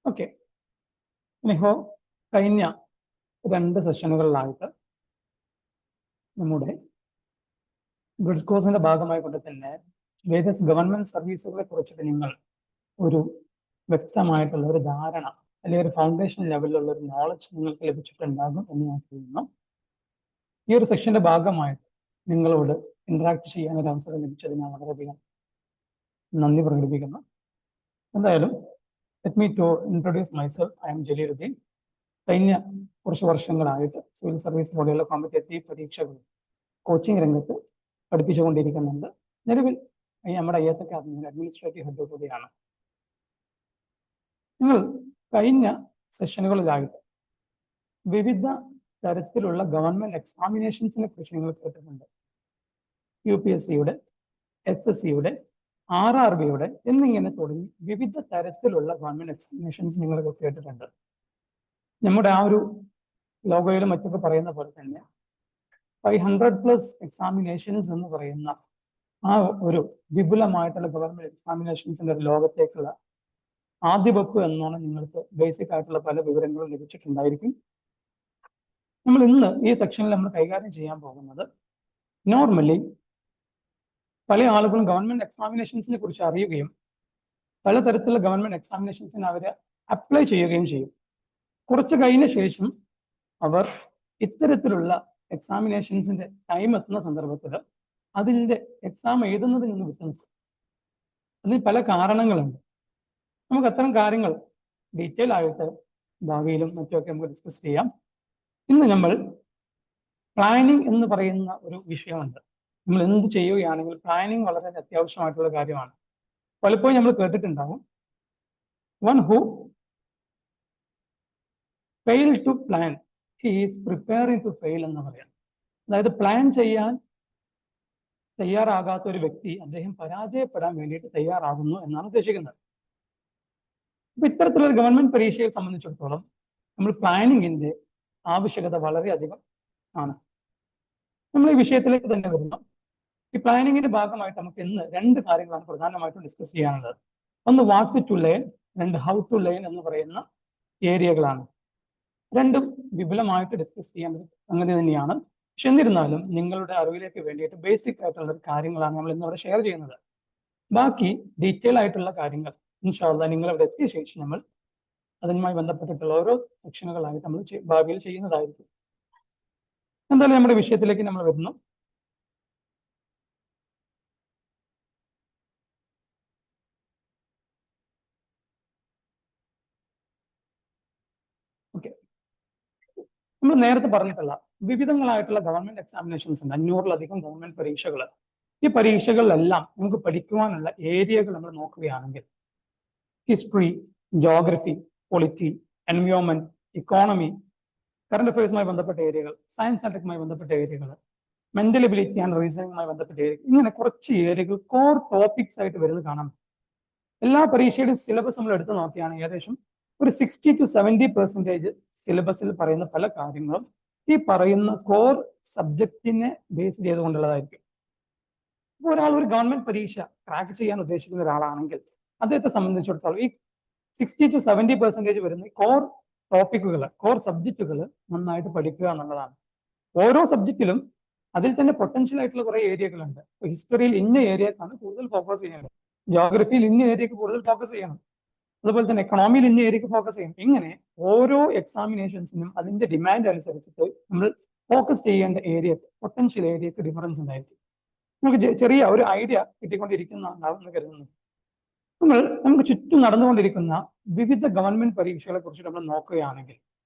Okay, ഇനിയിപ്പോൾ കഴിഞ്ഞ 2 സെഷനുകളിലായിട്ട് നമ്മുടെ ബ്രിഡ്ജ് കോഴ്സിന്റെ ഭാഗമായിക്കൊണ്ട് തന്നെ വേരിയസ് ഗവൺമെന്റ് സർവീസുകളെ കുറിച്ചിട്ട് നിങ്ങൾ ഒരു വ്യക്തമായിട്ടുള്ള ഒരു ധാരണ അല്ലെങ്കിൽ ഒരു ഫൗണ്ടേഷൻ ലെവലിലുള്ള ഒരു നോളജ് നിങ്ങൾക്ക് ലഭിച്ചിട്ടുണ്ടാകും എന്ന് ഞാൻ കരുതുന്നു. ഈ ഒരു സെഷന്റെ ഭാഗമായിട്ട് നിങ്ങളോട് ഇന്ററാക്ട് ചെയ്യാൻ ഒരു അവസരം ലഭിച്ചത് ഞാൻ വളരെയധികം നന്ദി പ്രകടിപ്പിക്കുന്നു. എന്തായാലും let me to introduce myself. I'm Jaleeluddeen. കഴിഞ്ഞ കുറച്ച് വർഷങ്ങളായിട്ട് സിവിൽ സർവീസ് പോലെയുള്ള കോമ്പറ്റേറ്റീവ് പരീക്ഷകൾ കോച്ചിങ് രംഗത്ത് പഠിപ്പിച്ചുകൊണ്ടിരിക്കുന്നുണ്ട്. നിലവിൽ നമ്മുടെ IAS അക്കാദമിയിൽ അഡ്മിനിസ്ട്രേറ്റീവ് ഹെഡ് കൂടിയാണ്. നിങ്ങൾ കഴിഞ്ഞ സെഷനുകളിലായിട്ട് വിവിധ തരത്തിലുള്ള ഗവൺമെന്റ് എക്സാമിനേഷൻസിനെ കുറിച്ച് നിങ്ങൾ കേട്ടിട്ടുണ്ട്. UPSCയുടെ, SSCയുടെ, RRBയുടെ എന്നിങ്ങനെ തുടങ്ങി വിവിധ തരത്തിലുള്ള ഗവൺമെന്റ് എക്സാമിനേഷൻസ് നിങ്ങൾ കേട്ടിട്ടുണ്ട്. നമ്മുടെ ആ ഒരു ലോഗോയിലും മറ്റൊക്കെ പറയുന്ന പോലെ തന്നെ 500+ എക്സാമിനേഷൻസ് എന്ന് പറയുന്ന ആ ഒരു വിപുലമായിട്ടുള്ള ഗവൺമെന്റ് എക്സാമിനേഷൻസിന്റെ ഒരു ലോകത്തേക്കുള്ള ആദ്യവെപ്പ് എന്നാണ് നിങ്ങൾക്ക് ബേസിക് ആയിട്ടുള്ള പല വിവരങ്ങളും ലഭിച്ചിട്ടുണ്ടായിരിക്കും. നമ്മൾ ഇന്ന് ഈ സെക്ഷനിൽ നമ്മൾ കൈകാര്യം ചെയ്യാൻ പോകുന്നത്, നോർമലി പല ആളുകളും ഗവൺമെന്റ് എക്സാമിനേഷൻസിനെ കുറിച്ച് അറിയുകയും പലതരത്തിലുള്ള ഗവൺമെന്റ് എക്സാമിനേഷൻസിന് അവർ അപ്ലൈ ചെയ്യുകയും ചെയ്യും. കുറച്ച് കഴിഞ്ഞ ശേഷം അവർ ഇത്തരത്തിലുള്ള എക്സാമിനേഷൻസിന്റെ ടൈം എത്തുന്ന സന്ദർഭത്തിൽ അതിൻ്റെ എക്സാം എഴുതുന്നതിൽ നിന്ന് വിട്ടുനിൽക്കും. അതിന് പല കാരണങ്ങളുണ്ട്. നമുക്ക് അത്തരം കാര്യങ്ങൾ ഡീറ്റെയിൽ ആയിട്ട് ഭാവിയിലും മറ്റുമൊക്കെ നമുക്ക് ഡിസ്കസ് ചെയ്യാം. ഇന്ന് നമ്മൾ പ്ലാനിങ് എന്ന് പറയുന്ന ഒരു വിഷയമുണ്ട്. നമ്മൾ എന്ത് ചെയ്യുകയാണെങ്കിൽ പ്ലാനിങ് വളരെ അത്യാവശ്യമായിട്ടുള്ള കാര്യമാണ്. പലപ്പോഴും നമ്മൾ കേട്ടിട്ടുണ്ടാവും, one who fail to plan he is preparing to fail എന്ന് പറയാം. അതായത് പ്ലാൻ ചെയ്യാൻ തയ്യാറാകാത്ത ഒരു വ്യക്തി അദ്ദേഹം പരാജയപ്പെടാൻ വേണ്ടിയിട്ട് തയ്യാറാകുന്നു എന്നാണ് ഉദ്ദേശിക്കുന്നത്. അപ്പൊ ഇത്തരത്തിലൊരു ഗവൺമെന്റ് പരീക്ഷയെ സംബന്ധിച്ചിടത്തോളം നമ്മൾ പ്ലാനിങ്ങിന്റെ ആവശ്യകത വളരെയധികം ആണ്. നമ്മൾ ഈ വിഷയത്തിലേക്ക് തന്നെ വരുന്നു. ഈ പ്ലാനിങ്ങിന്റെ ഭാഗമായിട്ട് നമുക്ക് ഇന്ന് 2 കാര്യങ്ങളാണ് പ്രധാനമായിട്ടും ഡിസ്കസ് ചെയ്യാനുള്ളത്. ഒന്ന് what to learn, 2 how to learn എന്ന് പറയുന്ന ഏരിയകളാണ്. രണ്ടും വിപുലമായിട്ട് ഡിസ്കസ് ചെയ്യാൻ അങ്ങനെ തന്നെയാണ്. പക്ഷെ എന്നിരുന്നാലും നിങ്ങളുടെ അറിവിലേക്ക് വേണ്ടിയിട്ട് ബേസിക് ആയിട്ടുള്ള കാര്യങ്ങളാണ് നമ്മൾ ഇന്നിവിടെ ഷെയർ ചെയ്യുന്നത്. ബാക്കി ഡീറ്റെയിൽ ആയിട്ടുള്ള കാര്യങ്ങൾ ഇൻഷാ അല്ലാഹ് നിങ്ങൾ ഇവിടെ എത്തിയ ശേഷം നമ്മൾ അതുമായി ബന്ധപ്പെട്ടിട്ടുള്ള ഓരോ സെക്ഷനുകളായിട്ട് നമ്മൾ ഭാവിയിൽ ചെയ്യുന്നതായിരിക്കും. എന്തായാലും നമ്മുടെ വിഷയത്തിലേക്ക് നമ്മൾ വരുന്നു. ഓക്കെ, നമ്മൾ നേരത്തെ പറഞ്ഞിട്ടുള്ള വിവിധങ്ങളായിട്ടുള്ള ഗവൺമെന്റ് എക്സാമിനേഷൻസ് ഉണ്ട്. 500-ലധികം ഗവൺമെന്റ് പരീക്ഷകൾ. ഈ പരീക്ഷകളിലെല്ലാം നമുക്ക് പഠിക്കുവാനുള്ള ഏരിയകൾ നമ്മൾ നോക്കുകയാണെങ്കിൽ history, geography, polity, environment, economy, current അഫയേഴ്സുമായി ബന്ധപ്പെട്ട ഏരിയകൾ, സയൻസ് ആൻഡ് ടെക്കുമായി ബന്ധപ്പെട്ട ഏരിയകൾ, മെന്റൽ എബിലിറ്റി ആൻഡ് റീസണിങ്ങുമായി ബന്ധപ്പെട്ട ഏരിയകൾ, ഇങ്ങനെ കുറച്ച് ഏരിയകൾ കോർ ടോപ്പിക്സ് ആയിട്ട് വരുന്നത് കാണാം. എല്ലാ പരീക്ഷയുടെയും സിലബസ് നമ്മൾ എടുത്തു നോക്കിയാണ് ഏകദേശം ഒരു 60 to 70% സിലബസിൽ പറയുന്ന പല കാര്യങ്ങളും ഈ പറയുന്ന കോർ സബ്ജക്റ്റിനെ ബേസ് ചെയ്തുകൊണ്ടുള്ളതായിരിക്കും. ഇപ്പോൾ ഒരാൾ ഒരു ഗവൺമെന്റ് പരീക്ഷ ക്രാക്ക് ചെയ്യാൻ ഉദ്ദേശിക്കുന്ന ഒരാളാണെങ്കിൽ അദ്ദേഹത്തെ സംബന്ധിച്ചിടത്തോളം ഈ 60 to 70% വരുന്ന കോർ ടോപ്പിക്കുകൾ, കോർ സബ്ജക്റ്റുകൾ നന്നായിട്ട് പഠിക്കുക എന്നുള്ളതാണ്. ഓരോ സബ്ജക്റ്റിലും അതിൽ തന്നെ പൊട്ടൻഷ്യൽ ആയിട്ടുള്ള കുറെ ഏരിയകളുണ്ട്. ഹിസ്റ്ററിയിൽ ഇന്ന ഏരിയക്കാണ് കൂടുതൽ ഫോക്കസ് ചെയ്യേണ്ടത്, ജോഗ്രഫിയിൽ ഇന്ന ഏരിയക്ക് കൂടുതൽ ഫോക്കസ് ചെയ്യണം, അതുപോലെ തന്നെ എക്കണോമിയിൽ ഇന്ന ഏരിയക്ക് ഫോക്കസ് ചെയ്യണം. ഇങ്ങനെ ഓരോ എക്സാമിനേഷൻസിനും അതിന്റെ ഡിമാൻഡ് അനുസരിച്ചിട്ട് നമ്മൾ ഫോക്കസ് ചെയ്യേണ്ട ഏരിയ, പൊട്ടൻഷ്യൽ ഏരിയക്ക് ഡിഫറൻസ് ഉണ്ടായിരിക്കും. നമുക്ക് ചെറിയ ഒരു ഐഡിയ കിട്ടിക്കൊണ്ടിരിക്കുന്നതാണെന്ന് കരുതുന്നു. നമുക്ക് ചുറ്റും നടന്നുകൊണ്ടിരിക്കുന്ന വിവിധ ഗവൺമെന്റ് പരീക്ഷകളെ കുറിച്ച് നമ്മൾ നോക്കുകയാണെങ്കിൽ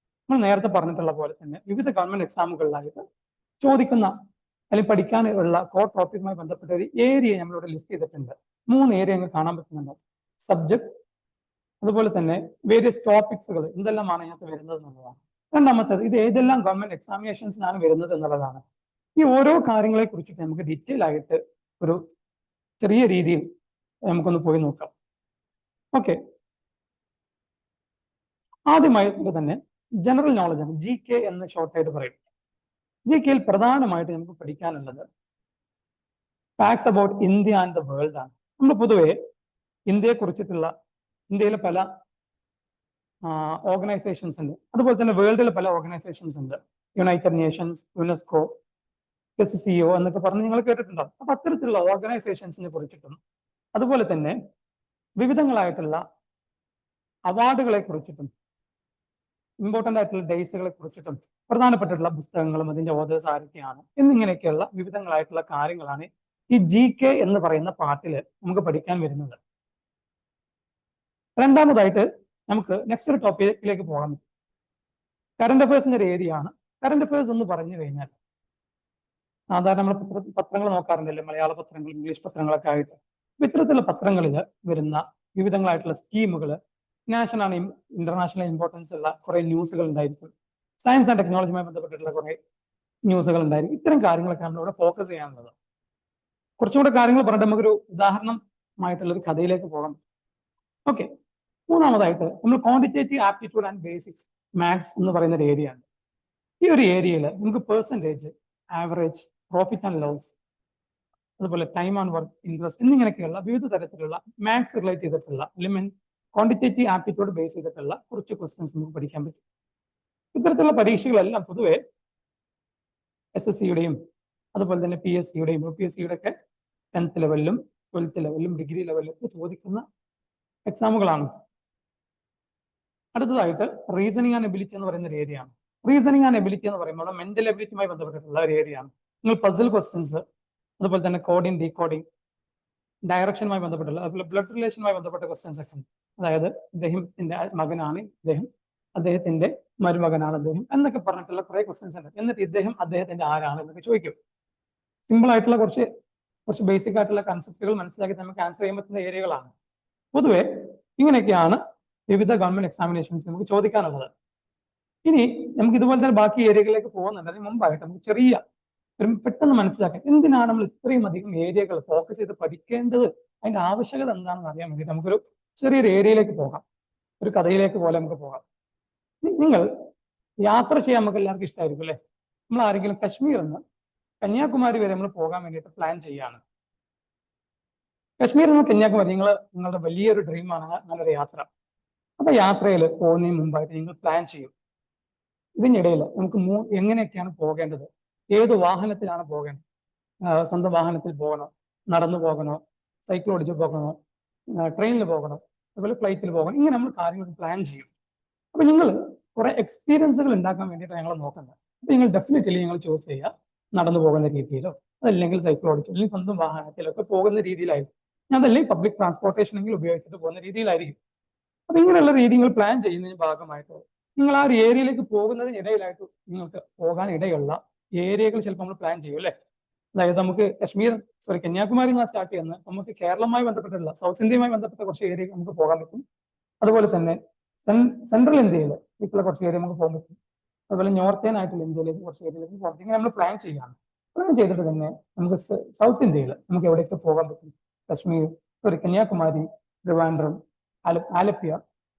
നമ്മൾ നേരത്തെ പറഞ്ഞിട്ടുള്ള പോലെ തന്നെ വിവിധ ഗവൺമെന്റ് എക്സാമുകളിലായിട്ട് ചോദിക്കുന്ന അല്ലെങ്കിൽ പഠിക്കാനുള്ള കോർ ടോപ്പിക്കുമായി ബന്ധപ്പെട്ട ഒരു ഏരിയ നമ്മളിവിടെ ലിസ്റ്റ് ചെയ്തിട്ടുണ്ട്. 3 ഏരിയ നമുക്ക് കാണാൻ പറ്റുന്നുണ്ട്. സബ്ജക്ട്, അതുപോലെ തന്നെ വേരിയസ് ടോപ്പിക്സുകൾ എന്തെല്ലാമാണ് ഇതിനകത്ത് വരുന്നത് എന്നുള്ളതാണ്. രണ്ടാമത്തേത് ഇത് ഏതെല്ലാം ഗവൺമെന്റ് എക്സാമിനേഷൻസിനാണ് വരുന്നത് എന്നുള്ളതാണ്. ഈ ഓരോ കാര്യങ്ങളെ കുറിച്ചിട്ട് നമുക്ക് ഡീറ്റെയിൽ ആയിട്ട് ഒരു ചെറിയ രീതിയിൽ നമുക്കൊന്ന് പോയി നോക്കാം. ഓക്കെ, ആദ്യമായിട്ട് തന്നെ ജനറൽ നോളജ് ആണ്, GK എന്ന് ഷോർട്ടായിട്ട് പറയും. GKയിൽ പ്രധാനമായിട്ട് നമുക്ക് പഠിക്കാനുള്ളത് facts about India and the world ആണ്. നമ്മൾ പൊതുവെ ഇന്ത്യയെ കുറിച്ചിട്ടുള്ള ഇന്ത്യയിലെ പല ഓർഗനൈസേഷൻസ് ഉണ്ട്. അതുപോലെ തന്നെ വേൾഡിൽ പല ഓർഗനൈസേഷൻസ് ഉണ്ട്. യുണൈറ്റഡ് നേഷൻസ്, യുനെസ്കോ, SCO എന്നൊക്കെ പറഞ്ഞ് നിങ്ങൾ കേട്ടിട്ടുണ്ടാവും. അപ്പൊ അത്തരത്തിലുള്ള ഓർഗനൈസേഷൻസിനെ കുറിച്ചിട്ടും അതുപോലെ തന്നെ വിവിധങ്ങളായിട്ടുള്ള അവാർഡുകളെ കുറിച്ചിട്ടും ഇമ്പോർട്ടൻ്റ് ആയിട്ടുള്ള ഡേയ്സുകളെ കുറിച്ചിട്ടും പ്രധാനപ്പെട്ടിട്ടുള്ള പുസ്തകങ്ങളും അതിന്റെ ഓതേഴ്സ് ആരൊക്കെയാണ് എന്നിങ്ങനെയൊക്കെയുള്ള വിവിധങ്ങളായിട്ടുള്ള കാര്യങ്ങളാണ് ഈ GK എന്ന് പറയുന്ന പാർട്ടിൽ നമുക്ക് പഠിക്കാൻ വരുന്നത്. രണ്ടാമതായിട്ട് നമുക്ക് നെക്സ്റ്റ് ഒരു ടോപ്പിക്കിലേക്ക് പോകാൻ പറ്റും. കറണ്ട് അഫയേഴ്സിന്റെ ഒരു ഏരിയ ആണ്. കറണ്ട് അഫയേഴ്സ് എന്ന് പറഞ്ഞു കഴിഞ്ഞാൽ സാധാരണ നമ്മൾ പത്രങ്ങൾ നോക്കാറുണ്ടല്ലോ, മലയാള പത്രങ്ങൾ, ഇംഗ്ലീഷ് പത്രങ്ങളൊക്കെ ആയിട്ട്. ഇത്തരത്തിലുള്ള പത്രങ്ങളിൽ വരുന്ന വിവിധങ്ങളായിട്ടുള്ള സ്കീമുകൾ, നാഷണൽ ആണ് ഇന്റർനാഷണൽ ഇമ്പോർട്ടൻസ് ഉള്ള കുറെ ന്യൂസുകൾ ഉണ്ടായിരിക്കും. സയൻസ് ആൻഡ് ടെക്നോളജിയുമായി ബന്ധപ്പെട്ടിട്ടുള്ള കുറെ ന്യൂസുകൾ ഉണ്ടായിരിക്കും. ഇത്തരം കാര്യങ്ങളൊക്കെ നമ്മളിവിടെ ഫോക്കസ് ചെയ്യാനുള്ളത്. കുറച്ചുകൂടെ കാര്യങ്ങൾ പറഞ്ഞിട്ട് നമുക്കൊരു ഉദാഹരണമായിട്ടുള്ള ഒരു കഥയിലേക്ക് പോകാം. ഓക്കെ, മൂന്നാമതായിട്ട് നമ്മൾ quantitative aptitude and basics maths എന്ന് പറയുന്ന ഒരു ഏരിയ ആണ്. ഈ ഒരു ഏരിയയിൽ നമുക്ക് percentage, average, profit and loss, അതുപോലെ ടൈം ആൻഡ് വർക്ക്, ഇൻട്രസ്റ്റ് എന്നിങ്ങനെയൊക്കെയുള്ള വിവിധ തരത്തിലുള്ള മാത്സ് റിലേറ്റ് ചെയ്തിട്ടുള്ള എലിമെന്റ് ക്വാണ്ടിറ്റേറ്റീവ് ആപ്റ്റിറ്റ്യൂഡ് ബേസ് ചെയ്തിട്ടുള്ള കുറച്ച് ക്വസ്റ്റ്യൻസ് നമുക്ക് പഠിക്കാൻ പറ്റും. ഇത്തരത്തിലുള്ള പരീക്ഷകളെല്ലാം പൊതുവെ SSCയുടെയും അതുപോലെ തന്നെ PSCയുടെയും UPSCയുടെ ഒക്കെ 10th ലെവലിലും 12th ലെവലിലും ഡിഗ്രി ലെവലിലും ഒക്കെ ചോദിക്കുന്ന എക്സാമുകളാണ്. അടുത്തതായിട്ട് റീസണിങ് ആൻഡ് എബിലിറ്റി എന്ന് പറയുന്ന ഒരു ഏരിയ ആണ്. റീസണിങ് ആൻഡ് എബിലിറ്റി എന്ന് പറയുമ്പോൾ മെന്റൽ എബിലിറ്റിയുമായി ബന്ധപ്പെട്ടിട്ടുള്ള ഒരു ഏരിയ ആണ്. നിങ്ങൾ പസിൽ ക്വസ്റ്റ്യൻസ്, അതുപോലെ തന്നെ കോഡിംഗ്, ഡീകോഡിംഗ്, ഡയറക്ഷനുമായി ബന്ധപ്പെട്ടുള്ള, അതുപോലെ ബ്ലഡ് റിലേഷനുമായി ബന്ധപ്പെട്ട ക്വസ്റ്റ്യൻസ് ഒക്കെ ഉണ്ട്. അതായത് അദ്ദേഹത്തിന്റെ മകനാണ് ഇദ്ദേഹം, അദ്ദേഹത്തിന്റെ മരുമകനാണ് അദ്ദേഹം എന്നൊക്കെ പറഞ്ഞിട്ടുള്ള കുറെ ക്വസ്റ്റ്യൻസ് ഉണ്ട്. എന്നിട്ട് ഇദ്ദേഹം അദ്ദേഹത്തിന്റെ ആരാണ് എന്നൊക്കെ ചോദിക്കും. സിമ്പിൾ ആയിട്ടുള്ള കുറച്ച് ബേസിക് ആയിട്ടുള്ള കൺസെപ്റ്റുകൾ മനസ്സിലാക്കി നമുക്ക് ആൻസർ ചെയ്യാൻ പറ്റുന്ന ഏരിയകളാണ്. പൊതുവെ ഇങ്ങനെയൊക്കെയാണ് വിവിധ ഗവൺമെന്റ് എക്സാമിനേഷൻസ് നമുക്ക് ചോദിക്കാനുള്ളത്. ഇനി നമുക്ക് ഇതുപോലെ തന്നെ ബാക്കി ഏരിയകളിലേക്ക് പോകുന്നുണ്ട്. അതിന് മുമ്പായിട്ട് നമുക്ക് ചെറിയ പെട്ടെന്ന് മനസ്സിലാക്കാം എന്തിനാണ് നമ്മൾ ഇത്രയും അധികം ഏരിയകൾ ഫോക്കസ് ചെയ്ത് പഠിക്കേണ്ടത്, അതിന്റെ ആവശ്യകത എന്താണെന്ന് അറിയാൻ വേണ്ടി നമുക്കൊരു ചെറിയൊരു ഏരിയയിലേക്ക് പോകാം. ഒരു കഥയിലേക്ക് പോലെ നമുക്ക് പോകാം. നിങ്ങൾ യാത്ര ചെയ്യാൻ നമുക്ക് എല്ലാവർക്കും ഇഷ്ടമായിരിക്കും അല്ലേ? നമ്മൾ ആരെങ്കിലും കശ്മീരിൽ നിന്ന് കന്യാകുമാരി വരെ നമ്മൾ പോകാൻ വേണ്ടിയിട്ട് പ്ലാൻ ചെയ്യാണ്. കശ്മീരിൽ നിന്ന് കന്യാകുമാരി നിങ്ങളുടെ വലിയൊരു ഡ്രീമാണ് നല്ലൊരു യാത്ര. അപ്പൊ യാത്രയിൽ പോകുന്നതിന് മുമ്പായിട്ട് നിങ്ങൾ പ്ലാൻ ചെയ്യും. ഇതിനിടയിൽ നമുക്ക് എങ്ങനെയൊക്കെയാണ് പോകേണ്ടത്, ഏത് വാഹനത്തിലാണ് പോകേണ്ടത്, സ്വന്തം വാഹനത്തിൽ പോകണോ, നടന്നു പോകണോ, സൈക്കിൾ ഓടിച്ച് പോകണോ, ട്രെയിനിൽ പോകണോ, അതുപോലെ ഫ്ലൈറ്റിൽ പോകണം, ഇങ്ങനെ നമ്മൾ കാര്യങ്ങൾ പ്ലാൻ ചെയ്യും. അപ്പൊ നിങ്ങൾ കുറെ എക്സ്പീരിയൻസുകൾ ഉണ്ടാക്കാൻ വേണ്ടിയിട്ട് ഞങ്ങൾ നോക്കുന്നത്. അപ്പൊ നിങ്ങൾ ഡെഫിനറ്റ്ലി നിങ്ങൾ ചൂസ് ചെയ്യുക നടന്നു പോകുന്ന രീതിയിലോ, അതല്ലെങ്കിൽ സൈക്കിൾ ഓടിച്ചോ, അല്ലെങ്കിൽ സ്വന്തം വാഹനത്തിലൊക്കെ പോകുന്ന രീതിയിലായിരിക്കും. അതല്ലെങ്കിൽ പബ്ലിക് ട്രാൻസ്പോർട്ടേഷൻ എങ്കിലും ഉപയോഗിച്ചിട്ട് പോകുന്ന രീതിയിലായിരിക്കും. അപ്പൊ ഇങ്ങനെയുള്ള രീതികൾ പ്ലാൻ ചെയ്യുന്നതിന് ഭാഗമായിട്ട് നിങ്ങൾ ആ ഒരു ഏരിയയിലേക്ക് പോകുന്നതിനിടയിലായിട്ട് നിങ്ങൾക്ക് പോകാൻ ഇടയുള്ള ഏരിയകൾ ചിലപ്പോൾ നമ്മൾ പ്ലാൻ ചെയ്യും അല്ലേ? അതായത് നമുക്ക് കന്യാകുമാരി സ്റ്റാർട്ട് ചെയ്യുന്നത് നമുക്ക് കേരളവുമായി ബന്ധപ്പെട്ടുള്ള, സൗത്ത് ഇന്ത്യയുമായി ബന്ധപ്പെട്ട കുറച്ച് ഏരിയ നമുക്ക് പോകാൻ പറ്റും. അതുപോലെ തന്നെ സെൻട്രൽ ഇന്ത്യയിൽ ഇപ്പോൾ കുറച്ച് ഏരിയ നമുക്ക് പോകാൻ പറ്റും. അതുപോലെ നോർത്തേൺ ആയിട്ടുള്ള ഇന്ത്യയിലേക്ക് കുറച്ച് ഏരിയയിലേക്ക് പോകാൻ പറ്റും. ഇങ്ങനെ നമ്മൾ പ്ലാൻ ചെയ്യാണ്. പ്ലാൻ ചെയ്തിട്ട് തന്നെ നമുക്ക് സൗത്ത് ഇന്ത്യയിൽ നമുക്ക് എവിടേക്ക് പോകാൻ പറ്റും? കന്യാകുമാരി, ട്രിവാൻഡ്രം,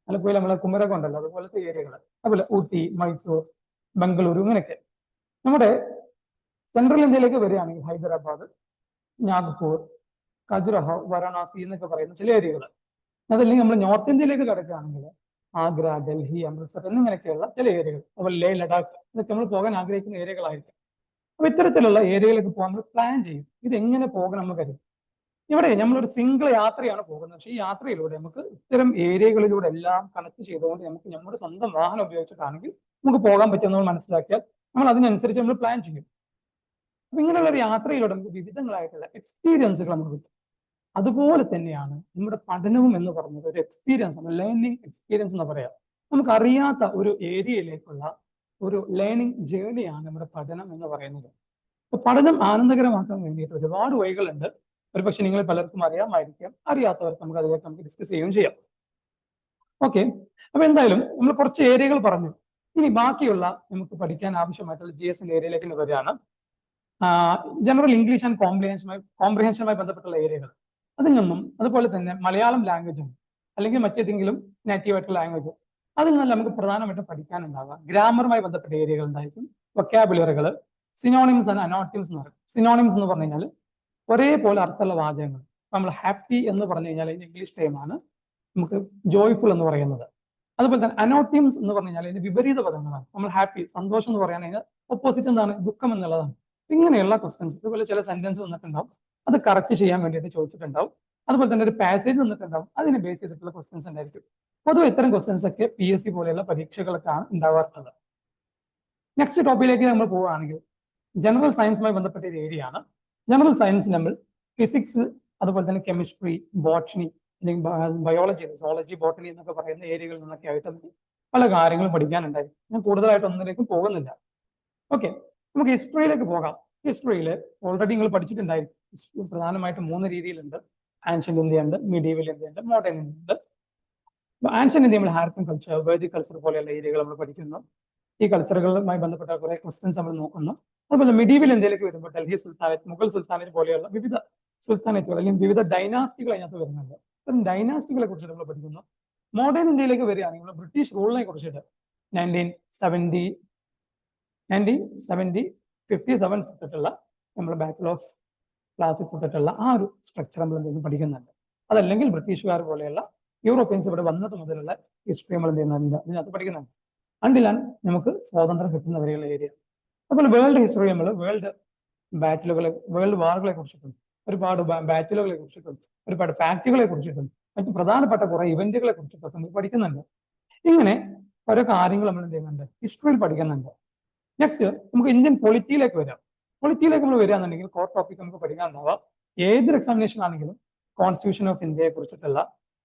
ആലപ്പുഴയിൽ നമ്മളെ കുമരകം ഉണ്ടല്ലോ, അതുപോലത്തെ ഏരിയകൾ, അതുപോലെ ഊട്ടി, മൈസൂർ, ബംഗളൂരു, ഇങ്ങനെയൊക്കെ. നമ്മുടെ സെൻട്രൽ ഇന്ത്യയിലേക്ക് വരികയാണെങ്കിൽ ഹൈദരാബാദ്, നാഗ്പൂർ, ഖജുറാഹോ, വാരണാസി എന്നൊക്കെ പറയുന്ന ചില ഏരിയകൾ. അതല്ലെങ്കിൽ നമ്മൾ നോർത്ത് ഇന്ത്യയിലേക്ക് കിടക്കുകയാണെങ്കിൽ ആഗ്ര, ഡൽഹി, അമൃത്സർ എന്നിങ്ങനെയൊക്കെയുള്ള ചില ഏരിയകൾ, അതുപോലെ ലേ, ലഡാക്ക്, ഇതൊക്കെ നമ്മൾ പോകാൻ ആഗ്രഹിക്കുന്ന ഏരിയകളായിരിക്കും. അപ്പൊ ഇത്തരത്തിലുള്ള ഏരിയയിലേക്ക് പോകാൻ നമ്മൾ പ്ലാൻ ചെയ്യും. ഇത് എങ്ങനെ പോകണം എന്ന് കരുതും. ഇവിടെ നമ്മളൊരു സിംഗിൾ യാത്രയാണ് പോകുന്നത്. പക്ഷേ ഈ യാത്രയിലൂടെ നമുക്ക് ഇത്തരം ഏരിയകളിലൂടെ എല്ലാം കണക്ട് ചെയ്തുകൊണ്ട് നമുക്ക് നമ്മുടെ സ്വന്തം വാഹനം ഉപയോഗിച്ചിട്ടാണെങ്കിൽ നമുക്ക് പോകാൻ പറ്റുമെന്ന് മനസ്സിലാക്കിയാൽ നമ്മൾ അതിനനുസരിച്ച് നമ്മൾ പ്ലാൻ ചെയ്യും. അപ്പൊ ഇങ്ങനെയുള്ള ഒരു യാത്രയിലൂടെ നമുക്ക് വിവിധങ്ങളായിട്ടുള്ള എക്സ്പീരിയൻസുകൾ നമുക്ക് കിട്ടും. അതുപോലെ തന്നെയാണ് നമ്മുടെ പഠനവും എന്ന് പറഞ്ഞത് ഒരു എക്സ്പീരിയൻസ് ആണ്, ലേണിംഗ് എക്സ്പീരിയൻസ് എന്ന് പറയാം. നമുക്ക് അറിയാത്ത ഒരു ഏരിയയിലേക്കുള്ള ഒരു ലേണിംഗ് ജേർണിയാണ് നമ്മുടെ പഠനം എന്ന് പറയുന്നത്. അപ്പൊ പഠനം ആനന്ദകരമാക്കാൻ വേണ്ടിയിട്ട് ഒരുപാട് വഴികളുണ്ട്. ഒരുപക്ഷെ നിങ്ങൾ പലർക്കും അറിയാമായിരിക്കാം, അറിയാത്തവർക്ക് നമുക്ക് അതിലേക്ക് ഡിസ്കസ് ചെയ്യുകയും ചെയ്യാം. ഓക്കെ, അപ്പൊ എന്തായാലും നമ്മൾ കുറച്ച് ഏരിയകൾ പറഞ്ഞു. ഇനി ബാക്കിയുള്ള നമുക്ക് പഠിക്കാൻ ആവശ്യമായിട്ടുള്ള GSന്റെ ഏരിയയിലേക്ക് വരികയാണ്. ജനറൽ ഇംഗ്ലീഷ് ആൻഡ് കോംപ്രിഹെൻഷനുമായി ബന്ധപ്പെട്ടുള്ള ഏരിയകൾ. അതിൽ നിന്നും അതുപോലെ തന്നെ മലയാളം ലാംഗ്വേജും അല്ലെങ്കിൽ മറ്റേതെങ്കിലും നേറ്റീവ് ആയിട്ടുള്ള ലാംഗ്വേജ്, അതിൽ നിന്നും നമുക്ക് പ്രധാനമായിട്ടും പഠിക്കാനുണ്ടാവുക ഗ്രാമറുമായി ബന്ധപ്പെട്ട ഏരിയകൾ ഉണ്ടായിരിക്കും. വൊക്കാബുലറികൾ, സിനോണിംസ് ആൻഡ് അനോണിംസ് എന്ന് പറയും. സിനോണിംസ് എന്ന് പറഞ്ഞു കഴിഞ്ഞാൽ ഒരേപോലെ അർത്ഥമുള്ള വാചകങ്ങൾ. നമ്മൾ ഹാപ്പി എന്ന് പറഞ്ഞു കഴിഞ്ഞാൽ അതിന്റെ ഇംഗ്ലീഷ് ടൈമാണ് നമുക്ക് ജോയ്ഫുൾ എന്ന് പറയുന്നത്. അതുപോലെ തന്നെ അനോട്ടിയംസ് എന്ന് പറഞ്ഞു കഴിഞ്ഞാൽ ഇതിന് വിപരീത പദങ്ങളാണ്. നമ്മൾ ഹാപ്പി, സന്തോഷം എന്ന് പറയാൻ അതിന് ഓപ്പോസിറ്റ് എന്താണ്? ദുഃഖം എന്നുള്ളതാണ്. ഇങ്ങനെയുള്ള ക്വസ്റ്റ്യൻസ്, ഇതുപോലെ ചില സെന്റൻസ് വന്നിട്ടുണ്ടാവും, അത് കറക്റ്റ് ചെയ്യാൻ വേണ്ടിയിട്ട് ചോദിച്ചിട്ടുണ്ടാവും. അതുപോലെ തന്നെ ഒരു പാസേജ് വന്നിട്ടുണ്ടാവും, അതിനെ ബേസ് ചെയ്തിട്ടുള്ള ക്വസ്റ്റ്യൻസ് ഉണ്ടായിരിക്കും. പൊതുവെ ഇത്തരം ക്വസ്റ്റ്യൻസ് ഒക്കെ PSC പോലെയുള്ള പരീക്ഷകൾക്കാണ് ഉണ്ടാവാറുള്ളത്. നെക്സ്റ്റ് ടോപ്പിക്കിലേക്ക് നമ്മൾ പോവുകയാണെങ്കിൽ ജനറൽ സയൻസുമായി ബന്ധപ്പെട്ട ഒരു ഏരിയ ആണ്. ജനറൽ സയൻസ് നമ്മൾ ഫിസിക്സ്, അതുപോലെ തന്നെ കെമിസ്ട്രി, ബോട്ടണി, അല്ലെങ്കിൽ ബയോളജി, സോളജി, ബോട്ടണി എന്നൊക്കെ പറയുന്ന ഏരിയകളിൽ നിന്നൊക്കെ ആയിട്ട് പല കാര്യങ്ങളും പഠിക്കാനുണ്ടായിരിക്കും. ഞാൻ കൂടുതലായിട്ട് ഒന്നിലേക്കും പോകുന്നില്ല. ഓക്കെ, നമുക്ക് ഹിസ്റ്ററിയിലേക്ക് പോകാം. ഹിസ്റ്ററിയിൽ ഓൾറെഡി നിങ്ങൾ പഠിച്ചിട്ടുണ്ടായിരിക്കും. പ്രധാനമായിട്ടും 3 രീതിയിലുണ്ട്. ആൻഷ്യന്റ് ഇന്ത്യ ഉണ്ട്, മിഡീവൽ ഇന്ത്യ ഉണ്ട്, മോഡേൺ ഇന്ത്യ ഉണ്ട്. ആൻഷ്യന്റ് ഇന്ത്യ നമ്മൾ ഹാരപ്പൻ കൾച്ചർ, വേദിക് കൾച്ചർ പോലെയുള്ള ഏരിയകൾ നമ്മൾ പഠിക്കുന്നു. ഈ കൾച്ചറുകളുമായി ബന്ധപ്പെട്ട കുറെ ക്വസ്റ്റ്യൻസ് നമ്മൾ നോക്കുന്നു. അതുപോലെ മിഡീവൽ ഇന്ത്യയിലേക്ക് വരുമ്പോൾ ഡൽഹി സുൽത്താനേറ്റ്, മുഗൾ സുൽത്താനേറ്റ് പോലെയുള്ള വിവിധ സുൽത്താനേറ്റുകൾ അല്ലെങ്കിൽ വിവിധ ഡൈനാസ്റ്റികൾ അതിനകത്ത് വരുന്നുണ്ട്. അത്തരം ഡൈനാസ്റ്റികളെ കുറിച്ചിട്ട് നമ്മൾ പഠിക്കുന്നു. മോഡേൺ ഇന്ത്യയിലേക്ക് വരികയാണെങ്കിൽ ബ്രിട്ടീഷ് റൂളിനെ കുറിച്ചിട്ട് 1957 തൊട്ടിട്ടുള്ള നമ്മൾ ബാക്കിൽ ഓഫ് ക്ലാസ്സിൽ തൊട്ടിട്ടുള്ള ആ ഒരു സ്ട്രക്ചർ നമ്മൾ എന്തെങ്കിലും പഠിക്കുന്നുണ്ട്. അതല്ലെങ്കിൽ ബ്രിട്ടീഷുകാർ പോലെയുള്ള യൂറോപ്യൻസ് ഇവിടെ വന്നത് മുതലുള്ള ഹിസ്റ്ററി നമ്മൾ എന്ത് ചെയ്യുന്നുണ്ട്, അതിനകത്ത് പഠിക്കുന്നുണ്ട്. അണ്ടിലാണ് നമുക്ക് സ്വാതന്ത്ര്യം കിട്ടുന്ന വരെയുള്ള ഏരിയ. അതുപോലെ വേൾഡ് ഹിസ്റ്ററി നമ്മൾ വേൾഡ് ബാറ്റിലുകളെ, വേൾഡ് വാറുകളെ കുറിച്ചിട്ടും ഒരുപാട് ബാറ്റിലുകളെ കുറിച്ചിട്ടും ഒരുപാട് ഫാക്റ്റുകളെ കുറിച്ചിട്ടും മറ്റു പ്രധാനപ്പെട്ട കുറെ ഇവന്റുകളെ കുറിച്ചിട്ടൊക്കെ നമ്മൾ പഠിക്കുന്നുണ്ട്. ഇങ്ങനെ ഓരോ കാര്യങ്ങൾ നമ്മൾ എന്ത് ചെയ്യുന്നുണ്ട്, ഹിസ്റ്ററിയിൽ പഠിക്കുന്നുണ്ട്. നെക്സ്റ്റ് നമുക്ക് ഇന്ത്യൻ പൊളിറ്റിയിലേക്ക് വരാം. പൊളിറ്റിയിലേക്ക് നമ്മൾ വരികയാണെന്നുണ്ടെങ്കിൽ കോർ ടോപ്പിക് നമുക്ക് പഠിക്കാനുണ്ടാവാം. ഏതൊരു എക്സാമിനേഷൻ ആണെങ്കിലും കോൺസ്റ്റിറ്റ്യൂഷൻ ഓഫ് ഇന്ത്യയെ കുറിച്ചിട്ടുള്ള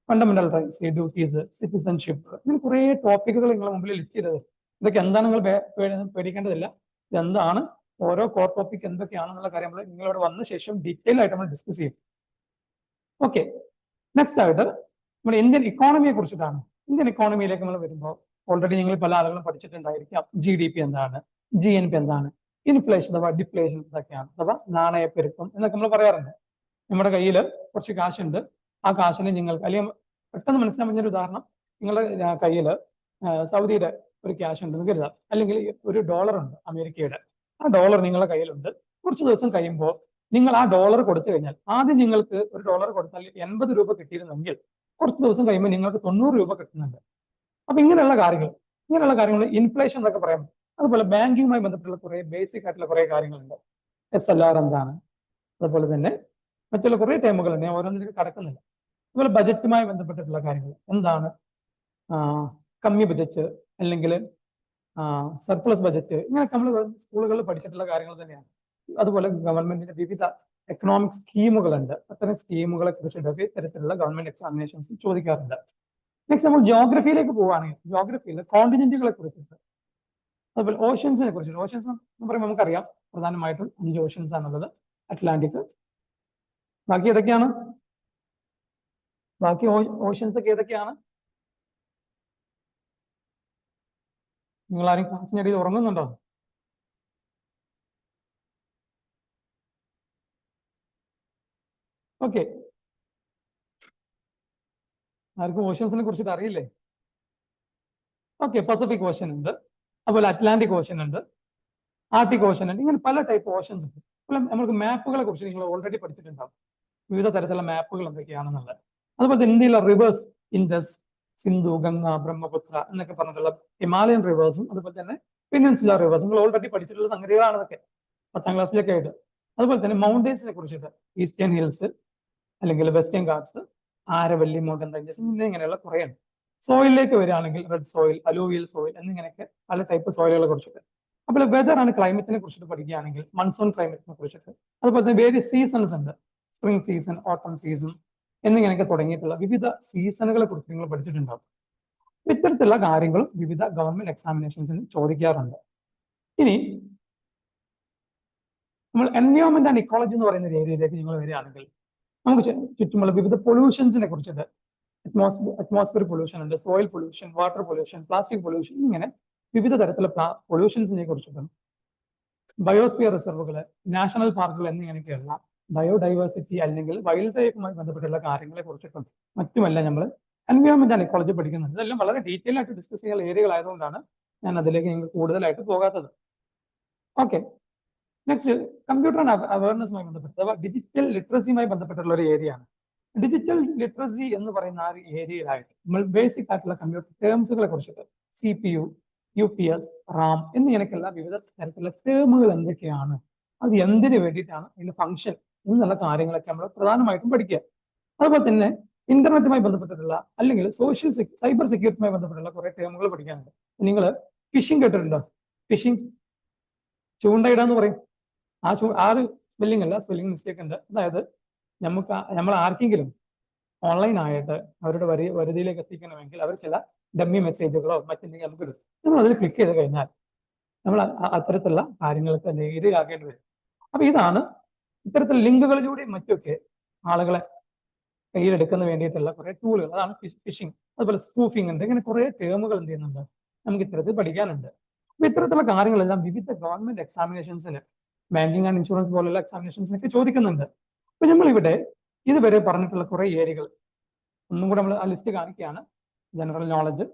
ഫണ്ടമെന്റൽ റൈറ്റ്സ്, ഡ്യൂട്ടീസ്, സിറ്റിസൺഷിപ്പ്, ഇങ്ങനെ കുറേ ടോപ്പിക്കുകൾ നിങ്ങളുടെ മുമ്പിൽ ലിസ്റ്റ് ചെയ്തത്. ഇതൊക്കെ എന്താണ് നിങ്ങൾ പേടിക്കേണ്ടതില്ല. ഇതെന്താണ്, ഓരോ കോർ ടോപ്പിക് എന്തൊക്കെയാണെന്നുള്ള കാര്യം നമ്മൾ നിങ്ങളിവിടെ വന്ന ശേഷം ഡീറ്റെയിൽ ആയിട്ട് നമ്മൾ ഡിസ്കസ് ചെയ്യും. ഓക്കെ, നെക്സ്റ്റ് ആയിട്ട് നമ്മൾ ഇന്ത്യൻ ഇക്കോണമിയെ കുറിച്ചിട്ടാണ്. ഇന്ത്യൻ ഇക്കോണമിയിലേക്ക് നമ്മൾ വരുമ്പോൾ ഓൾറെഡി നിങ്ങൾ പല ആളുകളും പഠിച്ചിട്ടുണ്ടായിരിക്കാം. GDP എന്താണ്, GNP എന്താണ്, ഇൻഫ്ലേഷൻ അഥവാ ഡിഫ്ലേഷൻ എന്തൊക്കെയാണ്, അഥവാ നാണയപ്പെരുപ്പം എന്നൊക്കെ നമ്മൾ പറയാറുണ്ട്. നമ്മുടെ കയ്യിൽ കുറച്ച് കാശുണ്ട്, ആ കാശിന് നിങ്ങൾക്ക്, അല്ലെങ്കിൽ പെട്ടെന്ന് മനസ്സിലാൻ പറ്റുന്ന ഒരു ഉദാഹരണം, നിങ്ങളുടെ കയ്യിൽ സൗദിയുടെ ഒരു ക്യാഷ് ഉണ്ടെന്ന് കരുതാം, അല്ലെങ്കിൽ ഒരു ഡോളർ ഉണ്ട് അമേരിക്കയുടെ, ആ ഡോളർ നിങ്ങളുടെ കയ്യിലുണ്ട്. കുറച്ച് ദിവസം കഴിയുമ്പോൾ നിങ്ങൾ ആ ഡോളർ കൊടുത്തു കഴിഞ്ഞാൽ, ആദ്യം നിങ്ങൾക്ക് ഒരു ഡോളർ കൊടുത്താൽ 80 രൂപ കിട്ടിയിരുന്നെങ്കിൽ കുറച്ച് ദിവസം കഴിയുമ്പോൾ നിങ്ങൾക്ക് 90 രൂപ കിട്ടുന്നുണ്ട്. അപ്പൊ ഇങ്ങനെയുള്ള കാര്യങ്ങൾ ഇൻഫ്ലേഷൻ എന്നൊക്കെ പറയാം. അതുപോലെ ബാങ്കിങ്ങുമായി ബന്ധപ്പെട്ടുള്ള കുറെ ബേസിക് ആയിട്ടുള്ള കുറെ കാര്യങ്ങളുണ്ട്. SLR എന്താണ്, അതുപോലെ തന്നെ മറ്റുള്ള കുറെ ടേമുകളുണ്ട്, ഞാൻ ഓരോന്നിലേക്ക് കടക്കുന്നില്ല. അതുപോലെ ബജറ്റുമായി ബന്ധപ്പെട്ടിട്ടുള്ള കാര്യങ്ങൾ എന്താണ്, കമ്മി ബജറ്റ് അല്ലെങ്കിൽ സർപ്ലസ് ബജറ്റ്, ഇങ്ങനെയൊക്കെ നമ്മൾ സ്കൂളുകളിൽ പഠിച്ചിട്ടുള്ള കാര്യങ്ങൾ തന്നെയാണ്. അതുപോലെ ഗവൺമെന്റിന്റെ വിവിധ എക്കണോമിക് സ്കീമുകളുണ്ട്. അത്തരം സ്കീമുകളെ കുറിച്ചിട്ടൊക്കെ ഇത്തരത്തിലുള്ള ഗവൺമെന്റ് എക്സാമിനേഷൻസ് ചോദിക്കാറുണ്ട്. നെക്സ്റ്റ് നമ്മൾ ജോഗ്രഫിയിലേക്ക് പോവുകയാണെങ്കിൽ ജോഗ്രഫിയിൽ കോണ്ടിനെന്റുകളെ കുറിച്ചിട്ട്, അതുപോലെ ഓഷ്യൻസിനെ കുറിച്ചിട്ട്. ഓഷ്യൻസ് എന്ന് പറയുമ്പോൾ നമുക്കറിയാം പ്രധാനമായിട്ടും 5 ഓഷ്യൻസ് ആണുള്ളത്. അറ്റ്ലാന്റിക്, ബാക്കി ഏതൊക്കെയാണ്, ബാക്കി ഓഷ്യൻസ് ഒക്കെ ഏതൊക്കെയാണ്? നിങ്ങൾ ആരും ക്ലാസ്സിനിടയിൽ ഉറങ്ങുന്നുണ്ടോ? ഓക്കെ, ആർക്കും ഓഷ്യൻസിനെ കുറിച്ചിട്ട് അറിയില്ലേ? ഓക്കെ, പസഫിക് ഓഷ്യൻ ഉണ്ട്, അതുപോലെ അറ്റ്ലാന്റിക് ഓഷ്യൻ ഉണ്ട്, ആർട്ടിക് ഓഷ്യൻ ഉണ്ട്. ഇങ്ങനെ പല ടൈപ്പ് ഓഷ്യൻസ് ഉണ്ട്. അതുപോലെ നമുക്ക് മാപ്പുകളെ കുറിച്ച് നിങ്ങൾ ഓൾറെഡി പഠിച്ചിട്ടുണ്ടാവും, വിവിധ തരത്തിലുള്ള മാപ്പുകൾ എന്തൊക്കെയാണെന്നുള്ളത്. അതുപോലെ ഇന്ത്യയിലെ റിവേഴ്സ്, ഇൻഡസ്, സിന്ധു, ഗംഗ, ബ്രഹ്മപുത്ര എന്നൊക്കെ പറഞ്ഞിട്ടുള്ള ഹിമാലയൻ റിവേഴ്സും അതുപോലെ തന്നെ പെനിൻസുല റിവേഴ്സും നിങ്ങൾ ഓൾറെഡി പഠിച്ചിട്ടുള്ള സംഗതികളാണ് ഇതൊക്കെ 10ാം ക്ലാസ്സിലൊക്കെ ആയിട്ട്. അതുപോലെ തന്നെ മൗണ്ടൻസിനെ കുറിച്ചിട്ട് ഈസ്റ്റേൺ ഹിൽസ് അല്ലെങ്കിൽ western Ghats, Aravalli, mountain ranges എന്നിങ്ങനെയുള്ള കുറേയുണ്ട്. സോയിലിലേക്ക് വരികയാണെങ്കിൽ റെഡ് സോയിൽ, അലൂവിയൽ സോയിൽ എന്നിങ്ങനെയൊക്കെ പല ടൈപ്പ് സോയിലുകളെ കുറിച്ചിട്ട്. അപ്പോൾ വെതർ ആണ്, ക്ലൈമറ്റിനെ കുറിച്ചിട്ട് പഠിക്കുകയാണെങ്കിൽ മൺസൂൺ ക്ലൈമറ്റിനെ കുറിച്ചിട്ട്. അതുപോലെ തന്നെ വേരിയസ് സീസൺസ് ഉണ്ട്, സ്പ്രിംഗ് സീസൺ, ഓട്ടം സീസൺ എന്നിങ്ങനെയൊക്കെ തുടങ്ങിയിട്ടുള്ള വിവിധ സീസണുകളെ കുറിച്ച് നിങ്ങൾ പഠിച്ചിട്ടുണ്ടാവും. ഇത്തരത്തിലുള്ള കാര്യങ്ങളും വിവിധ ഗവൺമെന്റ് എക്സാമിനേഷൻസിന് ചോദിക്കാറുണ്ട്. ഇനി നമ്മൾ എൻവയോൺമെന്റ് ആൻഡ് ഇക്കോളജി എന്ന് പറയുന്ന ഏരിയയിലേക്ക് നിങ്ങൾ വരികയാണെങ്കിൽ നമുക്ക് ചുറ്റുമുള്ള വിവിധ പൊല്യൂഷൻസിനെ കുറിച്ചിട്ട്, അറ്റ്മോസ്ഫിയർ പൊല്യൂഷൻ ഉണ്ട്, soil pollution, water pollution, plastic pollution, ഇങ്ങനെ വിവിധ തരത്തിലുള്ള പൊല്യൂഷൻസിനെ കുറിച്ചിട്ടും ബയോസ്ഫിയർ റിസർവുകൾ, നാഷണൽ പാർക്കുകൾ എന്നിങ്ങനെയൊക്കെയുള്ള ബയോഡൈവേഴ്സിറ്റി അല്ലെങ്കിൽ വൈൽഡ് ലൈഫുമായി ബന്ധപ്പെട്ടുള്ള കാര്യങ്ങളെ കുറിച്ചിട്ടും മറ്റുമെല്ലാം നമ്മൾ എൻവയോൺമെന്റ് ആൻഡ് ഇക്കോളജി പഠിക്കുന്നുണ്ട്. ഇതെല്ലാം വളരെ ഡീറ്റെയിൽ ആയിട്ട് ഡിസ്കസ് ചെയ്യുന്ന ഏരിയകളായതുകൊണ്ടാണ് ഞാൻ അതിലേക്ക് നിങ്ങൾ കൂടുതലായിട്ട് പോകാത്തത്. ഓക്കെ, നെക്സ്റ്റ് കമ്പ്യൂട്ടർ ആൻഡ് അവയർനെസ്സുമായി ബന്ധപ്പെട്ട് അഥവാ ഡിജിറ്റൽ ലിറ്ററസിയുമായി ബന്ധപ്പെട്ടുള്ള ഒരു ഏരിയ ആണ്. ഡിജിറ്റൽ ലിറ്ററസി എന്ന് പറയുന്ന ആ ഒരു ഏരിയയിലായിട്ട് നമ്മൾ ബേസിക് ആയിട്ടുള്ള കമ്പ്യൂട്ടർ ടേംസുകളെ കുറിച്ചിട്ട് CPU, UPS, RAM എന്നിങ്ങനെയൊക്കെയുള്ള വിവിധ തരത്തിലുള്ള ടേമുകൾ എന്തൊക്കെയാണ്, അത് എന്തിനു വേണ്ടിയിട്ടാണ്, അതിന്റെ ഫംഗ്ഷൻ എന്നുള്ള കാര്യങ്ങളൊക്കെ നമ്മൾ പ്രധാനമായിട്ടും പഠിക്കുക. അതുപോലെ തന്നെ ഇന്റർനെറ്റുമായി ബന്ധപ്പെട്ടിട്ടുള്ള അല്ലെങ്കിൽ സൈബർ സെക്യൂരിറ്റിയുമായി ബന്ധപ്പെട്ടുള്ള കുറെ ടേമുകൾ പഠിക്കാനുണ്ട്. നിങ്ങൾ ഫിഷിംഗ് കേട്ടിട്ടുണ്ടോ? ഫിഷിംഗ്, ചൂണ്ടയിടാന്ന് പറയും. ആ ഒരു സ്പെല്ലിംഗ് അല്ല, സ്പെല്ലിംഗ് മിസ്റ്റേക്ക് ഉണ്ട്. അതായത് നമ്മൾ ആർക്കെങ്കിലും ഓൺലൈനായിട്ട് അവരുടെ വരുതിയിലേക്ക് എത്തിക്കണമെങ്കിൽ അവർ ചില ഡമ്മി മെസ്സേജുകളോ മറ്റെന്തെങ്കിലും നമുക്ക് ഇടും. നമ്മൾ അതിൽ ക്ലിക്ക് ചെയ്ത് കഴിഞ്ഞാൽ നമ്മൾ അത്തരത്തിലുള്ള കാര്യങ്ങൾക്ക് ഇരയാകേണ്ടി വരും. അപ്പൊ ഇതാണ് ഇത്തരത്തിലുള്ള ലിങ്കുകളിലൂടെയും മറ്റൊക്കെ ആളുകളെ കയ്യിലെടുക്കുന്ന വേണ്ടിയിട്ടുള്ള കുറെ ടൂളുകൾ. അതാണ് ഫിഷിംഗ്. അതുപോലെ സ്പൂഫിംഗ് ഉണ്ട്. ഇങ്ങനെ കുറെ ടേമുകൾ എന്ത് ചെയ്യുന്നുണ്ട് നമുക്ക് ഇത്തരത്തിൽ പഠിക്കാനുണ്ട്. അപ്പൊ ഇത്തരത്തിലുള്ള കാര്യങ്ങളെല്ലാം വിവിധ ഗവൺമെന്റ് എക്സാമിനേഷൻസിന്, ബാങ്കിങ് ആൻഡ് ഇൻഷുറൻസ് പോലുള്ള എക്സാമിനേഷൻസിനൊക്കെ ചോദിക്കുന്നുണ്ട്. അപ്പൊ നമ്മളിവിടെ ഇതുവരെ പറഞ്ഞിട്ടുള്ള കുറെ ഏരിയകൾ ഒന്നും കൂടെ നമ്മൾ ആ ലിസ്റ്റ് കാണിക്കുകയാണ്. General knowledge,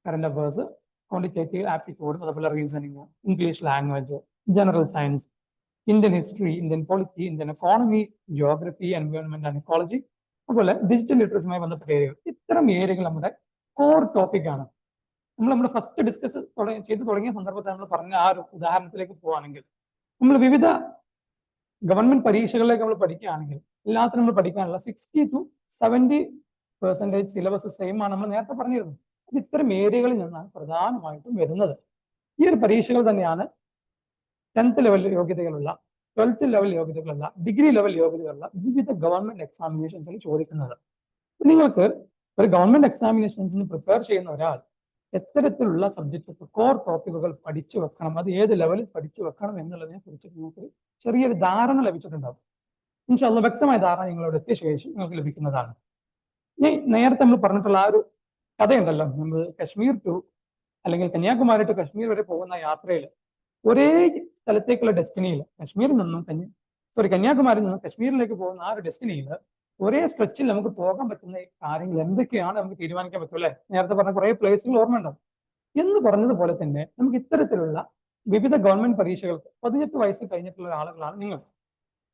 current affairs, quantitative aptitude, അതുപോലെ reasoning, English language, general science, Indian history, Indian polity, Indian economy, geography, environment and ecology, അതുപോലെ ഡിജിറ്റൽ ലിറ്ററസിയുമായി ബന്ധപ്പെട്ട ഏരിയകൾ. ഇത്തരം ഏരിയകൾ നമ്മുടെ കോർ ടോപ്പിക് ആണ്. നമ്മൾ ഫസ്റ്റ് ഡിസ്കസ് ചെയ്ത് തുടങ്ങിയ സന്ദർഭത്തിൽ നമ്മൾ പറഞ്ഞ ആ ഒരു ഉദാഹരണത്തിലേക്ക് പോവുകയാണെങ്കിൽ, നമ്മൾ വിവിധ ഗവൺമെന്റ് പരീക്ഷകളിലേക്ക് നമ്മൾ പഠിക്കുകയാണെങ്കിൽ എല്ലാത്തിനും നമ്മൾ പഠിക്കാനുള്ള 60 to 70% സിലബസ് സെയിം ആണ്. നമ്മൾ നേരത്തെ പറഞ്ഞിരുന്നു. അത് ഇത്തരം ഏരിയകളിൽ നിന്നാണ് പ്രധാനമായിട്ടും വരുന്നത്. ഈ ഒരു പരീക്ഷകൾ തന്നെയാണ് 10th ലെവൽ യോഗ്യതകളുള്ള, 12th ലെവൽ യോഗ്യതകളുള്ള, ഡിഗ്രി ലെവൽ യോഗ്യതകളുള്ള വിവിധ ഗവൺമെന്റ് എക്സാമിനേഷൻസിൽ ചോദിക്കുന്നത്. നിങ്ങൾക്ക് ഒരു ഗവൺമെന്റ് എക്സാമിനേഷൻസിന് പ്രിപ്പയർ ചെയ്യുന്ന ഒരാൾ എത്തരത്തിലുള്ള സബ്ജക്റ്റ് കോർ ടോപ്പിക്കുകൾ പഠിച്ചു വെക്കണം, അത് ഏത് ലെവലിൽ പഠിച്ചു വെക്കണം എന്നുള്ളതിനെ കുറിച്ച് നിങ്ങൾക്ക് ചെറിയൊരു ധാരണ ലഭിച്ചിട്ടുണ്ടാവും. ഇൻഷാല്ലാഹ് വ്യക്തമായ ധാരണ നിങ്ങളോട് എത്തിയ ശേഷം നിങ്ങൾക്ക് ലഭിക്കുന്നതാണ്. ഇനി നേരത്തെ നമ്മൾ പറഞ്ഞിട്ടുള്ള ആ ഒരു കഥയുണ്ടല്ലോ, നമ്മൾ കശ്മീർ ടു അല്ലെങ്കിൽ കന്യാകുമാരി ടു കശ്മീർ വരെ പോകുന്ന യാത്രയിൽ ഒരേ സ്ഥലത്തേക്കുള്ള ഡെസ്റ്റിനിയിൽ കന്യാകുമാരിയിൽ നിന്നും കശ്മീരിലേക്ക് പോകുന്ന ആ ഒരു ഡെസ്റ്റിനിയിൽ ഒരേ സ്ട്രെച്ചിൽ നമുക്ക് പോകാൻ പറ്റുന്ന കാര്യങ്ങൾ എന്തൊക്കെയാണ് നമുക്ക് തീരുമാനിക്കാൻ പറ്റും അല്ലെ? നേരത്തെ പറഞ്ഞ കുറെ പ്ലേസുകൾ ഓർമ്മയുണ്ടാവും. എന്ന് പറഞ്ഞതുപോലെ തന്നെ നമുക്ക് ഇത്തരത്തിലുള്ള വിവിധ ഗവൺമെന്റ് പരീക്ഷകൾക്ക് 18 വയസ്സ് കഴിഞ്ഞിട്ടുള്ള ആളുകളാണ് നിങ്ങൾ.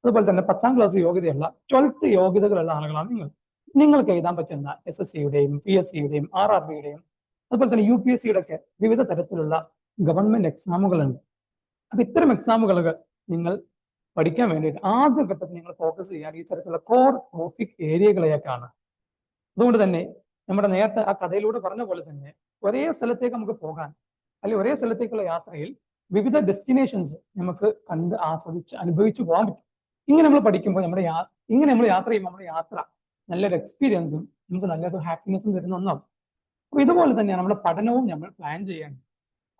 അതുപോലെ തന്നെ 10ാം ക്ലാസ് യോഗ്യതയുള്ള 12th യോഗ്യതകളുള്ള ആളുകളാണ് നിങ്ങൾ. നിങ്ങൾക്ക് എഴുതാൻ പറ്റുന്ന SSCയുടെയും PSCയുടെയും RRBയുടെയും അതുപോലെ തന്നെ UPSCയുടെ ഒക്കെ വിവിധ തരത്തിലുള്ള ഗവൺമെന്റ് എക്സാമുകളുണ്ട്. അപ്പൊ ഇത്തരം എക്സാമുകൾ നിങ്ങൾ പഠിക്കാൻ വേണ്ടിയിട്ട് ആദ്യഘട്ടത്തിൽ നിങ്ങൾ ഫോക്കസ് ചെയ്യാൻ ഈ തരത്തിലുള്ള കോർ ടോപ്പിക് ഏരിയകളെയൊക്കെയാണ്. അതുകൊണ്ട് തന്നെ നമ്മുടെ നേരത്തെ ആ കഥയിലൂടെ പറഞ്ഞ പോലെ തന്നെ ഒരേ സ്ഥലത്തേക്ക് നമുക്ക് പോകാൻ, അല്ലെങ്കിൽ ഒരേ സ്ഥലത്തേക്കുള്ള യാത്രയിൽ വിവിധ ഡെസ്റ്റിനേഷൻസ് നമുക്ക് കണ്ട് ആസ്വദിച്ച് അനുഭവിച്ചു പോകാൻ പറ്റും. ഇങ്ങനെ നമ്മൾ പഠിക്കുമ്പോൾ ഇങ്ങനെ നമ്മൾ യാത്ര ചെയ്യുമ്പോൾ നമ്മുടെ യാത്ര നല്ലൊരു എക്സ്പീരിയൻസും നമുക്ക് നല്ലൊരു ഹാപ്പിനെസ്സും തരുന്ന ഒന്നാവും. അപ്പൊ ഇതുപോലെ തന്നെയാണ് നമ്മുടെ പഠനവും നമ്മൾ പ്ലാൻ ചെയ്യാൻ.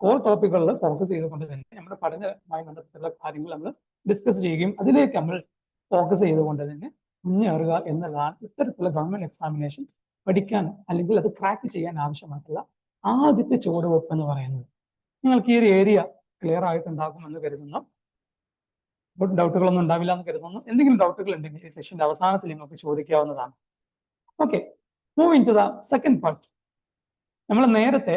കോർ ടോപ്പിക്കുകളിൽ ഫോക്കസ് ചെയ്തുകൊണ്ട് തന്നെ നമ്മുടെ പഠനവുമായി ബന്ധപ്പെട്ടുള്ള കാര്യങ്ങൾ നമ്മൾ ഡിസ്കസ് ചെയ്യുകയും അതിലേക്ക് നമ്മൾ ഫോക്കസ് ചെയ്തുകൊണ്ട് തന്നെ മുന്നേറുക എന്നുള്ളതാണ് ഇത്തരത്തിലുള്ള ഗവൺമെന്റ് എക്സാമിനേഷൻ പഠിക്കാൻ അല്ലെങ്കിൽ അത് ക്രാക്ക് ചെയ്യാൻ ആവശ്യമായിട്ടുള്ള ആദ്യത്തെ ചുവടുവെപ്പ് എന്ന് പറയുന്നത്. നിങ്ങൾക്ക് ഈ ഒരു ഏരിയ ക്ലിയർ ആയിട്ടുണ്ടാകുമെന്ന് കരുതുന്നു. ഡൗട്ടുകളൊന്നും ഉണ്ടാവില്ല എന്ന് കരുതുന്നു. എന്തെങ്കിലും ഡൗട്ടുകൾ ഉണ്ടെങ്കിൽ ഈ സെഷന്റെ അവസാനത്തിൽ നിങ്ങൾക്ക് ചോദിക്കാവുന്നതാണ്. Okay, moving to the second part. നമ്മൾ നേരത്തെ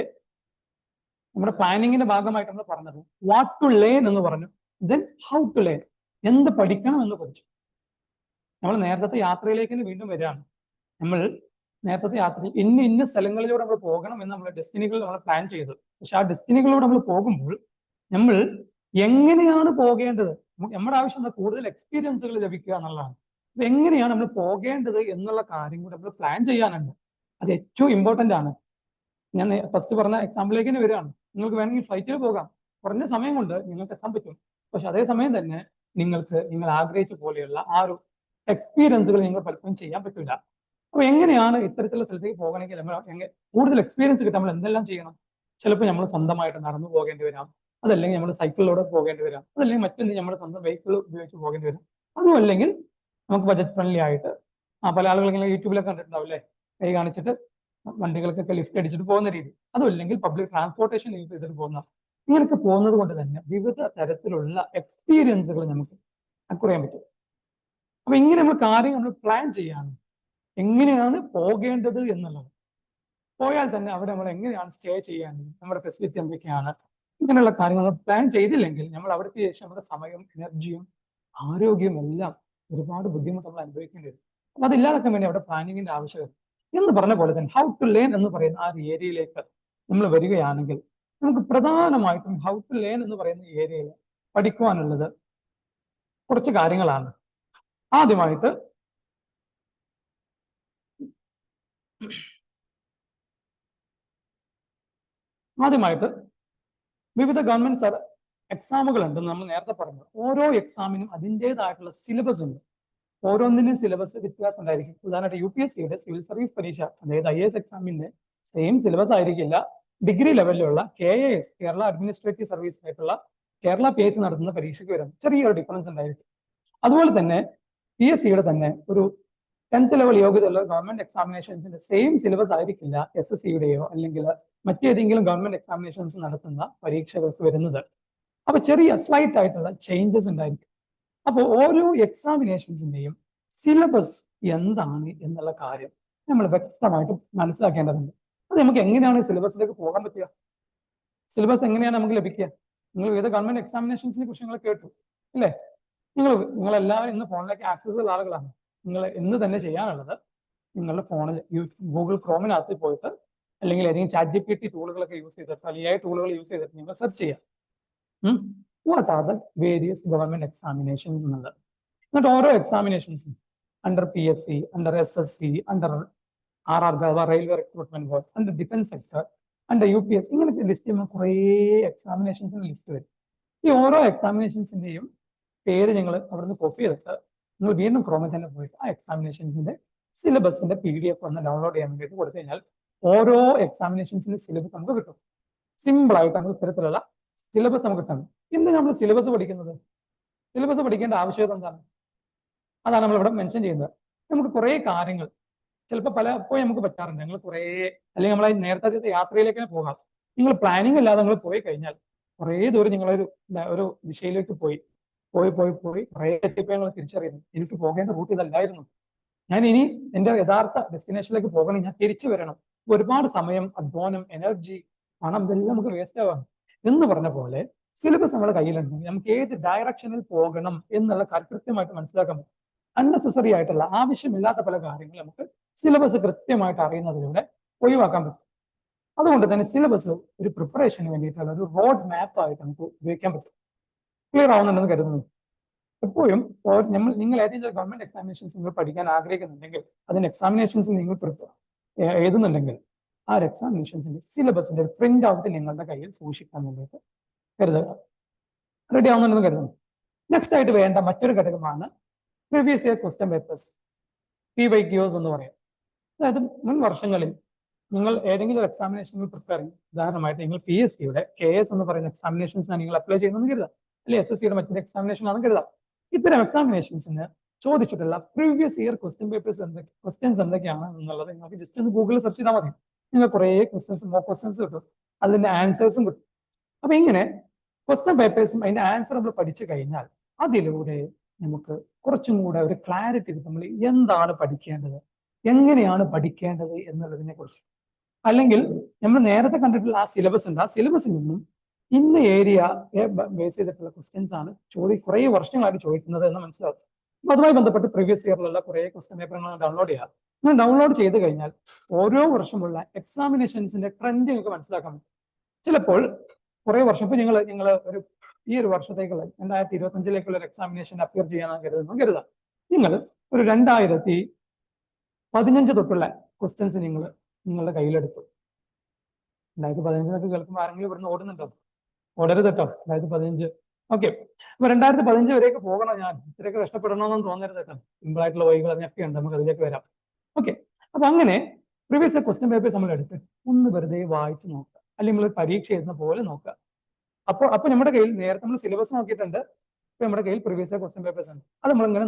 നമ്മുടെ പ്ലാനിങ്ങിന്റെ ഭാഗമായിട്ട് നമ്മൾ പറഞ്ഞത് വാട്ട് ടു ലേൺ എന്ന് പറഞ്ഞു, ദെൻ ഹൗ ടു ലേൺ, എന്ത് പഠിക്കണം എന്ന് പഠിച്ചു. നമ്മൾ നേരത്തെ യാത്രയിലേക്ക് വീണ്ടും വരികയാണ്. നമ്മൾ നേരത്തെ യാത്രയിൽ ഇന്ന സ്ഥലങ്ങളിലൂടെ നമ്മൾ പോകണം എന്ന് നമ്മൾ ഡെസ്റ്റിനികൾ നമ്മൾ പ്ലാൻ ചെയ്തു. പക്ഷെ ആ ഡെസ്റ്റിനികളിലൂടെ നമ്മൾ പോകുമ്പോൾ നമ്മൾ എങ്ങനെയാണ് പോകേണ്ടത്, നമ്മുടെ ആവശ്യം കൂടുതൽ എക്സ്പീരിയൻസുകൾ ലഭിക്കുക എന്നുള്ളതാണ്. അപ്പൊ എങ്ങനെയാണ് നമ്മൾ പോകേണ്ടത് എന്നുള്ള കാര്യം കൂടെ നമ്മൾ പ്ലാൻ ചെയ്യാനുണ്ട്. അത് ഏറ്റവും ഇമ്പോർട്ടന്റ് ആണ്. ഞാൻ ഫസ്റ്റ് പറഞ്ഞ എക്സാമ്പിളിലേക്ക് തന്നെ വരികയാണ്. നിങ്ങൾക്ക് വേണമെങ്കിൽ ഫ്ലൈറ്റിൽ പോകാം, കുറഞ്ഞ സമയം കൊണ്ട് നിങ്ങൾക്ക് എത്താൻ പറ്റും. പക്ഷെ അതേസമയം തന്നെ നിങ്ങൾ ആഗ്രഹിച്ച പോലെയുള്ള ആ ഒരു എക്സ്പീരിയൻസുകൾ നിങ്ങൾ പലപ്പോഴും ചെയ്യാൻ പറ്റില്ല. അപ്പൊ എങ്ങനെയാണ് ഇത്തരത്തിലുള്ള സ്ഥലത്തേക്ക് പോകണമെങ്കിൽ നമ്മൾ കൂടുതൽ എക്സ്പീരിയൻസ് കിട്ടാൻ നമ്മൾ എന്തെല്ലാം ചെയ്യണം? ചിലപ്പോൾ നമ്മൾ സ്വന്തമായിട്ട് നടന്നു പോകേണ്ടി വരാം, അതല്ലെങ്കിൽ നമ്മൾ സൈക്കിളിലൂടെ പോകേണ്ടി വരാം, അതല്ലെങ്കിൽ മറ്റെന്തെങ്കിലും നമ്മുടെ സ്വന്തം വെഹിക്കിൾ ഉപയോഗിച്ച് പോകേണ്ടി വരും. അതും അല്ലെങ്കിൽ നമുക്ക് ബജറ്റ് ഫ്രണ്ട്ലി ആയിട്ട് പല ആളുകൾ ഇങ്ങനെ യൂട്യൂബിലൊക്കെ കണ്ടിട്ടുണ്ടാവും അല്ലേ, കൈ കാണിച്ചിട്ട് വണ്ടികൾക്കൊക്കെ ലിഫ്റ്റ് അടിച്ചിട്ട് പോകുന്ന രീതി, അതും അല്ലെങ്കിൽ പബ്ലിക് ട്രാൻസ്പോർട്ടേഷൻ യൂസ് ചെയ്തിട്ട് പോകുന്ന, ഇങ്ങനെയൊക്കെ പോകുന്നത് കൊണ്ട് തന്നെ വിവിധ തരത്തിലുള്ള എക്സ്പീരിയൻസുകൾ നമുക്ക് അക്വയർ ചെയ്യാൻ പറ്റും. അപ്പൊ ഇങ്ങനെ നമ്മൾ കാര്യങ്ങൾ പ്ലാൻ ചെയ്യാണ് എങ്ങനെയാണ് പോകേണ്ടത് എന്നുള്ളത്. പോയാൽ തന്നെ അവിടെ നമ്മൾ എങ്ങനെയാണ് സ്റ്റേ ചെയ്യാനുള്ളത്, നമ്മുടെ ഫെസിലിറ്റി എന്തൊക്കെയാണ്, ഇങ്ങനെയുള്ള കാര്യങ്ങൾ പ്ലാൻ ചെയ്തില്ലെങ്കിൽ നമ്മൾ അവിടത്തെ ശേഷം നമ്മുടെ സമയവും എനർജിയും ആരോഗ്യവും എല്ലാം ഒരുപാട് ബുദ്ധിമുട്ട് നമ്മൾ അനുഭവിക്കേണ്ടി വരും. അപ്പൊ അതില്ലാതാക്കാൻ വേണ്ടി അവിടെ പ്ലാനിങ്ങിന്റെ ആവശ്യകത എന്ന് പറഞ്ഞ പോലെ തന്നെ ഹൗ ടു ലേൺ എന്ന് പറയുന്ന ആ ഒരു ഏരിയയിലേക്ക് നമ്മൾ വരികയാണെങ്കിൽ നമുക്ക് പ്രധാനമായിട്ടും ഹൗ ടു ലേൺ എന്ന് പറയുന്ന ഏരിയയിൽ പഠിക്കുവാനുള്ളത് കുറച്ച് കാര്യങ്ങളാണ്. ആദ്യമായിട്ട് വിവിധ ഗവൺമെന്റ് എക്സാമുകൾ ഉണ്ടെന്ന് നമ്മൾ നേരത്തെ പറഞ്ഞു. ഓരോ എക്സാമിനും അതിൻ്റെതായിട്ടുള്ള സിലബസ് ഉണ്ട്. ഓരോന്നിനും സിലബസ് വ്യത്യാസം ഉണ്ടായിരിക്കും. ഉദാഹരണമായിട്ട് UPSCയുടെ സിവിൽ സർവീസ് പരീക്ഷ, അതായത് IAS എക്സാമിന്റെ സെയിം സിലബസ് ആയിരിക്കില്ല ഡിഗ്രി ലെവലിലുള്ള KAS കേരള അഡ്മിനിസ്ട്രേറ്റീവ് സർവീസ് ആയിട്ടുള്ള കേരള PSC നടത്തുന്ന പരീക്ഷയ്ക്ക് വരും. ചെറിയൊരു ഡിഫറൻസ് ഉണ്ടായിരിക്കും. അതുപോലെ തന്നെ PSCയുടെ തന്നെ ഒരു 10th ലെവൽ യോഗ്യതയുള്ള ഗവൺമെന്റ് എക്സാമിനേഷൻസിന്റെ സെയിം സിലബസ് ആയിരിക്കില്ല SSCയുടെയോ അല്ലെങ്കിൽ മറ്റേതെങ്കിലും ഗവൺമെന്റ് എക്സാമിനേഷൻസ് നടത്തുന്ന പരീക്ഷകൾക്ക് വരുന്നത്. അപ്പൊ ചെറിയ സ്ലൈറ്റ് ആയിട്ടുള്ള ചേഞ്ചസ് ഉണ്ടായിരിക്കും. അപ്പോൾ ഓരോ എക്സാമിനേഷൻസിന്റെയും സിലബസ് എന്താണ് എന്നുള്ള കാര്യം നമ്മൾ വ്യക്തമായിട്ട് മനസ്സിലാക്കേണ്ടതുണ്ട്. അത് നമുക്ക് എങ്ങനെയാണ് സിലബസിലേക്ക് പോകാൻ പറ്റുക? സിലബസ് എങ്ങനെയാണ് നമുക്ക് ലഭിക്കുക? നിങ്ങൾ വിവിധ ഗവൺമെന്റ് എക്സാമിനേഷൻസിനെ കുറിച്ച് നിങ്ങൾ കേട്ടു അല്ലേ? നിങ്ങളെല്ലാവരും ഇന്ന് ഫോണിലേക്ക് ആക്സസ് ഉള്ള ആളുകളാണ്. നിങ്ങൾ ഇന്ന് തന്നെ ചെയ്യാനുള്ളത് നിങ്ങളുടെ ഫോണിൽ ഗൂഗിൾ ക്രോമിനകത്ത് പോയിട്ട് അല്ലെങ്കിൽ ഏതെങ്കിലും ChatGPT ടൂളുകളൊക്കെ യൂസ് ചെയ്തിട്ട് AI ടൂളുകൾ യൂസ് ചെയ്തിട്ട് നിങ്ങൾ സെർച്ച് ചെയ്യാം. What are the various government examinations എന്നുള്ളത്. എന്നിട്ട് ഓരോ എക്സാമിനേഷൻസും under PSC, under SSC, under RR railway recruitment board, under defence sector, under UPSC, ഇങ്ങനത്തെ ലിസ്റ്റ് ചെയ്യുമ്പോൾ കുറേ എക്സാമിനേഷൻസിന് ലിസ്റ്റ് വരും. ഈ ഓരോ എക്സാമിനേഷൻസിന്റെയും പേര് നിങ്ങൾ അവിടുന്ന് കോപ്പി ചെയ്തിട്ട് നിങ്ങൾ വീണ്ടും ക്രോമിൽ തന്നെ പോയിട്ട് ആ എക്സാമിനേഷൻസിന്റെ സിലബസിന്റെ PDF ഒന്ന് ഡൗൺലോഡ് ചെയ്യാൻ വേണ്ടിയിട്ട് കൊടുത്തു കഴിഞ്ഞാൽ ഓരോ എക്സാമിനേഷൻസിന്റെ സിലബസ് നമുക്ക് കിട്ടും. സിമ്പിൾ ആയിട്ട് നമുക്ക് ഇത്തരത്തിലുള്ള സിലബസ് നമുക്ക് കിട്ടും. ഇന്ന് നമ്മൾ സിലബസ് പഠിക്കുന്നത്, സിലബസ് പഠിക്കേണ്ട ആവശ്യകത എന്താണ്? അതാണ് നമ്മൾ ഇവിടെ മെൻഷൻ ചെയ്യുന്നത്. നമുക്ക് കുറേ കാര്യങ്ങൾ ചിലപ്പോൾ പലപ്പോഴും നമുക്ക് പറ്റാറുണ്ട്. നിങ്ങൾ കുറേ അല്ലെങ്കിൽ നമ്മളെ നേരത്തെ യാത്രയിലേക്ക് പോകാം. നിങ്ങൾ പ്ലാനിങ് ഇല്ലാതെ നിങ്ങൾ പോയി കഴിഞ്ഞാൽ കുറേ ദൂരം നിങ്ങളൊരു ദിശയിലേക്ക് പോയി കുറേ എത്തിയപ്പോൾ ഞങ്ങൾ തിരിച്ചറിയുന്നു എനിക്ക് പോകേണ്ട റൂട്ട് ഇതല്ലായിരുന്നു. ഞാൻ ഇനി എൻ്റെ യഥാർത്ഥ ഡെസ്റ്റിനേഷനിലേക്ക് പോകണം, ഞാൻ തിരിച്ചു വരണം. ഒരുപാട് സമയം, അധ്വാനം, എനർജി, പണം ഇതെല്ലാം നമുക്ക് വേസ്റ്റ് ആവാം. എന്ന് പറഞ്ഞ പോലെ സിലബസ് നമ്മുടെ കയ്യിലുണ്ടെങ്കിൽ നമുക്ക് ഏത് ഡയറക്ഷനിൽ പോകണം എന്നുള്ള കാര്യം കൃത്യമായിട്ട് മനസ്സിലാക്കാൻ പറ്റും. അൺനെസസറി ആയിട്ടുള്ള ആവശ്യമില്ലാത്ത പല കാര്യങ്ങൾ നമുക്ക് സിലബസ് കൃത്യമായിട്ട് അറിയുന്നതിലൂടെ ഒഴിവാക്കാൻ പറ്റും. അതുകൊണ്ട് തന്നെ സിലബസ് ഒരു പ്രിപ്പറേഷന് വേണ്ടിയിട്ടുള്ള ഒരു റോഡ് മാപ്പ് ആയിട്ട് നമുക്ക് ഉപയോഗിക്കാൻ പറ്റും. ക്ലിയർ ആവുന്നുണ്ടെന്ന് കരുതുന്നു. എപ്പോഴും നിങ്ങൾ ഏതെങ്കിലും ഗവൺമെന്റ് എക്സാമിനേഷൻസ് നിങ്ങൾ പഠിക്കാൻ ആഗ്രഹിക്കുന്നുണ്ടെങ്കിൽ അതിന് എക്സാമിനേഷൻസ് നിങ്ങൾ എഴുതുന്നുണ്ടെങ്കിൽ ആ ഒരു എക്സാമിനേഷൻസിന്റെ സിലബസിന്റെ പ്രിന്റ് ഔട്ട് നിങ്ങളുടെ കയ്യിൽ സൂക്ഷിക്കാൻ വേണ്ടിയിട്ട് കരുതുക. റെഡി ആവുന്നുണ്ടെന്ന് കരുതുന്നു. നെക്സ്റ്റ് ആയിട്ട് വേണ്ട മറ്റൊരു ഘടകമാണ് previous year question papers, PYQs എന്ന് പറയാം. അതായത് മുൻ വർഷങ്ങളിൽ നിങ്ങൾ ഏതെങ്കിലും ഒരു എക്സാമിനേഷൻ പ്രിപ്പയർ ചെയ്യും. ഉദാഹരണമായിട്ട് നിങ്ങൾ PSCയുടെ KS എന്ന് പറയുന്ന എക്സാമിനേഷൻസിനാണ് നിങ്ങൾ അപ്ലൈ ചെയ്യുന്നതെന്ന് കരുതാം, അല്ലെങ്കിൽ SSCയുടെ മറ്റൊരു എക്സാമിനേഷൻ ആണെന്ന് കരുതാം. ഇത്തരം എക്സാമിനേഷൻസിന് ചോദിച്ചിട്ടുള്ള previous year question papers questions എന്തൊക്കെയാണ് എന്നുള്ളത് നിങ്ങൾക്ക് ജസ്റ്റ് ഒന്ന് ഗൂഗിളിൽ സെർച്ച് ചെയ്താൽ മതി. നിങ്ങൾ കുറേ ക്വസ്റ്റ്യൻസ് കിട്ടും, അതിന്റെ ആൻസേഴ്സും കിട്ടും. അപ്പൊ ഇങ്ങനെ ക്വസ്റ്റ്യൻ പേപ്പേഴ്സും അതിന്റെ ആൻസർ നമ്മൾ പഠിച്ചു കഴിഞ്ഞാൽ അതിലൂടെ നമുക്ക് കുറച്ചും കൂടെ ഒരു ക്ലാരിറ്റി കിട്ടും. നമ്മൾ എന്താണ് പഠിക്കേണ്ടത്, എങ്ങനെയാണ് പഠിക്കേണ്ടത് എന്നുള്ളതിനെ കുറിച്ച്. അല്ലെങ്കിൽ നമ്മൾ നേരത്തെ കണ്ടിട്ടുള്ള ആ സിലബസ് ഉണ്ട്, ആ സിലബസിൽ നിന്നും ഇന്ന ഏരിയ ബേസ് ചെയ്തിട്ടുള്ള ക്വസ്റ്റ്യൻസ് ആണ് കുറേ വർഷങ്ങളായിട്ട് ചോദിക്കുന്നത് എന്ന് മനസ്സിലാവും. അപ്പൊ അതുമായി ബന്ധപ്പെട്ട് പ്രീവിയസ് ഇയറിലുള്ള കുറേ ക്വസ്റ്റ്യൻ പേപ്പറുകൾ ഡൗൺലോഡ് ചെയ്യുക. നിങ്ങൾ ഡൗൺലോഡ് ചെയ്ത് കഴിഞ്ഞാൽ ഓരോ വർഷമുള്ള എക്സാമിനേഷൻസിന്റെ ട്രെൻഡ് നിങ്ങൾക്ക് മനസ്സിലാക്കാൻ പറ്റും. ചിലപ്പോൾ കുറേ വർഷം ഇപ്പൊ നിങ്ങൾ ഈ ഒരു വർഷത്തേക്കുള്ള 2025 ഒരു എക്സാമിനേഷൻ അപ്പിയർ ചെയ്യാനാണ് കരുതാം. നിങ്ങൾ ഒരു 2015 തൊട്ടുള്ള ക്വസ്റ്റ്യൻസ് നിങ്ങളുടെ കയ്യിലെടുത്തു. 2015 കേൾക്കുമ്പോൾ ആരെങ്കിലും ഇവിടുന്ന് ഓടുന്നുണ്ടോ? ഓടരുത് കേട്ടോ. 2015 ഓക്കെ. അപ്പൊ 2015 വരെയൊക്കെ പോകണം. ഞാൻ ഇത്രയൊക്കെ കഷ്ടപ്പെടണമെന്ന് തോന്നരുത് കേട്ടോ. സിമ്പിൾ ആയിട്ടുള്ള വഴികൾ അതിനൊക്കെ ഉണ്ട്, നമുക്ക് അതിലേക്ക് വരാം. ഓക്കെ. അപ്പൊ അങ്ങനെ പ്രീവിയസ് ക്വസ്റ്റ്യൻ പേപ്പേഴ്സ് നമ്മൾ എടുത്ത് ഒന്ന് വെറുതെ വായിച്ച് നോക്കുക, അല്ലെങ്കിൽ നമ്മൾ പരീക്ഷ എഴുതുന്ന പോലെ നോക്കുക. അപ്പൊ നമ്മുടെ കയ്യിൽ നേരത്തെ നമ്മൾ സിലബസ് നോക്കിയിട്ടുണ്ട്, ഇപ്പൊ നമ്മുടെ കയ്യിൽ പ്രീവിയസ് ക്വസ്റ്റ്യൻ പേപ്പേഴ്സ് ഉണ്ട്. അത് നമ്മളിങ്ങനെ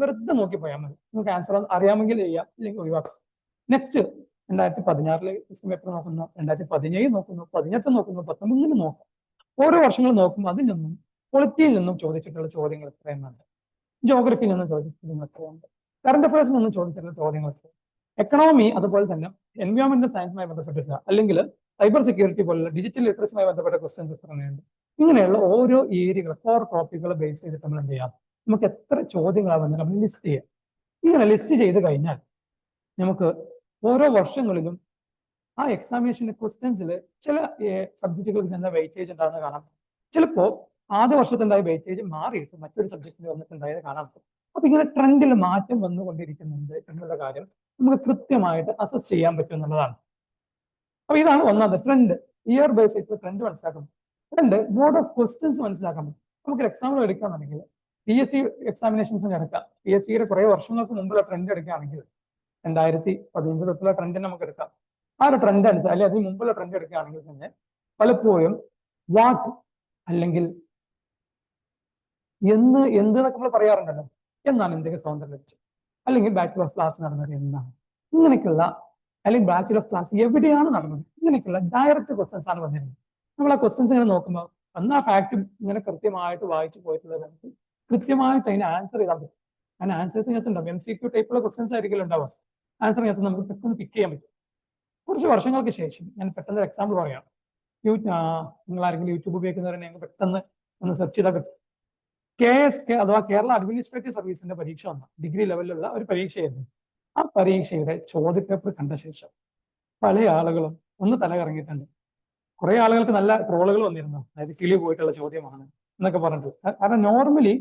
വെറുതെ നോക്കിപ്പോയാൽ മതി. നമുക്ക് ആൻസർ അറിയാമെങ്കിൽ ചെയ്യാം, അല്ലെങ്കിൽ ഒഴിവാക്കാം. നെക്സ്റ്റ് 2016 ക്വസ്റ്റ്യൻ പേപ്പർ നോക്കുന്നു, 2017 നോക്കുന്നു, 2018 നോക്കുന്നു, 2019 നോക്കാം. ഓരോ വർഷങ്ങൾ നോക്കുമ്പോൾ അതിൽ നിന്നും പൊളിറ്റിയിൽ നിന്നും ചോദിച്ചിട്ടുള്ള ചോദ്യങ്ങൾ എത്രയുണ്ട്, ജോഗ്രഫിയിൽ നിന്നും ചോദിച്ചിട്ടുള്ള എത്രയുണ്ട്, കറണ്ട് അഫയേഴ്സിൽ നിന്നും ചോദിച്ചിട്ടുള്ള ചോദ്യങ്ങൾ എത്ര, എക്കണോമി, അതുപോലെ തന്നെ എൻവയോൺമെന്റൽ സയൻസുമായി ബന്ധപ്പെട്ടിട്ടുള്ള അല്ലെങ്കിൽ സൈബർ സെക്യൂരിറ്റി പോലുള്ള ഡിജിറ്റൽ ലിറ്ററസിയുമായി ബന്ധപ്പെട്ട ക്വസ്റ്റ്യൻസ് എത്രയുണ്ട്. ഇങ്ങനെയുള്ള ഓരോ ഏരിയകൾ 4 ടോപ്പിക്കുകൾ ബേസ് ചെയ്തിട്ട് നമ്മൾ എന്ത് ചെയ്യാം, നമുക്ക് എത്ര ചോദ്യങ്ങളാണ് വന്നത് നമ്മൾ ലിസ്റ്റ് ചെയ്യാം. ഇങ്ങനെ ലിസ്റ്റ് ചെയ്ത് കഴിഞ്ഞാൽ നമുക്ക് ഓരോ വർഷങ്ങളിലും ആ എക്സാമിനേഷന്റെ ക്വസ്റ്റ്യൻസിൽ ചില സബ്ജക്റ്റുകൾക്ക് തന്നെ വെയിറ്റേജ് ഉണ്ടാകുന്ന കാണാം. ചിലപ്പോൾ ആദ്യ വർഷത്തുണ്ടായ വെയിറ്റേജ് മാറിയിട്ട് മറ്റൊരു സബ്ജക്റ്റിന് വന്നിട്ടുണ്ടായത് കാണാം. അപ്പൊ ഇങ്ങനെ ട്രെൻഡിൽ മാറ്റം വന്നുകൊണ്ടിരിക്കുന്നുണ്ട് എന്നുള്ള കാര്യം നമുക്ക് കൃത്യമായിട്ട് അസസ് ചെയ്യാൻ പറ്റും എന്നുള്ളതാണ്. അപ്പൊ ഇതാണ് ഒന്നാമത്തെ ട്രെൻഡ്. ഇയർ ബേസ് ആയിട്ട് ട്രെൻഡ് മനസ്സിലാക്കണം. രണ്ട്, മോഡ് ഓഫ് ക്വസ്റ്റ്യൻസ് മനസ്സിലാക്കണം. നമുക്ക് എക്സാമ്പിൾ എടുക്കുകയാണെങ്കിൽ PSC എക്സാമിനേഷൻസിന് എടുക്കാം. PSCയുടെ കുറെ വർഷങ്ങൾക്ക് മുമ്പുള്ള ട്രെൻഡ് എടുക്കുകയാണെങ്കിൽ 2015 തൊട്ടുള്ള ട്രെൻഡ് നമുക്ക് എടുക്കാം. ആ ഒരു ട്രെൻഡ് അനുസരിച്ച് അല്ലെങ്കിൽ അതിന് മുമ്പുള്ള ട്രെൻഡ് എടുക്കുകയാണെങ്കിൽ തന്നെ പലപ്പോഴും വാട്ട് അല്ലെങ്കിൽ എന്നൊക്കെ നമ്മൾ പറയാറുണ്ടല്ലോ. എന്നാണ് ഇന്ത്യക്ക് സ്വാതന്ത്ര്യം ലഭിച്ചത്, അല്ലെങ്കിൽ ബാച്ചിലർ ഓഫ് ക്ലാസ് നടന്നത് എന്നാണ്, ഇങ്ങനെയൊക്കെയുള്ള അല്ലെങ്കിൽ ബാച്ചിലർ ഓഫ് ക്ലാസ് എവിടെയാണ് നടന്നത്, ഇങ്ങനെയൊക്കെയുള്ള ഡയറക്റ്റ് ക്വസ്റ്റ്യൻസ് ആണ് വന്നിരുന്നത്. നമ്മൾ ആ ക്വസ്റ്റ്യൻസ് ഇങ്ങനെ നോക്കുമ്പോൾ അന്ന് ആ ഫാക്ട് ഇങ്ങനെ കൃത്യമായിട്ട് വായിച്ചു പോയിട്ടുള്ളത് നമുക്ക് കൃത്യമായിട്ട് അതിന് ആൻസർ ചെയ്താൽ പറ്റും. അതിന് ആൻസേഴ്സ് ഇതിനകത്തുണ്ടാവും. MCQ ടൈപ്പുള്ള ക്വസ്റ്റ്യൻസ് ആയിരിക്കും ഉണ്ടാവുക. ആൻസർ ഇതിനകത്ത് നമുക്ക് പെട്ടെന്ന് പിക്ക് ചെയ്യാൻ പറ്റും. കുറച്ച് വർഷങ്ങൾക്ക് ശേഷം ഞാൻ പെട്ടെന്ന് എക്സാമ്പിൾ പറയാം. നിങ്ങൾ ആരെങ്കിലും യൂട്യൂബ് ഉപയോഗിക്കുന്നവരെ ഞങ്ങൾക്ക് പെട്ടെന്ന് ഒന്ന് സെർച്ച് ചെയ്താൽ കിട്ടും. KSK അഥവാ കേരള അഡ്മിനിസ്ട്രേറ്റീവ് സർവീസിന്റെ പരീക്ഷ വന്ന ഡിഗ്രി ലെവലിലുള്ള ഒരു പരീക്ഷയായിരുന്നു. ആ പരീക്ഷയുടെ ചോദ്യപേപ്പർ കണ്ട ശേഷം പല ആളുകളും ഒന്ന് തലകറങ്ങിയിട്ടുണ്ട്. കുറെ ആളുകൾക്ക് നല്ല ട്രോളുകൾ വന്നിരുന്നു. അതായത് കിളി പോയിട്ടുള്ള ചോദ്യമാണ് എന്നൊക്കെ പറഞ്ഞിട്ട്. കാരണം നോർമലി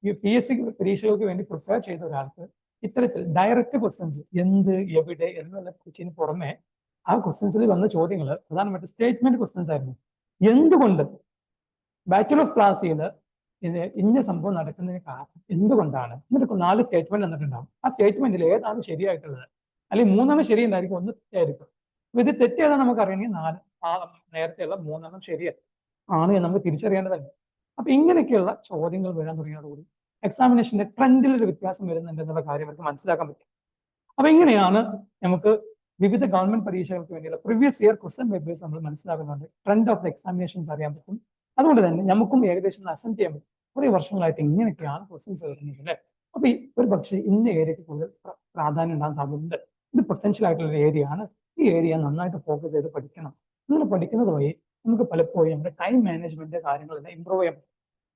ഈ PSC പരീക്ഷകൾക്ക് വേണ്ടി പ്രിപ്പയർ ചെയ്ത ഒരാൾക്ക് ഇത്തരത്തിൽ ഡയറക്റ്റ് ക്വസ്റ്റ്യൻസ് എന്ത്, എവിടെ എന്നുള്ള ക്വസ്റ്റ്യന് പുറമെ ആ ക്വസ്റ്റ്യൻസിൽ വന്ന ചോദ്യങ്ങൾ പ്രധാനമായിട്ട് സ്റ്റേറ്റ്മെന്റ് ക്വസ്റ്റ്യൻസ് ആയിരുന്നു. എന്തുകൊണ്ട് ബാച്ചിലർ ഓഫ് ക്ലാസ്സിൽ ഇന്ന സംഭവം നടക്കുന്നതിന് കാരണം എന്തുകൊണ്ടാണ്, എന്നിട്ട് 4 സ്റ്റേറ്റ്മെന്റ് തന്നിട്ടുണ്ടാവും. ആ സ്റ്റേറ്റ്മെന്റിൽ ഏതാണ് ശരിയായിട്ടുള്ളത്, അല്ലെങ്കിൽ 3 ശരി ഉണ്ടായിരിക്കും, 1 തെറ്റായിരിക്കും. അപ്പൊ ഇത് തെറ്റേതാണെന്ന് നമുക്ക് അറിയണമെങ്കിൽ 4 നേരത്തെയുള്ള 3 ശരിയാണ് എന്ന് നമുക്ക് തിരിച്ചറിയേണ്ടതുണ്ട്. അപ്പൊ ഇങ്ങനെയൊക്കെയുള്ള ചോദ്യങ്ങൾ വരാൻ തുടങ്ങിയതോടുകൂടി എക്സാമിനേഷന്റെ ട്രെൻഡിൽ ഒരു വ്യത്യാസം വരുന്നുണ്ട് എന്നുള്ള കാര്യം നമുക്ക് മനസ്സിലാക്കാൻ പറ്റും. അപ്പൊ ഇങ്ങനെയാണ് നമുക്ക് വിവിധ ഗവൺമെന്റ് പരീക്ഷകൾക്ക് വേണ്ടിയുള്ള പ്രീവിയസ് ഇയർ ക്വസ്റ്റ്യൻ പേപ്പേഴ്സ് നമ്മൾ മനസ്സിലാക്കുന്നുണ്ട്. ട്രെൻഡ് ഓഫ് ദ എക്സാമിനേഷൻസ് അറിയാൻ പറ്റും. അതുകൊണ്ട് തന്നെ നമുക്കും ഏകദേശം അസെന്റ് ചെയ്യാൻ പറ്റും. കുറെ വർഷങ്ങളായിട്ട് ഇങ്ങനെയൊക്കെയാണ് ക്വസ്റ്റ്യൻസ് വരുന്നത് അല്ലേ. അപ്പൊ ഈ ഒരു പക്ഷേ ഇന്ന ഏരിയക്ക് കൂടുതൽ പ്രാധാന്യം ഉണ്ടാകാൻ സാധ്യതയുണ്ട്. ഇത് പൊട്ടൻഷ്യൽ ആയിട്ടുള്ള ഒരു ഏരിയ ആണ്. ഈ ഏരിയ നന്നായിട്ട് ഫോക്കസ് ചെയ്ത് പഠിക്കണം. അങ്ങനെ പഠിക്കുന്നത് വഴി നമുക്ക് പലപ്പോഴും നമ്മുടെ ടൈം മാനേജ്മെന്റ് കാര്യങ്ങളെല്ലാം ഇമ്പ്രൂവ് ചെയ്യാൻ പറ്റും.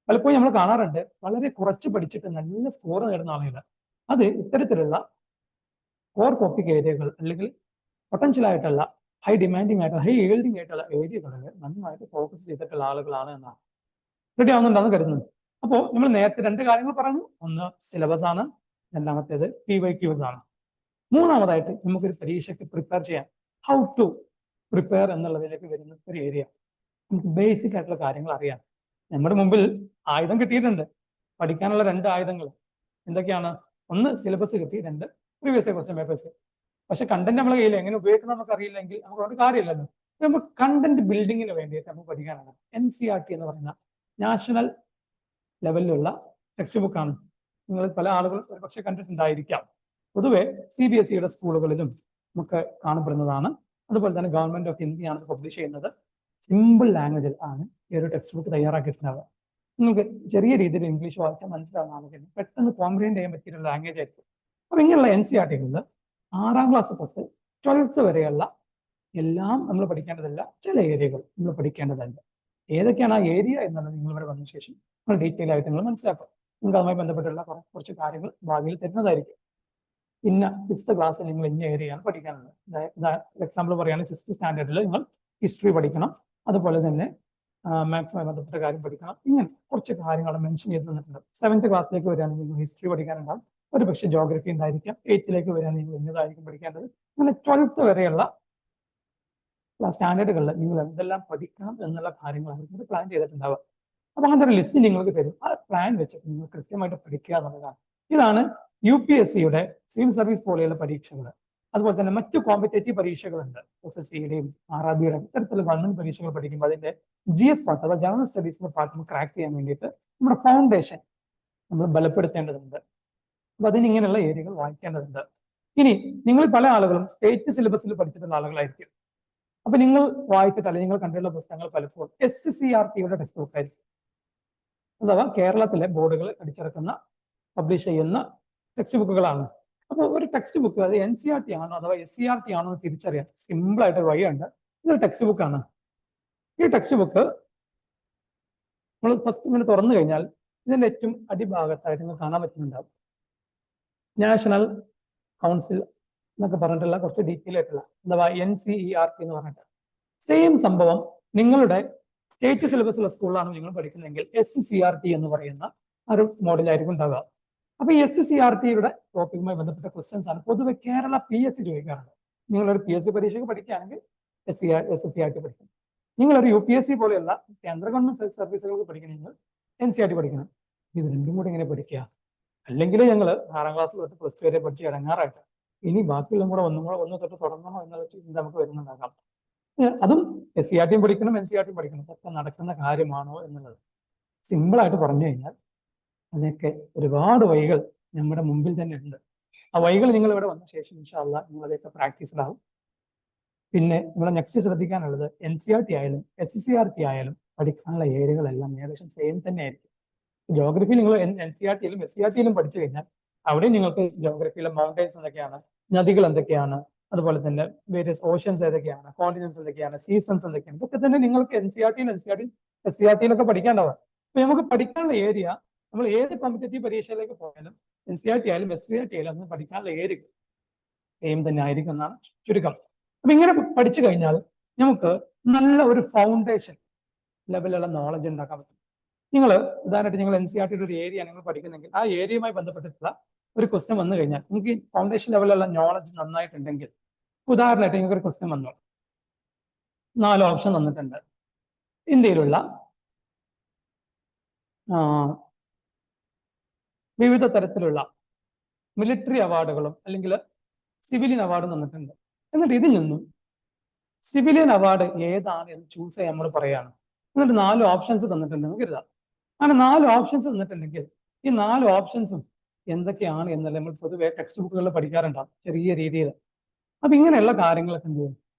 പലപ്പോഴും നമ്മൾ കാണാറുണ്ട് വളരെ കുറച്ച് പഠിച്ചിട്ട് നല്ല സ്കോർ നേടുന്ന ആളുകൾ. അത് ഇത്തരത്തിലുള്ള കോർ ടോപ്പിക് ഏരിയകൾ അല്ലെങ്കിൽ പൊട്ടൻഷ്യൽ ആയിട്ടുള്ള ഹൈ ഡിമാൻഡിങ് ആയിട്ടുള്ള ഹൈ ഈൽഡിങ് ആയിട്ടുള്ള ഏരിയകളിൽ നന്നായിട്ട് ഫോക്കസ് ചെയ്തിട്ടുള്ള ആളുകളാണ് എന്നാണ്. റെഡി ആവുന്നുണ്ടെന്ന് കരുതുന്നു. അപ്പോൾ നമ്മൾ നേരത്തെ 2 കാര്യങ്ങൾ പറഞ്ഞു. ഒന്ന് സിലബസ് ആണ്, രണ്ടാമത്തേത് PYQs ആണ്. മൂന്നാമതായിട്ട് നമുക്കൊരു പരീക്ഷയ്ക്ക് പ്രിപ്പയർ ചെയ്യാൻ ഹൗ ടു പ്രിപ്പയർ എന്നുള്ളതിലേക്ക് വരുന്ന ഒരു ഏരിയ. നമുക്ക് ബേസിക് ആയിട്ടുള്ള കാര്യങ്ങൾ അറിയാം. നമ്മുടെ മുമ്പിൽ ആയുധം കിട്ടിയിട്ടുണ്ട്. പഠിക്കാനുള്ള 2 ആയുധങ്ങൾ എന്തൊക്കെയാണ്? ഒന്ന് സിലബസ് കിട്ടി, 2 പ്രീവിയസ് ക്വസ്റ്റ്യൻ പേപ്പേഴ്സ്. പക്ഷെ കണ്ടന്റ് നമ്മളെ കയ്യിൽ എങ്ങനെ ഉപയോഗിക്കണം നമുക്ക് അറിയില്ലെങ്കിൽ നമുക്ക് ഒരു കാര്യമില്ലല്ലോ. നമുക്ക് കണ്ടന്റ് ബിൽഡിങ്ങിന് വേണ്ടിയിട്ട് നമുക്ക് പഠിക്കാനാണ് NCERT എന്ന് പറയുന്ന നാഷണൽ ലെവലിലുള്ള ടെക്സ്റ്റ് ബുക്കാണ്. നിങ്ങൾ പല ആളുകളും ഒരുപക്ഷെ കണ്ടിട്ടുണ്ടായിരിക്കാം. പൊതുവെ CBSEയുടെ സ്കൂളുകളിലും നമുക്ക് കാണപ്പെടുന്നതാണ്. അതുപോലെ തന്നെ ഗവൺമെന്റ് ഓഫ് ഇന്ത്യയാണ് പബ്ലിഷ് ചെയ്യുന്നത്. സിമ്പിൾ ലാംഗ്വേജിൽ ആണ് ഈ ഒരു ടെക്സ്റ്റ് ബുക്ക് തയ്യാറാക്കിയിട്ടുണ്ടാവുക. നിങ്ങൾക്ക് ചെറിയ രീതിയിൽ ഇംഗ്ലീഷ് വായിക്കാൻ മനസ്സിലാവുന്ന ആണെങ്കിൽ പെട്ടെന്ന് കോംപ്രിഹെൻഡ് ചെയ്യാൻ പറ്റിയിട്ടുള്ള ലാംഗ്വേജ് ആയിരിക്കും. അപ്പൊ ഇങ്ങനെയുള്ള NCERTകളിൽ 6ാം ക്ലാസ് തൊട്ട് 12th വരെയുള്ള എല്ലാം നമ്മൾ പഠിക്കേണ്ടതല്ല, ചില ഏരിയകൾ നമ്മൾ പഠിക്കേണ്ടതുണ്ട്. ഏതൊക്കെയാണ് ആ ഏരിയ എന്നുള്ളത് നിങ്ങൾ ഇവിടെ വന്ന ശേഷം നിങ്ങൾ ഡീറ്റെയിൽ ആയിട്ട് നിങ്ങൾ മനസ്സിലാക്കുക. നിങ്ങൾക്ക് അതുമായി ബന്ധപ്പെട്ടുള്ള കുറച്ച് കാര്യങ്ങൾ ഭാവിയിൽ തരുന്നതായിരിക്കും. പിന്നെ 6th ക്ലാസ്സിൽ നിങ്ങൾ ഇന്ന ഏരിയയാണ് പഠിക്കാനുള്ളത്. എക്സാമ്പിൾ പറയുകയാണെങ്കിൽ 6th സ്റ്റാൻഡേർഡിൽ നിങ്ങൾ ഹിസ്റ്ററി പഠിക്കണം, അതുപോലെ തന്നെ മാത്സുമായി ബന്ധപ്പെട്ട കാര്യം പഠിക്കണം. ഇങ്ങനെ കുറച്ച് കാര്യങ്ങൾ മെൻഷൻ ചെയ്ത് തന്നിട്ടുണ്ട്. 7th ക്ലാസ്സിലേക്ക് വരികയാണെങ്കിൽ നിങ്ങൾ ഹിസ്റ്ററി പഠിക്കാനുണ്ടാവും, ഒരു പക്ഷേ ജോഗ്രഫി ഉണ്ടായിരിക്കാം. 8th വരികയാണെങ്കിൽ നിങ്ങൾ ഇന്നതായിരിക്കും പഠിക്കേണ്ടത്. അങ്ങനെ 12th വരെയുള്ള സ്റ്റാൻഡേർഡുകളിൽ നിങ്ങൾ എന്തെല്ലാം പഠിക്കണം എന്നുള്ള കാര്യങ്ങളായിരിക്കും പ്ലാൻ ചെയ്തിട്ടുണ്ടാവുക. അപ്പൊ അങ്ങനത്തെ ഒരു ലിസ്റ്റ് നിങ്ങൾക്ക് തരും. ആ പ്ലാൻ വെച്ചിട്ട് നിങ്ങൾ കൃത്യമായിട്ട് പഠിക്കുക എന്നുള്ളതാണ്. ഇതാണ് UPSCയുടെ സിവിൽ സർവീസ് പോലെയുള്ള പരീക്ഷകൾ. അതുപോലെ തന്നെ മറ്റു കോമ്പറ്റേറ്റീവ് പരീക്ഷകളുണ്ട്. SSCയുടെയും RRBയുടെയും ഇത്തരത്തിലുള്ള ഗവൺമെന്റ് പരീക്ഷകൾ പഠിക്കുമ്പോൾ അതിന്റെ GS പാർട്ട് അഥവാ ജനറൽ സ്റ്റഡീസിന്റെ പാർട്ട് ക്രാക്ക് ചെയ്യാൻ വേണ്ടിയിട്ട് നമ്മുടെ ഫൗണ്ടേഷൻ നമ്മൾ ബലപ്പെടുത്തേണ്ടതുണ്ട്. അപ്പൊ അതിനിങ്ങനെയുള്ള ഏരിയകൾ വായിക്കേണ്ടതുണ്ട്. ഇനി നിങ്ങൾ പല ആളുകളും സ്റ്റേറ്റ് സിലബസിൽ പഠിച്ചിട്ടുള്ള ആളുകളായിരിക്കും. അപ്പൊ നിങ്ങൾ വായിച്ചിട്ടല്ല നിങ്ങൾ കണ്ടിട്ടുള്ള പുസ്തകങ്ങൾ പലപ്പോഴും SCERTയുടെ ടെക്സ്റ്റ് ബുക്ക് ആയിരിക്കും. അഥവാ കേരളത്തിലെ ബോർഡുകൾ അടിച്ചിറക്കുന്ന പബ്ലിഷ് ചെയ്യുന്ന ടെക്സ്റ്റ് ബുക്കുകളാണ്. അപ്പോൾ ഒരു ടെക്സ്റ്റ് ബുക്ക് അത് NCERT ആണോ അഥവാ SCERT ആണോ എന്ന് തിരിച്ചറിയാൻ സിമ്പിൾ ആയിട്ട് ഒരു വഴിയുണ്ട്. ഇതൊരു ടെക്സ്റ്റ് ബുക്കാണ്. ഈ ടെക്സ്റ്റ് ബുക്ക് നമ്മൾ ഫസ്റ്റ് ഇങ്ങനെ തുറന്നു കഴിഞ്ഞാൽ ഇതിന്റെ ഏറ്റവും അടിഭാഗത്തായിട്ട് നിങ്ങൾക്ക് കാണാൻ പറ്റുന്നുണ്ടാവും നാഷണൽ കൗൺസിൽ എന്നൊക്കെ പറഞ്ഞിട്ടുള്ള കുറച്ച് ഡീറ്റെയിൽ ആയിട്ടുള്ള അഥവാ NCERT എന്ന് പറഞ്ഞിട്ട് സെയിം സംഭവം നിങ്ങളുടെ സ്റ്റേറ്റ് സിലബസുള്ള സ്കൂളിലാണ് നിങ്ങൾ പഠിക്കുന്നതെങ്കിൽ SCERT എന്ന് പറയുന്ന ഒരു മോഡലായിരിക്കും ഉണ്ടാവുക. അപ്പൊ ഈ SCERTയുടെ ടോപ്പിക്കുമായി ബന്ധപ്പെട്ട ക്വസ്റ്റ്യൻസ് ആണ് പൊതുവെ കേരള PSC ചോദിക്കാറുണ്ട്. നിങ്ങളൊരു PSC പരീക്ഷയ്ക്ക് പഠിക്കുകയാണെങ്കിൽ SCERT പഠിക്കണം. നിങ്ങളൊരു UPSC പോലെയുള്ള കേന്ദ്ര ഗവൺമെന്റ് സർവീസുകൾക്ക് പഠിക്കണമെങ്കിൽ NCERT പഠിക്കണം. ഇത് രണ്ടും കൂടെ എങ്ങനെ പഠിക്കുക? അല്ലെങ്കിൽ ഞങ്ങൾ 6ാം ക്ലാസ് തൊട്ട് +2 വരെ പഠിച്ച് ഇറങ്ങാറായിട്ട് ഇനി ബാക്കിയുള്ള കൂടെ ഒന്ന് തൊട്ട് തുടങ്ങണോ എന്നുള്ള ചിന്ത നമുക്ക് വരുന്നുണ്ടാകാം. അതും SCERT പഠിക്കണം, NCERT പഠിക്കണം. ഇതൊക്കെ നടക്കുന്ന കാര്യമാണോ എന്നുള്ളത് സിമ്പിളായിട്ട് പറഞ്ഞു കഴിഞ്ഞാൽ അതിനൊക്കെ ഒരുപാട് വഴികൾ നമ്മുടെ മുമ്പിൽ തന്നെ ഉണ്ട്. ആ വഴികൾ നിങ്ങൾ ഇവിടെ വന്ന ശേഷം ഇൻഷാ അല്ലാഹ് നിങ്ങളതൊക്കെ പ്രാക്ടീസിലാവും. പിന്നെ നിങ്ങൾ നെക്സ്റ്റ് ശ്രദ്ധിക്കാനുള്ളത് NCERT ആയാലും SCERT ആയാലും പഠിക്കാനുള്ള ഏരിയകളെല്ലാം ഏകദേശം സെയിം തന്നെ ആയിരിക്കും. ജോഗ്രഫി നിങ്ങൾ NCERTയിലും SCERTയിലും പഠിച്ചു കഴിഞ്ഞാൽ അവിടെ നിങ്ങൾക്ക് ജോഗ്രഫിയിലെ മൗണ്ടൻസ് എന്തൊക്കെയാണ്, നദികൾ എന്തൊക്കെയാണ്, അതുപോലെ തന്നെ വേരിയസ് ഓഷ്യൻസ് ഏതൊക്കെയാണ്, കോണ്ടിനെന്റ്സ് എന്തൊക്കെയാണ്, സീസൺസ് എന്തൊക്കെയാണ്, ഇതൊക്കെ തന്നെ നിങ്ങൾക്ക് NCERTയിലും SCERTയിലൊക്കെ പഠിക്കാണ്ടാവുക. അപ്പൊ നമുക്ക് പഠിക്കാനുള്ള ഏരിയ നമ്മൾ ഏത് കോമ്പറ്റേറ്റീവ് പരീക്ഷയിലേക്ക് പോയാലും NCERT ആയാലും SCERT ആയാലും അന്ന് പഠിക്കാനുള്ള ഏരിയ സെയിം തന്നെ ആയിരിക്കും എന്നാണ് ചുരുക്കം. അപ്പൊ ഇങ്ങനെ പഠിച്ചു കഴിഞ്ഞാൽ നമുക്ക് നല്ല ഒരു ഫൗണ്ടേഷൻ ലെവലുള്ള നോളജ് ഉണ്ടാക്കാൻ പറ്റും. നിങ്ങൾ ഉദാഹരണമായിട്ട് നിങ്ങൾ NCERTയുടെ ഒരു ഏരിയ നിങ്ങൾ പഠിക്കുന്നെങ്കിൽ ആ ഏരിയയുമായി ബന്ധപ്പെട്ടിട്ടുള്ള ഒരു ക്വസ്റ്റ്യൻ വന്നു കഴിഞ്ഞാൽ നിങ്ങൾക്ക് ഈ ഫൗണ്ടേഷൻ ലെവലുള്ള നോളജ് നന്നായിട്ടുണ്ടെങ്കിൽ, ഉദാഹരണമായിട്ട് നിങ്ങൾക്ക് ഒരു ക്വസ്റ്റ്യൻ വന്നു, 4 ഓപ്ഷൻ തന്നിട്ടുണ്ട്. ഇന്ത്യയിലുള്ള വിവിധ തരത്തിലുള്ള മിലിറ്ററി അവാർഡുകളും അല്ലെങ്കിൽ സിവിലിയൻ അവാർഡും തന്നിട്ടുണ്ട്. എന്നിട്ട് ഇതിൽ നിന്നും സിവിലിയൻ അവാർഡ് ഏതാണ് എന്ന് ചൂസ് ചെയ്യാൻ നമ്മൾ പറയാണ്. എന്നിട്ട് 4 ഓപ്ഷൻസ് തന്നിട്ടുണ്ടെന്ന് കരുതാം. അങ്ങനെ 4 ഓപ്ഷൻസ് തന്നിട്ടുണ്ടെങ്കിൽ ഈ 4 ഓപ്ഷൻസും എന്തൊക്കെയാണ് എന്നല്ല നമ്മൾ പൊതുവെ ടെക്സ്റ്റ് ബുക്കുകളിൽ പഠിക്കാറുണ്ടാവും ചെറിയ രീതിയിൽ. അപ്പൊ ഇങ്ങനെയുള്ള കാര്യങ്ങളൊക്കെ എന്ത് ചെയ്യും,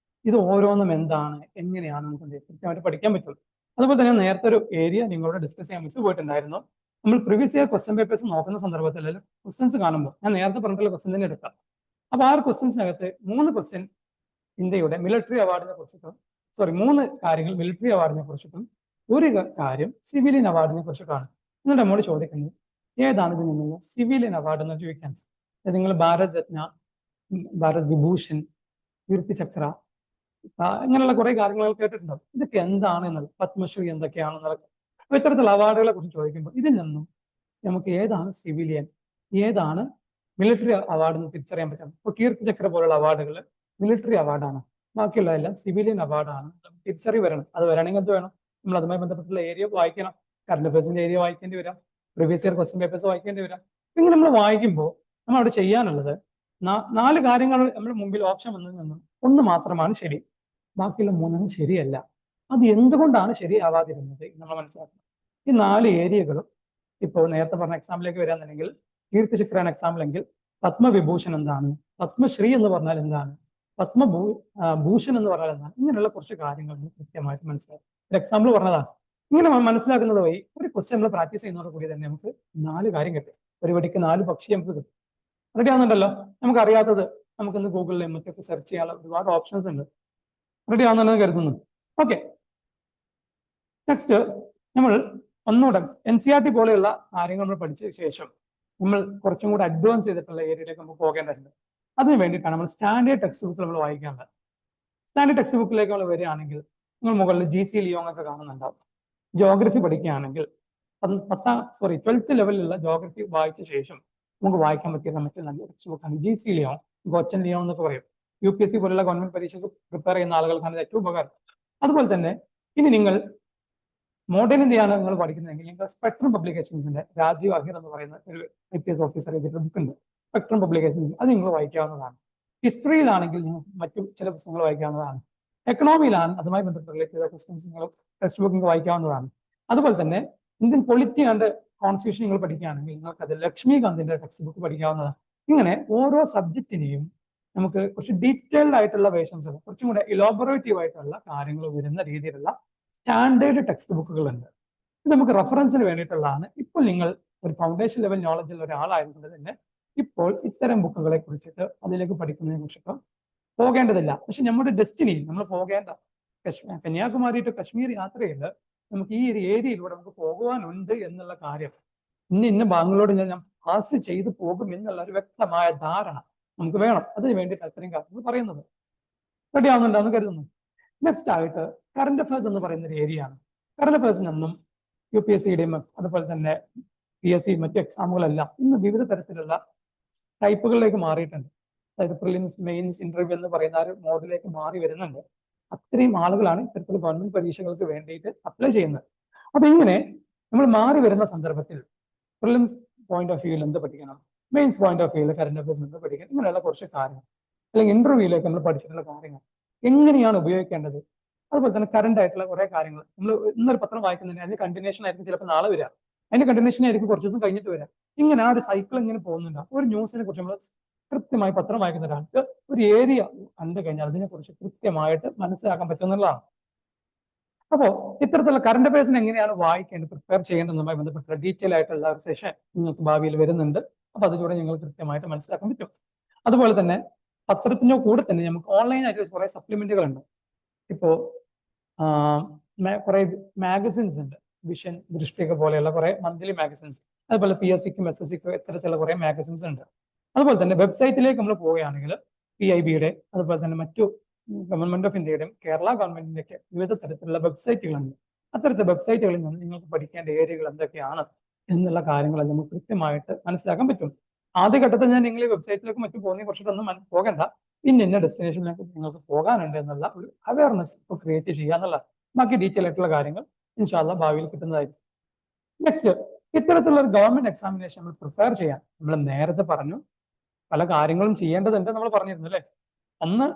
ഇത് ഓരോന്നും എന്താണ് എങ്ങനെയാണ് നമുക്ക് കൃത്യമായിട്ട് പഠിക്കാൻ പറ്റും. അതുപോലെ തന്നെ നേരത്തെ ഒരു ഏരിയ നിങ്ങളോട് ഡിസ്കസ് ചെയ്യാൻ വിട്ടുപോയിട്ടുണ്ടായിരുന്നു. നമ്മൾ പ്രീവിയസ് ഇയർ ക്വസ്റ്റ്യൻ പേപ്പേഴ്സ് നോക്കുന്ന സന്ദർഭത്തിൽ ക്വസ്റ്റ്യൻസ് കാണുമ്പോൾ ഞാൻ നേരത്തെ പറഞ്ഞിട്ടുള്ള ക്വസ്റ്റ്യൻ തന്നെ എടുക്കാം. അപ്പൊ ആ ഒരു ക്വസ്റ്റ്യൻസിനകത്ത് 3 ക്വസ്റ്റ്യൻ ഇന്ത്യയുടെ മിലിറ്ററി അവാർഡിനെ കുറിച്ചിട്ടും 3 കാര്യങ്ങൾ മിലിറ്ററി അവാർഡിനെ കുറിച്ചിട്ടും ഒരു കാര്യം സിവിലിയൻ അവാർഡിനെ കുറിച്ചിട്ടാണ്. എന്നിട്ട് നമ്മോട് ചോദിക്കുന്നത് ഏതാണ് ഇതിൽ നിന്നുള്ള സിവിലിയൻ അവാർഡ് എന്ന് ചോദിക്കാൻ. നിങ്ങൾ ഭാരത് രത്ന, ഭാരത് വിഭൂഷൺ, കീർത്തിചക്ര ഇങ്ങനെയുള്ള കുറെ കാര്യങ്ങൾ കേട്ടിട്ടുണ്ടാവും. ഇതൊക്കെ എന്താണ് എന്നുള്ളത്, പത്മശ്രീ എന്തൊക്കെയാണെന്നുള്ളത്. അപ്പൊ ഇത്തരത്തിലുള്ള അവാർഡുകളെ കുറിച്ച് ചോദിക്കുമ്പോൾ ഇതിൽ നിന്നും നമുക്ക് ഏതാണ് സിവിലിയൻ, ഏതാണ് മിലിറ്ററി അവാർഡ് എന്ന് തിരിച്ചറിയാൻ പറ്റും. ഇപ്പൊ കീർത്തിചക്ര പോലുള്ള അവാർഡുകൾ മിലിറ്ററി അവാർഡാണ്, ബാക്കിയുള്ളതെല്ലാം സിവിലിയൻ അവാർഡാണ്. തിരിച്ചറിവ് വരണം. അത് വരണമെങ്കിൽ എന്ത് വേണം, നമ്മൾ അതുമായി ബന്ധപ്പെട്ടുള്ള ഏരിയ വായിക്കണം. കറണ്ട് അഫയേഴ്സിന്റെ ഏരിയ വായിക്കേണ്ടി വരാം, പ്രീവിയസ് ഇയർ ക്വസ്റ്റ്യൻ പേപ്പേഴ്സ് വായിക്കേണ്ടി വരാം. ഇങ്ങനെ നമ്മൾ വായിക്കുമ്പോൾ നമ്മൾ അവിടെ ചെയ്യാനുള്ളത് 4 കാര്യങ്ങൾ നമ്മുടെ മുമ്പിൽ ഓപ്ഷൻ വന്നതിൽ നിന്നും 1 മാത്രമാണ് ശരി, ബാക്കിയുള്ള 3 ശരിയല്ല. അത് എന്തുകൊണ്ടാണ് ശരിയാവാതിരുന്നത് നമ്മൾ മനസ്സിലാക്കണം. ഈ 4 ഏരിയകളും ഇപ്പോൾ നേരത്തെ പറഞ്ഞ എക്സാമ്പിളിലേക്ക് വരാന്നുണ്ടെങ്കിൽ കീർത്തിചക്രാണ് എക്സാമ്പിൾ എങ്കിൽ പത്മവിഭൂഷൺ എന്താണ്, പത്മശ്രീ എന്ന് പറഞ്ഞാൽ എന്താണ്, ഭൂഷൺ എന്ന് പറഞ്ഞാൽ എന്താണ്, ഇങ്ങനെയുള്ള കുറച്ച് കാര്യങ്ങൾ കൃത്യമായിട്ട് മനസ്സിലാക്കും. ഒരു എക്സാമ്പിൾ പറഞ്ഞതാണ്. ഇങ്ങനെ മനസ്സിലാക്കുന്നത് വഴി ഒരു ക്വസ്റ്റ്യൻ നമ്മൾ പ്രാക്ടീസ് ചെയ്യുന്നതോട് കൂടി തന്നെ നമുക്ക് 4 കാര്യം കിട്ടും. ഒരു വെടിക്ക് 4 പക്ഷി നമുക്ക് കിട്ടും. റെഡി ആവുന്നുണ്ടല്ലോ? നമുക്ക് അറിയാത്തത് നമുക്കൊന്ന് ഗൂഗിളിലും മറ്റൊക്കെ സെർച്ച് ചെയ്യാനുള്ള ഒരുപാട് ഓപ്ഷൻസ് ഉണ്ട്. റെഡി ആവുന്നുണ്ടെന്ന് കരുതുന്നു. ഓക്കെ, നെക്സ്റ്റ് നമ്മൾ ഒന്നുകൂടെ NCERT പോലെയുള്ള കാര്യങ്ങൾ നമ്മൾ പഠിച്ച ശേഷം നമ്മൾ കുറച്ചും കൂടെ അഡ്വാൻസ് ചെയ്തിട്ടുള്ള ഏരിയയിലേക്ക് നമുക്ക് പോകേണ്ടതുണ്ട്. അതിന് വേണ്ടിയിട്ടാണ് നമ്മൾ സ്റ്റാൻഡേർഡ് ടെക്സ്റ്റ് ബുക്ക് നമ്മൾ വായിക്കേണ്ടത്. സ്റ്റാൻഡേർഡ് ടെക്സ്റ്റ് ബുക്കിലേക്ക് നമ്മൾ വരികയാണെങ്കിൽ നിങ്ങൾ മുകളിൽ GC ലിയോങ് ഒക്കെ കാണുന്നുണ്ടാവും. ജോഗ്രഫി പഠിക്കുകയാണെങ്കിൽ 12th ലെവലിലുള്ള ജോഗ്രഫി വായിച്ച ശേഷം നമുക്ക് വായിക്കാൻ പറ്റിയ മറ്റൊരു നല്ല ടെക്സ്റ്റ് ബുക്കാണ് GC ലിയോങ്, ഗോച്ചൻ ലിയോങ് എന്നൊക്കെ പറയും. UPSC പോലുള്ള ഗവൺമെന്റ് പരീക്ഷയ്ക്ക് പ്രിപ്പയർ ചെയ്യുന്ന ആളുകൾക്കാണ് ഏറ്റവും ഉപകാരം. അതുപോലെ തന്നെ ഇനി നിങ്ങൾ മോഡേൺ ഇന്ത്യയാണ് നിങ്ങൾ പഠിക്കുന്നതെങ്കിൽ നിങ്ങൾ സ്പെക്ട്രം പബ്ലിക്കേഷൻസിന്റെ രാജീവ് അഹിർ എന്ന് പറയുന്ന ഒരു IPS ഓഫീസർ എഴുതിയിട്ടുള്ള ബുക്ക് ഉണ്ട്, സ്പെക്ട്രം പബ്ലിക്കേഷൻസ്. അത് നിങ്ങൾ വായിക്കാവുന്നതാണ്. ഹിസ്റ്ററിയിലാണെങ്കിൽ നിങ്ങൾക്ക് മറ്റു ചില പുസ്തകങ്ങൾ വായിക്കാവുന്നതാണ്. എക്കണോമിയിലാണ് അതുമായി ബന്ധപ്പെട്ട ക്വസ്റ്റ്യൻസ് നിങ്ങൾ ടെക്സ്റ്റ് ബുക്ക് നിങ്ങൾക്ക് വായിക്കാവുന്നതാണ്. അതുപോലെ തന്നെ ഇന്ത്യൻ പൊളിറ്റി ആൻഡ് കോൺസ്റ്റിറ്റ്യൂഷൻ നിങ്ങൾ പഠിക്കുകയാണെങ്കിൽ നിങ്ങൾക്ക് അത് ലക്ഷ്മികാന്തിന്റെ ടെക്സ്റ്റ് ബുക്ക് പഠിക്കാവുന്നതാണ്. ഇങ്ങനെ ഓരോ സബ്ജക്റ്റിനെയും നമുക്ക് കുറച്ച് ഡീറ്റെയിൽഡ് ആയിട്ടുള്ള വേർഷൻസ്, കുറച്ചും കൂടെ ഇലോബറേറ്റീവ് ആയിട്ടുള്ള കാര്യങ്ങൾ വരുന്ന രീതിയിലുള്ള സ്റ്റാൻഡേർഡ് ടെക്സ്റ്റ് ബുക്കുകളുണ്ട്. ഇത് നമുക്ക് റെഫറൻസിന് വേണ്ടിയിട്ടുള്ളതാണ്. ഇപ്പോൾ നിങ്ങൾ ഒരു ഫൗണ്ടേഷൻ ലെവൽ നോളജുള്ള ഒരാളായതുകൊണ്ട് തന്നെ ഇപ്പോൾ ഇത്തരം ബുക്കുകളെ കുറിച്ചിട്ട് അതിലേക്ക് പഠിക്കുന്നതിനെ കുറിച്ചിട്ട് പോകേണ്ടതില്ല. പക്ഷെ നമ്മുടെ ഡെസ്റ്റിനി നമ്മൾ പോകേണ്ട കന്യാകുമാരി ടു കശ്മീർ യാത്രയിൽ നമുക്ക് ഈ ഒരു ഏരിയയിലൂടെ നമുക്ക് പോകുവാനുണ്ട് എന്നുള്ള കാര്യം ഇന്ന ഭാഗങ്ങളോട് ഞാൻ പാസ് ചെയ്തു പോകും എന്നുള്ള ഒരു വ്യക്തമായ ധാരണ നമുക്ക് വേണം. അതിന് വേണ്ടിയിട്ട് അത്രയും കാര്യങ്ങൾ പറയുന്നത്. റെഡി ആവുന്നുണ്ടെന്ന് കരുതുന്നു. നെക്സ്റ്റ് ആയിട്ട് കറണ്ട് അഫയേഴ്സ് എന്ന് പറയുന്ന ഒരു ഏരിയ ആണ്. കറണ്ട് അഫയേഴ്സിനൊന്നും UPSCയുടെയും അതുപോലെ തന്നെ PSC മറ്റു എക്സാമുകളെല്ലാം ഇന്ന് വിവിധ തരത്തിലുള്ള ടൈപ്പുകളിലേക്ക് മാറിയിട്ടുണ്ട്. അതായത് പ്രിലിംസ്, മെയിൻസ്, ഇന്റർവ്യൂ എന്ന് പറയുന്ന ഒരു മോഡിലേക്ക് മാറി വരുന്നുണ്ട്. അത്രയും ആളുകളാണ് ഇത്തരത്തിൽ ഗവൺമെന്റ് പരീക്ഷകൾക്ക് വേണ്ടിയിട്ട് അപ്ലൈ ചെയ്യുന്നത്. അപ്പൊ ഇങ്ങനെ നമ്മൾ മാറി വരുന്ന സന്ദർഭത്തിൽ പ്രിലിംസ് പോയിന്റ് ഓഫ് വ്യൂവിൽ എന്ത് പഠിക്കണം, മെയിൻസ് പോയിന്റ് ഓഫ് വ്യൂവിൽ കറണ്ട് അഫയേഴ്സ് എന്ത് പഠിക്കണം, ഇങ്ങനെയുള്ള കുറച്ച് കാര്യങ്ങൾ, അല്ലെങ്കിൽ ഇന്റർവ്യൂയിലേക്ക് നമ്മൾ പഠിച്ചിട്ടുള്ള കാര്യങ്ങൾ എങ്ങനെയാണ് ഉപയോഗിക്കേണ്ടത്, അതുപോലെ തന്നെ കറണ്ട് ആയിട്ടുള്ള കുറെ കാര്യങ്ങൾ. നമ്മൾ ഇന്നൊരു പത്രം വായിക്കുന്നതിന് അതിന്റെ കണ്ടിന്യൂഷൻ ആയിരിക്കും ചിലപ്പോൾ നാളെ വരിക, അതിന്റെ കണ്ടിന്യൂഷൻ ആയിരിക്കും കുറച്ച് ദിവസം കഴിഞ്ഞിട്ട് വരാം. ഇങ്ങനെ ആ ഒരു സൈക്കിൾ ഇങ്ങനെ പോകുന്നുണ്ട്. ഒരു ന്യൂസിനെ കുറിച്ച് നമ്മൾ കൃത്യമായി പത്രം വായിക്കുന്ന ഒരാൾക്ക് ഒരു ഏരിയ കണ്ടു കഴിഞ്ഞാൽ അതിനെക്കുറിച്ച് കൃത്യമായിട്ട് മനസ്സിലാക്കാൻ പറ്റുന്നതാണ്. അപ്പോൾ ഇത്തരത്തിലുള്ള കറണ്ട് അഫയേഴ്സിന് എങ്ങനെയാണ് വായിക്കേണ്ടത്, പ്രിപ്പയർ ചെയ്യേണ്ടതുമായി ബന്ധപ്പെട്ട ഡീറ്റെയിൽ ആയിട്ടുള്ള ഒരു സെഷൻ നിങ്ങൾക്ക് ഭാവിയിൽ വരുന്നുണ്ട്. അപ്പൊ അതിലൂടെ നിങ്ങൾ കൃത്യമായിട്ട് മനസ്സിലാക്കാൻ പറ്റും. അതുപോലെ തന്നെ പത്രത്തിന്റെ കൂടെ തന്നെ നമുക്ക് ഓൺലൈനായിട്ട് കുറെ സപ്ലിമെന്റുകൾ ഉണ്ട്. ഇപ്പോ കുറെ മാഗസിൻസ് ഉണ്ട്, വിഷൻ, ദൃഷ്ടിക പോലെയുള്ള കുറെ മന്ത്ലി മാഗസിൻസ്. അതുപോലെ PSCക്കും SSCക്കും ഇത്തരത്തിലുള്ള കുറെ മാഗസിൻസ് ഉണ്ട്. അതുപോലെ തന്നെ വെബ്സൈറ്റിലേക്ക് നമ്മൾ പോവുകയാണെങ്കിൽ PIBയുടെ അതുപോലെ തന്നെ മറ്റു ഗവൺമെന്റ് ഓഫ് ഇന്ത്യയുടെയും കേരള ഗവൺമെന്റിന്റെയൊക്കെ വിവിധ തരത്തിലുള്ള വെബ്സൈറ്റുകളുണ്ട്. അത്തരത്തിലുള്ള വെബ്സൈറ്റുകളിൽ നിന്ന് നിങ്ങൾക്ക് പഠിക്കേണ്ട ഏരിയകൾ എന്തൊക്കെയാണ് എന്നുള്ള കാര്യങ്ങൾ നമുക്ക് കൃത്യമായിട്ട് മനസ്സിലാക്കാൻ പറ്റും. ആദ്യഘട്ടത്തിൽ ഞാൻ നിങ്ങൾ ഈ വെബ്സൈറ്റിലേക്ക് മറ്റും പോകുന്ന കുറച്ചിട്ടൊന്നും പോകണ്ട, ഇന്ന ഡെസ്റ്റിനേഷനിലേക്ക് നിങ്ങൾക്ക് പോകാനുണ്ട് എന്നുള്ള ഒരു അവയർനെസ് ഇപ്പോൾ ക്രിയേറ്റ് ചെയ്യുക എന്നുള്ള ബാക്കി ഡീറ്റെയിൽ ആയിട്ടുള്ള കാര്യങ്ങൾ ഇൻഷാ അല്ലാഹ് ഭാവിയിൽ കിട്ടുന്നതായിരിക്കും. നെക്സ്റ്റ്, ഇത്തരത്തിലുള്ള ഒരു ഗവൺമെന്റ് എക്സാമിനേഷൻ നമ്മൾ പ്രിപ്പയർ ചെയ്യാൻ നമ്മൾ നേരത്തെ പറഞ്ഞു പല കാര്യങ്ങളും ചെയ്യേണ്ടതുണ്ട് നമ്മൾ പറഞ്ഞിരുന്നു അല്ലേ. ഒന്ന്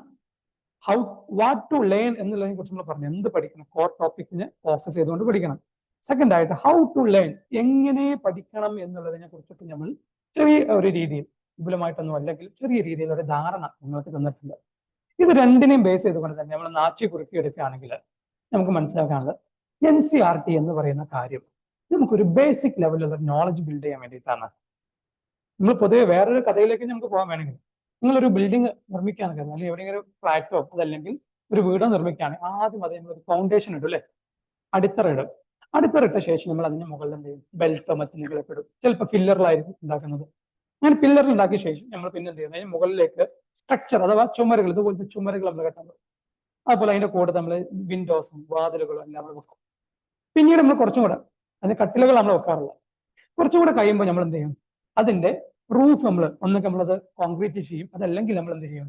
വാട്ട് ടു ലേൺ എന്നുള്ളതിനെ കുറിച്ച് നമ്മൾ പറഞ്ഞു. എന്ത് പഠിക്കണം, കോർ ടോപ്പിക്കിനെ ഫോക്കസ് ചെയ്തുകൊണ്ട് പഠിക്കണം. സെക്കൻഡ് ആയിട്ട് ഹൗ ടു ലേൺ, എങ്ങനെ പഠിക്കണം എന്നുള്ളതിനെ കുറിച്ചിട്ട് നമ്മൾ ചെറിയ ഒരു രീതിയിൽ, വിപുലമായിട്ടൊന്നും അല്ലെങ്കിൽ ചെറിയ രീതിയിൽ ഒരു ധാരണ നിങ്ങൾക്ക് തന്നിട്ടുണ്ട്. ഇത് രണ്ടിനെയും ബേസ് ചെയ്തുകൊണ്ട് തന്നെ നമ്മൾ നാച്ചി കുറിപ്പിയെടുക്കുകയാണെങ്കിൽ നമുക്ക് മനസ്സിലാക്കാനുള്ളത് NCERT എന്ന് പറയുന്ന കാര്യം നമുക്കൊരു ബേസിക് ലെവലിലുള്ള നോളജ് ബിൽഡ് ചെയ്യാൻ വേണ്ടിയിട്ടാണ്. നമ്മൾ പൊതുവെ വേറൊരു കഥയിലേക്ക് നമുക്ക് പോകാൻ വേണമെങ്കിൽ, നിങ്ങളൊരു ബിൽഡിംഗ് നിർമ്മിക്കാൻ കരുതും, അല്ലെങ്കിൽ എവിടെയെങ്കിലും ഫ്ലാറ്റോ അതല്ലെങ്കിൽ ഒരു വീടോ നിർമ്മിക്കുകയാണെങ്കിൽ ആദ്യം അത് നമ്മളൊരു ഫൗണ്ടേഷൻ ഇടും അല്ലെ, അടിത്തറ ഇടും. അടിത്തറ ഇട്ട ശേഷം നമ്മൾ അതിന്റെ മുകളിൽ എന്ത് ചെയ്യും, ബെൽറ്റോ മറ്റെന്തെങ്കിലുമൊക്കെ ഇടും. ചിലപ്പോൾ പില്ലറിലായിരിക്കും ഉണ്ടാക്കുന്നത്. അങ്ങനെ പില്ലറിൽ ഉണ്ടാക്കിയ ശേഷം നമ്മൾ പിന്നെ എന്ത് ചെയ്യുന്നത്, അതിന് മുകളിലേക്ക് സ്ട്രക്ചർ അഥവാ ചുമരുകൾ, ഇതുപോലത്തെ ചുമരുകൾ നമ്മൾ കെട്ടുന്നത്. അതുപോലെ അതിന്റെ കൂടെ നമ്മൾ വിൻഡോസും വാതിലുകളും എല്ലാം നമ്മൾ വെക്കും. പിന്നീട് നമ്മൾ കുറച്ചും കൂടെ അതിന്റെ കട്ടിലുകൾ നമ്മൾ വെക്കാറില്ല. കുറച്ചും കൂടെ കഴിയുമ്പോൾ നമ്മൾ എന്ത് ചെയ്യും, അതിന്റെ റൂഫ് നമ്മൾ ഒന്നൊക്കെ നമ്മളത് കോൺക്രീറ്റ് ചെയ്യും, അതല്ലെങ്കിൽ നമ്മൾ എന്ത് ചെയ്യും,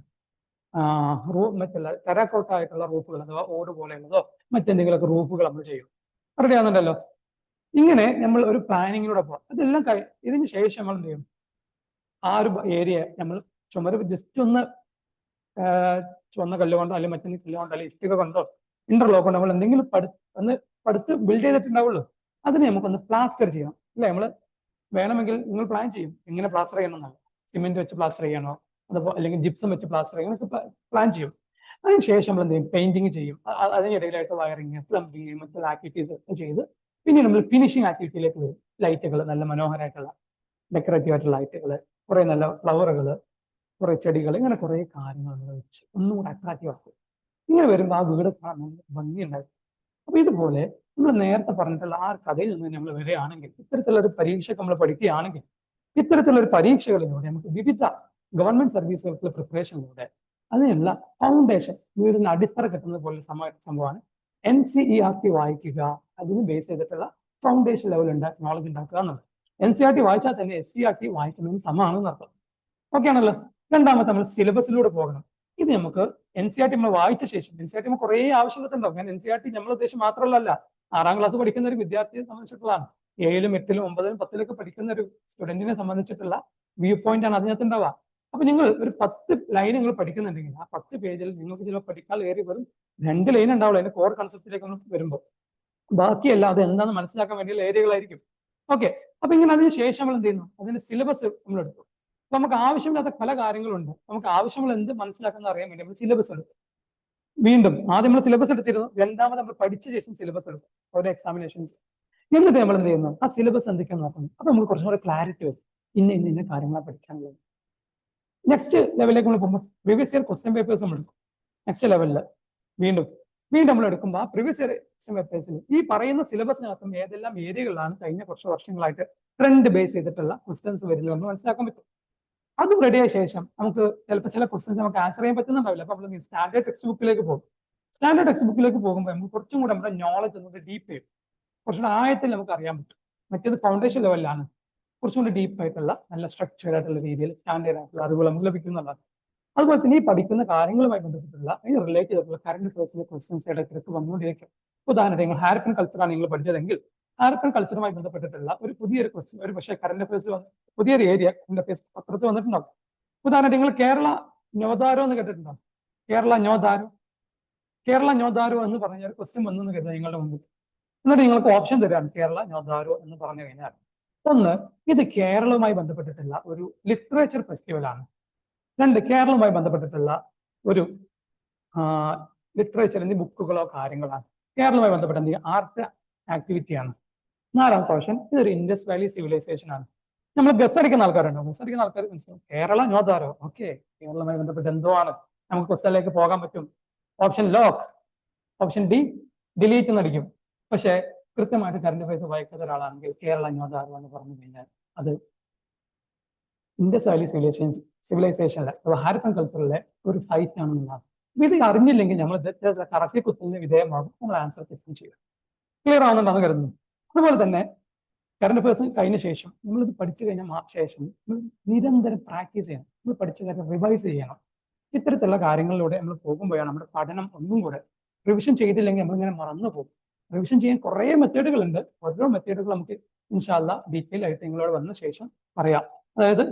മറ്റുള്ള ടെറാക്കോട്ട ആയിട്ടുള്ള റൂഫുകൾ അഥവാ ഓട് പോലെയുള്ളതോ മറ്റെന്തെങ്കിലുമൊക്കെ റൂഫുകൾ നമ്മൾ ചെയ്യും. റെഡി ആവുന്നുണ്ടല്ലോ. ഇങ്ങനെ നമ്മൾ ഒരു പ്ലാനിങ്ങിലൂടെ പോകാം. അതെല്ലാം ഇതിന് ശേഷം നമ്മൾ എന്ത് ചെയ്യും, ആ ഒരു ഏരിയ നമ്മൾ ചുമര് ജസ്റ്റ് ഒന്ന് ചുവന്ന കല്ലുകൊണ്ടോ അല്ലെങ്കിൽ മറ്റെന്തെങ്കിലും കല്ലുകൊണ്ടോ അല്ലെങ്കിൽ ഇഷ്ടിക കൊണ്ടോ ഇന്റർലോക്ക് കൊണ്ടോ നമ്മൾ എന്തെങ്കിലും പടുത്ത് ബിൽഡ് ചെയ്തിട്ടുണ്ടാവുള്ളൂ. അതിനെ നമുക്കൊന്ന് പ്ലാസ്റ്റർ ചെയ്യണം അല്ലെ. നമ്മൾ വേണമെങ്കിൽ നിങ്ങൾ പ്ലാൻ ചെയ്യും എങ്ങനെ പ്ലാസ്റ്റർ ചെയ്യണമെന്നല്ല, സിമെന്റ് വെച്ച് പ്ലാസ്റ്റർ ചെയ്യണോ അതുപോലെ അല്ലെങ്കിൽ ജിപ്സം വെച്ച് പ്ലാസ്റ്റർ ചെയ്യണം, പ്ലാൻ ചെയ്യും. അതിനുശേഷം നമ്മൾ എന്ത് ചെയ്യും, പെയിന്റിങ് ചെയ്യും. അതിനിടയിലായിട്ട് വയറിങ്, പ്ലംബിങ്, മറ്റുള്ള ആക്ടിവിറ്റീസ് ഒക്കെ ചെയ്ത് പിന്നെ നമ്മൾ ഫിനിഷിംഗ് ആക്ടിവിറ്റിയിലേക്ക് വരും. ലൈറ്റുകൾ, നല്ല മനോഹരമായിട്ടുള്ള ഡെക്കറേറ്റീവ് ആയിട്ടുള്ള ലൈറ്റുകൾ, കുറെ നല്ല ഫ്ലവറുകൾ, കുറെ ചെടികൾ, ഇങ്ങനെ കുറെ കാര്യങ്ങൾ നമ്മൾ വെച്ച് ഒന്നും കൂടെ അട്രാക്റ്റീവ് ആക്കും. ഇങ്ങനെ വരുമ്പോൾ ആ വീട് കാണാൻ ഭംഗിയുണ്ടാകും. അപ്പൊ ഇതുപോലെ നമ്മൾ നേരത്തെ പറഞ്ഞിട്ടുള്ള ആ കഥയിൽ നിന്ന് നമ്മൾ വരികയാണെങ്കിൽ, ഇത്തരത്തിലുള്ള ഒരു പരീക്ഷയ്ക്ക് നമ്മൾ പഠിക്കുകയാണെങ്കിൽ, ഇത്തരത്തിലുള്ള ഒരു പരീക്ഷകളിലൂടെ നമുക്ക് വിവിധ ഗവൺമെന്റ് സർവീസുകൾക്കുള്ള പ്രിപ്പറേഷനിലൂടെ അതിനുള്ള ഫൗണ്ടേഷൻ, വീടിന് അടിത്തറ കിട്ടുന്നത് പോലെ സംഭവമാണ് NCERT വായിക്കുക. അതിന് ബേസ് ചെയ്തിട്ടുള്ള ഫൗണ്ടേഷൻ ലെവൽ നോളജ് ഉണ്ടാക്കുക എന്നുള്ളത്. NCERT വായിച്ചാൽ തന്നെ SCERT വായിക്കുന്നതിന് സമാണെന്ന് അർത്ഥം. ഓക്കെ ആണല്ലോ. രണ്ടാമത്തെ നമ്മൾ സിലബസിലൂടെ പോകണം. ഇത് നമുക്ക് NCERT നമ്മൾ വായിച്ച ശേഷം, NCERT നമ്മൾ കുറേ ആവശ്യങ്ങളുണ്ടാവും. ഞാൻ NCERT നമ്മൾ ഉദ്ദേശം മാത്രമല്ല, 6ാം ക്ലാസ് പഠിക്കുന്ന ഒരു വിദ്യാർത്ഥിയെ സംബന്ധിച്ചിട്ടുള്ളതാണ്. 7ലും 8ലും 9ലും 10ലൊക്കെ പഠിക്കുന്ന ഒരു സ്റ്റുഡന്റിനെ സംബന്ധിച്ചിട്ടുള്ള വ്യൂ പോയിന്റ് ആണ് അതിനകത്ത് ഉണ്ടാവുക. അപ്പൊ നിങ്ങൾ ഒരു 10 ലൈൻ നിങ്ങൾ പഠിക്കുന്നുണ്ടെങ്കിൽ ആ 10 പേജിൽ നിങ്ങൾക്ക് ചിലപ്പോൾ പഠിക്കാൻ ഏറി വരും 2 ലൈൻ ഉണ്ടാവുള്ളൂ അതിന്റെ കോർ കൺസെപ്റ്റിലേക്ക് നമ്മൾ വരുമ്പോൾ. ബാക്കിയല്ല അത് എന്താണെന്ന് മനസ്സിലാക്കാൻ വേണ്ടിയുള്ള ഏരിയകളായിരിക്കും. ഓക്കെ. അപ്പൊ ഇങ്ങനെ അതിന് ശേഷം നമ്മൾ എന്ത് ചെയ്യുന്നു, അതിന്റെ സിലബസ് നമ്മൾ എടുക്കും. അപ്പൊ നമുക്ക് ആവശ്യമില്ലാത്ത പല കാര്യങ്ങളുണ്ട്. നമുക്ക് ആവശ്യമുള്ള എന്ത് മനസ്സിലാക്കുന്ന അറിയാൻ വേണ്ടി നമ്മൾ സിലബസ് എടുക്കും. വീണ്ടും ആദ്യം നമ്മൾ സിലബസ് എടുത്തിരുന്നു, രണ്ടാമത് നമ്മൾ പഠിച്ച ശേഷം സിലബസ് എടുക്കും ഓരോ എക്സാമിനേഷൻസ്. എന്നിട്ട് നമ്മൾ എന്ത് ചെയ്യുന്നു, ആ സിലബസ് എന്തൊക്കെയാണെന്ന് നോക്കുന്നു. അപ്പൊ നമുക്ക് കുറച്ചും കൂടെ ക്ലാരിറ്റി വരും, ഇന്ന കാര്യങ്ങളാണ് പഠിക്കാനുള്ളത്. നെക്സ്റ്റ് ലെവലിലേക്ക് നമ്മൾ പോകുമ്പോൾ പ്രീവിയസ് ഇയർ ക്വസ്റ്റ്യൻ പേപ്പേഴ്സ് നമ്മൾ എടുക്കും. നെക്സ്റ്റ് ലെവലിൽ വീണ്ടും വീണ്ടും നമ്മൾ എടുക്കുമ്പോൾ പ്രീവിയസ് ഇയർ പേപ്പേഴ്സിൽ ഈ പറയുന്ന സിലബസിനകത്തും ഏതെല്ലാം ഏരിയകളിലാണ് കഴിഞ്ഞ കുറച്ച് വർഷങ്ങളായിട്ട് ട്രെൻഡ് ബേസ് ചെയ്തിട്ടുള്ള ക്വസ്റ്റ്യൻസ് വരുന്നതെന്ന് മനസ്സിലാക്കാൻ പറ്റും. അത് റെഡിയായ ശേഷം നമുക്ക് ചിലപ്പോൾ ചില ക്വസ്റ്റ്യൻസ് നമുക്ക് ആൻസർ ചെയ്യാൻ പറ്റുന്നുണ്ടാവില്ല. അപ്പൊ നമ്മൾ സ്റ്റാൻഡേർഡ് ടെക്സ്റ്റ് ബുക്കിലേക്ക് പോകും. സ്റ്റാൻഡേർഡ് ടെക്സ്റ്റ് ബുക്കിലേക്ക് പോകുമ്പോൾ നമുക്ക് കുറച്ചും കൂടെ നമ്മുടെ നോളജ് നമുക്ക് ഡീപ്പ് ചെയ്യും, കുറച്ചുകൂടെ ആഴത്തിൽ നമുക്ക് അറിയാൻ പറ്റും. മറ്റേത് ഫൗണ്ടേഷൻ ലെവലിലാണ്, കുറച്ചും കൂടി ഡീപ്പ് ആയിട്ടുള്ള നല്ല സ്ട്രക്ചേർഡ് ആയിട്ടുള്ള രീതിയിൽ സ്റ്റാൻഡേർഡ് ആയിട്ടുള്ള അറിവുകൾ നമുക്ക് ലഭിക്കുന്നുള്ളതാണ്. അതുപോലെ തന്നെ ഈ പഠിക്കുന്ന കാര്യങ്ങളുമായി ബന്ധപ്പെട്ടുള്ള അതിന് റിലേറ്റ് ചെയ്തിട്ടുള്ള കറണ്ട് അഫയേഴ്സിലെ ക്വസ്റ്റ്യൻസ് ഇടയ്ക്കിടയ്ക്ക് വന്നുകൊണ്ടിരിക്കും. ഉദാഹരണത്തിന് ഹാരപ്പൻ കൾച്ചറാണ് നിങ്ങൾ പഠിച്ചതെങ്കിൽ ഹാരപ്പൻ കൾച്ചറുമായി ബന്ധപ്പെട്ടിട്ടുള്ള ഒരു പുതിയൊരു ക്വസ്റ്റ്യൻ ഒരു പക്ഷേ കറണ്ട് അഫയേഴ്സിൽ വന്ന് പുതിയൊരു ഏരിയ കറണ്ട് അഫയേഴ്സ് പത്രത്തിൽ വന്നിട്ടുണ്ടാവും. ഉദാഹരണത്തിന് നിങ്ങൾ കേരള നോദാരോ എന്ന് കേട്ടിട്ടുണ്ടോ? കേരള നോദാരോ എന്ന് പറഞ്ഞ ഒരു ക്വസ്റ്റ്യൻ വന്നു കരുതുക നിങ്ങളുടെ മുമ്പിൽ. എന്നിട്ട് നിങ്ങൾക്ക് ഓപ്ഷൻ തരാണ് കേരള നോദാരോ എന്ന് പറഞ്ഞു കഴിഞ്ഞാൽ, ഒന്ന്, ഇത് കേരളവുമായി ബന്ധപ്പെട്ടിട്ടുള്ള ഒരു ലിറ്ററേച്ചർ ഫെസ്റ്റിവലാണ്. രണ്ട്, കേരളവുമായി ബന്ധപ്പെട്ടിട്ടുള്ള ഒരു ലിറ്ററേച്ചറിന്റെ ബുക്കുകളോ കാര്യങ്ങളാണ്. കേരളവുമായി ബന്ധപ്പെട്ട എന്തെങ്കിലും ആർട്ട് ആക്ടിവിറ്റിയാണ്. നാലാമത്തെ ഓപ്ഷൻ, ഇതൊരു ഇൻഡസ് വാലി സിവിലൈസേഷൻ ആണ്. നമ്മൾ ഗസ് അടിക്കുന്ന ആൾക്കാരുണ്ടോ? ഗസ് അടിക്കുന്ന ആൾക്കാർ മനസ്സിലാവും കേരള നോദാരോ, ഓക്കെ, കേരളവുമായി ബന്ധപ്പെട്ട് എന്തോ ആണ്, നമുക്ക് ക്വസ്റ്റനിലേക്ക് പോകാൻ പറ്റും. Option lock, option D delete എന്നടിക്കും. പക്ഷേ കൃത്യമായിട്ട് കറണ്ട് അഫയേഴ്സ് വായിക്കാത്ത ഒരാളാണെങ്കിൽ കേരള നോദാരോ എന്ന് പറഞ്ഞു കഴിഞ്ഞാൽ അത് ഇൻഡസ് വാലി സിവിലൈസേഷനിലെ ഹാരപ്പൻ കൾച്ചറിലെ ഒരു സൈറ്റ് ആണെന്നുള്ളതാണ്. ഇത് അറിഞ്ഞില്ലെങ്കിൽ നമ്മൾ കറക്റ്റ് കുത്തുന്നതിന് വിധേയമാകും, നമ്മൾ ആൻസർ തെറ്റും ചെയ്യുക. ക്ലിയർ ആവുന്നുണ്ടെന്ന് കരുതുന്നു. അതുപോലെ തന്നെ കറണ്ട് അഫയേഴ്സ് കഴിഞ്ഞ ശേഷം നമ്മളിത് പഠിച്ചു കഴിഞ്ഞ ശേഷം നിരന്തരം പ്രാക്ടീസ് ചെയ്യണം. നമ്മൾ പഠിച്ച കാര്യം റിവൈസ് ചെയ്യണം. ഇത്തരത്തിലുള്ള കാര്യങ്ങളിലൂടെ നമ്മൾ പോകുമ്പോഴാണ് നമ്മുടെ പഠനം ഒന്നും കൂടെ റിവിഷൻ ചെയ്തില്ലെങ്കിൽ നമ്മളിങ്ങനെ മറന്നു പോകും. റിവിഷൻ ചെയ്യാൻ കുറേ മെത്തേഡുകളുണ്ട്. ഓരോ മെത്തേഡുകൾ നമുക്ക് ഇൻഷാല്ല ഡീറ്റെയിൽ ആയിട്ട് നിങ്ങളോട് വന്ന ശേഷം പറയാം. അതായത്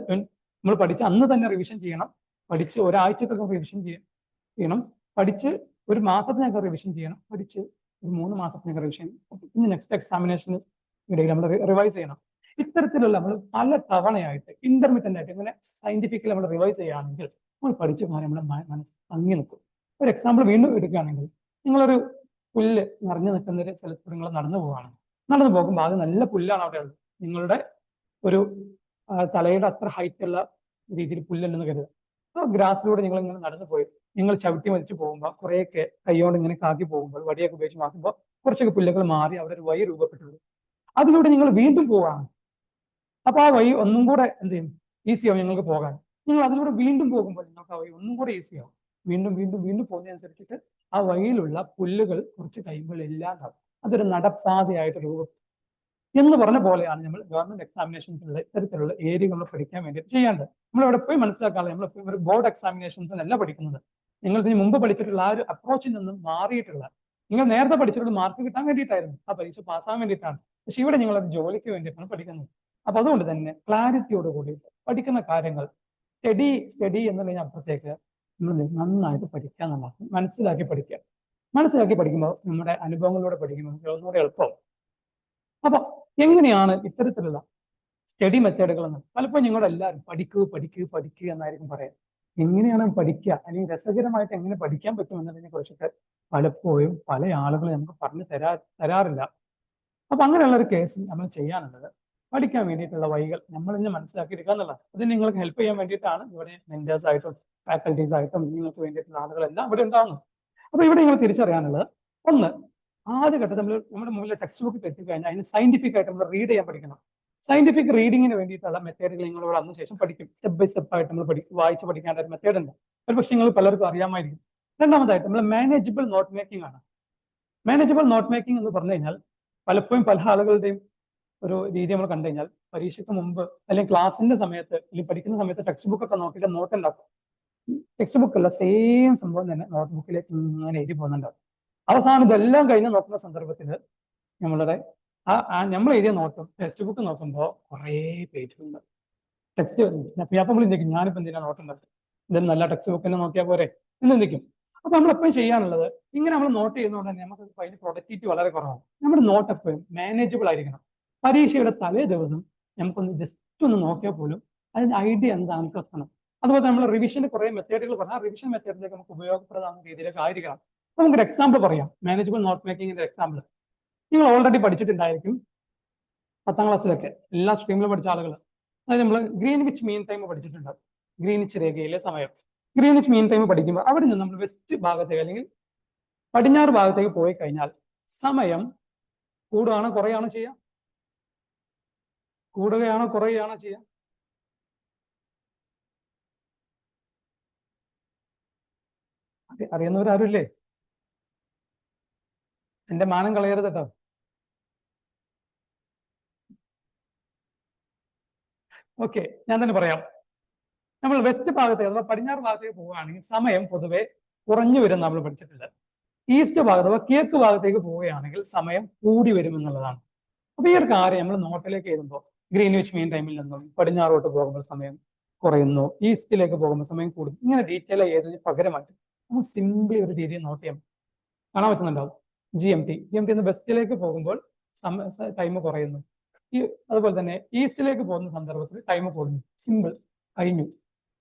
നമ്മൾ പഠിച്ച് അന്ന് തന്നെ റിവിഷൻ ചെയ്യണം, പഠിച്ച് ഒരാഴ്ചക്കൊക്കെ റിവിഷൻ ചെയ്യണം, പഠിച്ച് ഒരു മാസത്തിനൊക്കെ റിവിഷൻ ചെയ്യണം, പഠിച്ച് ഒരു 3 മാസത്തിനൊക്കെ റിവിഷൻ ചെയ്യണം, പിന്നെ നെക്സ്റ്റ് എക്സാമിനേഷന് ഇടയിൽ നമ്മൾ റിവൈസ് ചെയ്യണം. ഇത്തരത്തിലുള്ള നമ്മൾ പല തവണയായിട്ട് ഇന്റർമീഡിയറ്റ് ആയിട്ട് ഇങ്ങനെ സയന്റിഫിക്കലി നമ്മൾ റിവൈസ് ചെയ്യുകയാണെങ്കിൽ നമ്മൾ പഠിച്ച കാര്യം നമ്മുടെ മനസ്സ് തങ്ങി നിൽക്കും. ഒരു എക്സാമ്പിൾ വീണ്ടും എടുക്കുകയാണെങ്കിൽ, നിങ്ങളൊരു പുല്ല് നിറഞ്ഞു നിൽക്കുന്ന ഒരു സ്ഥലത്ത് നിങ്ങൾ നടന്നു പോകുമ്പോൾ അത് നല്ല പുല്ലാണ് അവിടെ ഉള്ളത്. നിങ്ങളുടെ ഒരു തലയുടെ അത്ര ഹൈറ്റ് ഉള്ള രീതിയിൽ പുല്ലുണ്ടെന്ന് കരുതുക. ആ ഗ്രാസിലൂടെ നിങ്ങൾ ഇങ്ങനെ നടന്നു പോയി നിങ്ങൾ ചവിട്ടി മരിച്ചു പോകുമ്പോൾ കുറേയൊക്കെ കൈയോണ്ട് ഇങ്ങനെ കാക്കി പോകുമ്പോൾ വടിയൊക്കെ ഉപയോഗിച്ച് മാറ്റുമ്പോൾ കുറച്ചൊക്കെ പുല്ലുകൾ മാറി അവിടെ ഒരു വഴി രൂപപ്പെട്ടു. അതിലൂടെ നിങ്ങൾ വീണ്ടും പോവാണ്. അപ്പൊ ആ വഴി ഒന്നും കൂടെ എന്ത് ചെയ്യും? ഈസിയാവും നിങ്ങൾക്ക് പോകാൻ. നിങ്ങൾ അതിലൂടെ വീണ്ടും പോകുമ്പോൾ നിങ്ങൾക്ക് ആ വഴി ഒന്നും കൂടെ ഈസിയാവും. വീണ്ടും വീണ്ടും വീണ്ടും പോകുന്നതനുസരിച്ചിട്ട് ആ വഴിയിലുള്ള പുല്ലുകൾ കുറച്ച് കഴിയുമ്പോൾ ഇല്ലാതാവും. അതൊരു നടപ്പാതയായിട്ട് രൂപം എന്ന് പറഞ്ഞ പോലെയാണ് നമ്മൾ ഗവൺമെന്റ് എക്സാമിനേഷൻസിലുള്ള ഇത്തരത്തിലുള്ള ഏരിയകൾ പഠിക്കാൻ വേണ്ടിയിട്ട് ചെയ്യേണ്ടത്. നമ്മൾ ഇവിടെ പോയി മനസ്സിലാക്കാതെ നമ്മൾ ഒരു ബോർഡ് എക്സാമിനേഷൻസിനല്ല പഠിക്കുന്നത്. നിങ്ങൾ ഇതിന് മുമ്പ് പഠിച്ചിട്ടുള്ള ആ ഒരു അപ്രോച്ചിൽ നിന്നും മാറിയിട്ടുള്ള, നിങ്ങൾ നേരത്തെ പഠിച്ചിട്ടുള്ള മാർക്ക് കിട്ടാൻ വേണ്ടിയിട്ടായിരുന്നു, ആ പരീക്ഷ പാസ്സാകാൻ വേണ്ടിയിട്ടാണ്. പക്ഷെ ഇവിടെ നിങ്ങൾ ഒരു ജോലിക്ക് വേണ്ടിയിട്ടാണ് പഠിക്കുന്നത്. അപ്പൊ അതുകൊണ്ട് തന്നെ ക്ലാരിറ്റിയോട് കൂടിയിട്ട് പഠിക്കുന്ന കാര്യങ്ങൾ സ്റ്റഡി എന്നതിന് അപ്പുറത്തേക്ക് നമ്മൾ നന്നായിട്ട് പഠിക്കുക എന്നുള്ളത് മനസ്സിലാക്കി പഠിക്കുമ്പോൾ നമ്മുടെ അനുഭവങ്ങളിലൂടെ പഠിക്കുമ്പോൾ നമുക്ക് ഒന്നുകൂടെ എളുപ്പമാവും. അപ്പൊ എങ്ങനെയാണ് ഇത്തരത്തിലുള്ള സ്റ്റഡി മെത്തേഡുകൾ എന്ന് പലപ്പോഴും നിങ്ങളുടെ എല്ലാവരും പഠിക്കുക എന്നായിരിക്കും പറയാം. എങ്ങനെയാണ് പഠിക്കുക അല്ലെങ്കിൽ രസകരമായിട്ട് എങ്ങനെ പഠിക്കാൻ പറ്റും എന്നതിനെ കുറിച്ചിട്ട് പലപ്പോഴും പല ആളുകളും നമുക്ക് പറഞ്ഞു തരാറില്ല. അപ്പൊ അങ്ങനെയുള്ള ഒരു കേസ് നമ്മൾ ചെയ്യാനുള്ളത് പഠിക്കാൻ വേണ്ടിയിട്ടുള്ള വഴികൾ നമ്മൾ ഇന്ന് മനസ്സിലാക്കിയെടുക്കുക എന്നുള്ളത്. അത് നിങ്ങൾക്ക് ഹെൽപ്പ് ചെയ്യാൻ വേണ്ടിയിട്ടാണ് ഇവിടെ മെന്റേഴ്സ് ആയിട്ടും ഫാക്കൽറ്റീസ് ആയിട്ടും നിങ്ങൾക്ക് വേണ്ടിയിട്ടുള്ള ആളുകളെല്ലാം ഇവിടെ ഉണ്ടാവുന്നു. അപ്പൊ ഇവിടെ നിങ്ങൾ തിരിച്ചറിയാനുള്ളത്, ഒന്ന്, ആദ്യഘട്ടത്തിൽ നമ്മുടെ മുന്നിലെ ടെക്സ്റ്റ് ബുക്ക് എത്തിക്കഴിഞ്ഞാൽ അതിന് സയന്റിഫിക് ആയിട്ട് നമ്മൾ റീഡ് ചെയ്യാൻ പഠിക്കണം. സയന്റിഫിക് റീഡിങ്ങിന് വേണ്ടിയിട്ടുള്ള മെത്തേഡുകൾ നിങ്ങളോട് അന്ന് ശേഷം പഠിക്കും. സ്റ്റെപ്പ് ബൈ സ്റ്റെപ്പ് ആയിട്ട് നമ്മൾ വായിച്ച് പഠിക്കേണ്ട ഒരു മെത്തേഡ് ഉണ്ട്. ഒരു പക്ഷേ നിങ്ങൾ പലർക്കും അറിയാമായിരിക്കും. രണ്ടാമതായിട്ട് നമ്മൾ മാനേജബിൾ നോട്ട് മേക്കിംഗ് ആണ്. മാനേജബിൾ നോട്ട് മേക്കിംഗ് എന്ന് പറഞ്ഞു കഴിഞ്ഞാൽ പലപ്പോഴും പല ആളുകളുടെയും ഒരു രീതി നമ്മൾ കണ്ടു കഴിഞ്ഞാൽ പരീക്ഷയ്ക്ക് മുമ്പ് അല്ലെങ്കിൽ ക്ലാസ്സിന്റെ സമയത്ത് അല്ലെങ്കിൽ പഠിക്കുന്ന സമയത്ത് ടെക്സ്റ്റ് ബുക്ക് ഒക്കെ നോക്കിയിട്ട് നോട്ട് ഉണ്ടാക്കും. ടെക്സ്റ്റ് ബുക്കല്ല, സെയിം സംഭവം തന്നെ നോട്ട് ബുക്കിലേക്ക് ഇങ്ങനെ എഴുതി പോകുന്നുണ്ടാവും. അവസാനം ഇതെല്ലാം കഴിഞ്ഞ് നോക്കുന്ന സന്ദർഭത്തിൽ നമ്മൾ എഴുതിയ നോട്ടും ടെക്സ്റ്റ് ബുക്ക് നോക്കുമ്പോൾ കുറേ പേജുണ്ട്. ടെക്സ്റ്റ് അപ്പം ചിന്തിക്കും, ഞാനിപ്പോൾ എന്തിനാ നോട്ട് ഉണ്ടാക്കും, ഇതെല്ലാം നല്ല ടെക്സ്റ്റ് ബുക്കിനെ നോക്കിയാൽ പോരെ എന്ന് ചിന്തിക്കും. അപ്പൊ നമ്മളെപ്പോഴും ചെയ്യാനുള്ളത്, ഇങ്ങനെ നമ്മൾ നോട്ട് ചെയ്യുന്നതുകൊണ്ട് തന്നെ നമുക്ക് അതിന് പ്രൊഡക്ടിവിറ്റി വളരെ കുറവാണ്. നമ്മുടെ നോട്ട് എപ്പോഴും മാനേജബിൾ ആയിരിക്കണം. പരീക്ഷയുടെ തലേ ദിവസം നമുക്കൊന്ന് ജസ്റ്റ് ഒന്ന് നോക്കിയാൽ പോലും അതിന്റെ ഐഡിയ എന്താണ് നമുക്ക് എത്തണം. അതുപോലെ നമ്മൾ റിവിഷന്റെ കുറേ മെത്തേഡുകൾ പറഞ്ഞാൽ റിവിഷൻ മെത്തേഡിലേക്ക് നമുക്ക് ഉപയോഗപ്രദമായ രീതിയിലേക്ക് ആയിരിക്കണം. നമുക്കൊരു എക്സാമ്പിൾ പറയാം, മാനേജബിൾ നോട്ട് മേക്കിങ്ങിന്റെ എക്സാമ്പിൾ. നിങ്ങൾ ഓൾറെഡി പഠിച്ചിട്ടുണ്ടായിരിക്കും 10ാം ക്ലാസ്സിലൊക്കെ എല്ലാ സ്ട്രീമിലും പഠിച്ച ആളുകൾ. അതായത് നമ്മൾ ഗ്രീൻവിച്ച് മീൻ ടൈം പഠിച്ചിട്ടുണ്ട്. ഗ്രീൻവിച്ച് രേഖയിലെ സമയം. ഗ്രീൻവിച്ച് മീൻ ടൈം പഠിക്കുമ്പോൾ അവിടെ നിന്ന് നമ്മൾ വെസ്റ്റ് ഭാഗത്തേക്ക് അല്ലെങ്കിൽ പടിഞ്ഞാറ് ഭാഗത്തേക്ക് പോയി കഴിഞ്ഞാൽ സമയം കൂടുകയാണോ കുറയാണോ ചെയ്യുക? കൂടുകയാണോ കുറയുകയാണോ ചെയ്യുക? അറിയുന്നവരാരുമില്ലേ? എന്റെ മാനം കളയരുത് കേട്ടോ. ഓക്കെ, ഞാൻ തന്നെ പറയാം. നമ്മൾ വെസ്റ്റ് ഭാഗത്തേക്ക് അഥവാ പടിഞ്ഞാറ് ഭാഗത്തേക്ക് പോവുകയാണെങ്കിൽ സമയം പൊതുവെ കുറഞ്ഞു വരും നമ്മൾ പഠിച്ചിട്ടില്ല. ഈസ്റ്റ് ഭാഗത്ത് അഥവാ കിഴക്ക് ഭാഗത്തേക്ക് പോവുകയാണെങ്കിൽ സമയം കൂടി വരും എന്നുള്ളതാണ്. അപ്പൊ ഈ ഒരു കാര്യം നമ്മൾ നോട്ടിലേക്ക് എഴുതുമ്പോൾ ഗ്രീൻവിച്ച് മീൻ ടൈമിൽ നിന്നും പടിഞ്ഞാറോട്ട് പോകുമ്പോൾ സമയം കുറയുന്നു, ഈസ്റ്റിലേക്ക് പോകുമ്പോൾ സമയം കൂടുന്നു, ഇങ്ങനെ ഡീറ്റെയിൽ ചെയ്തതിന് പകരമായിട്ട് നമുക്ക് സിംപിളി ഒരു രീതി നോട്ട് ചെയ്യാം. കാണാൻ പറ്റുന്നുണ്ടാവും. GMT എന്ന് വെസ്റ്റിലേക്ക് പോകുമ്പോൾ ടൈം കുറയുന്നു, അതുപോലെ തന്നെ ഈസ്റ്റിലേക്ക് പോകുന്ന സന്ദർഭത്തിൽ ടൈം കൂടുന്നു. സിമ്പിൾ, കഴിഞ്ഞു.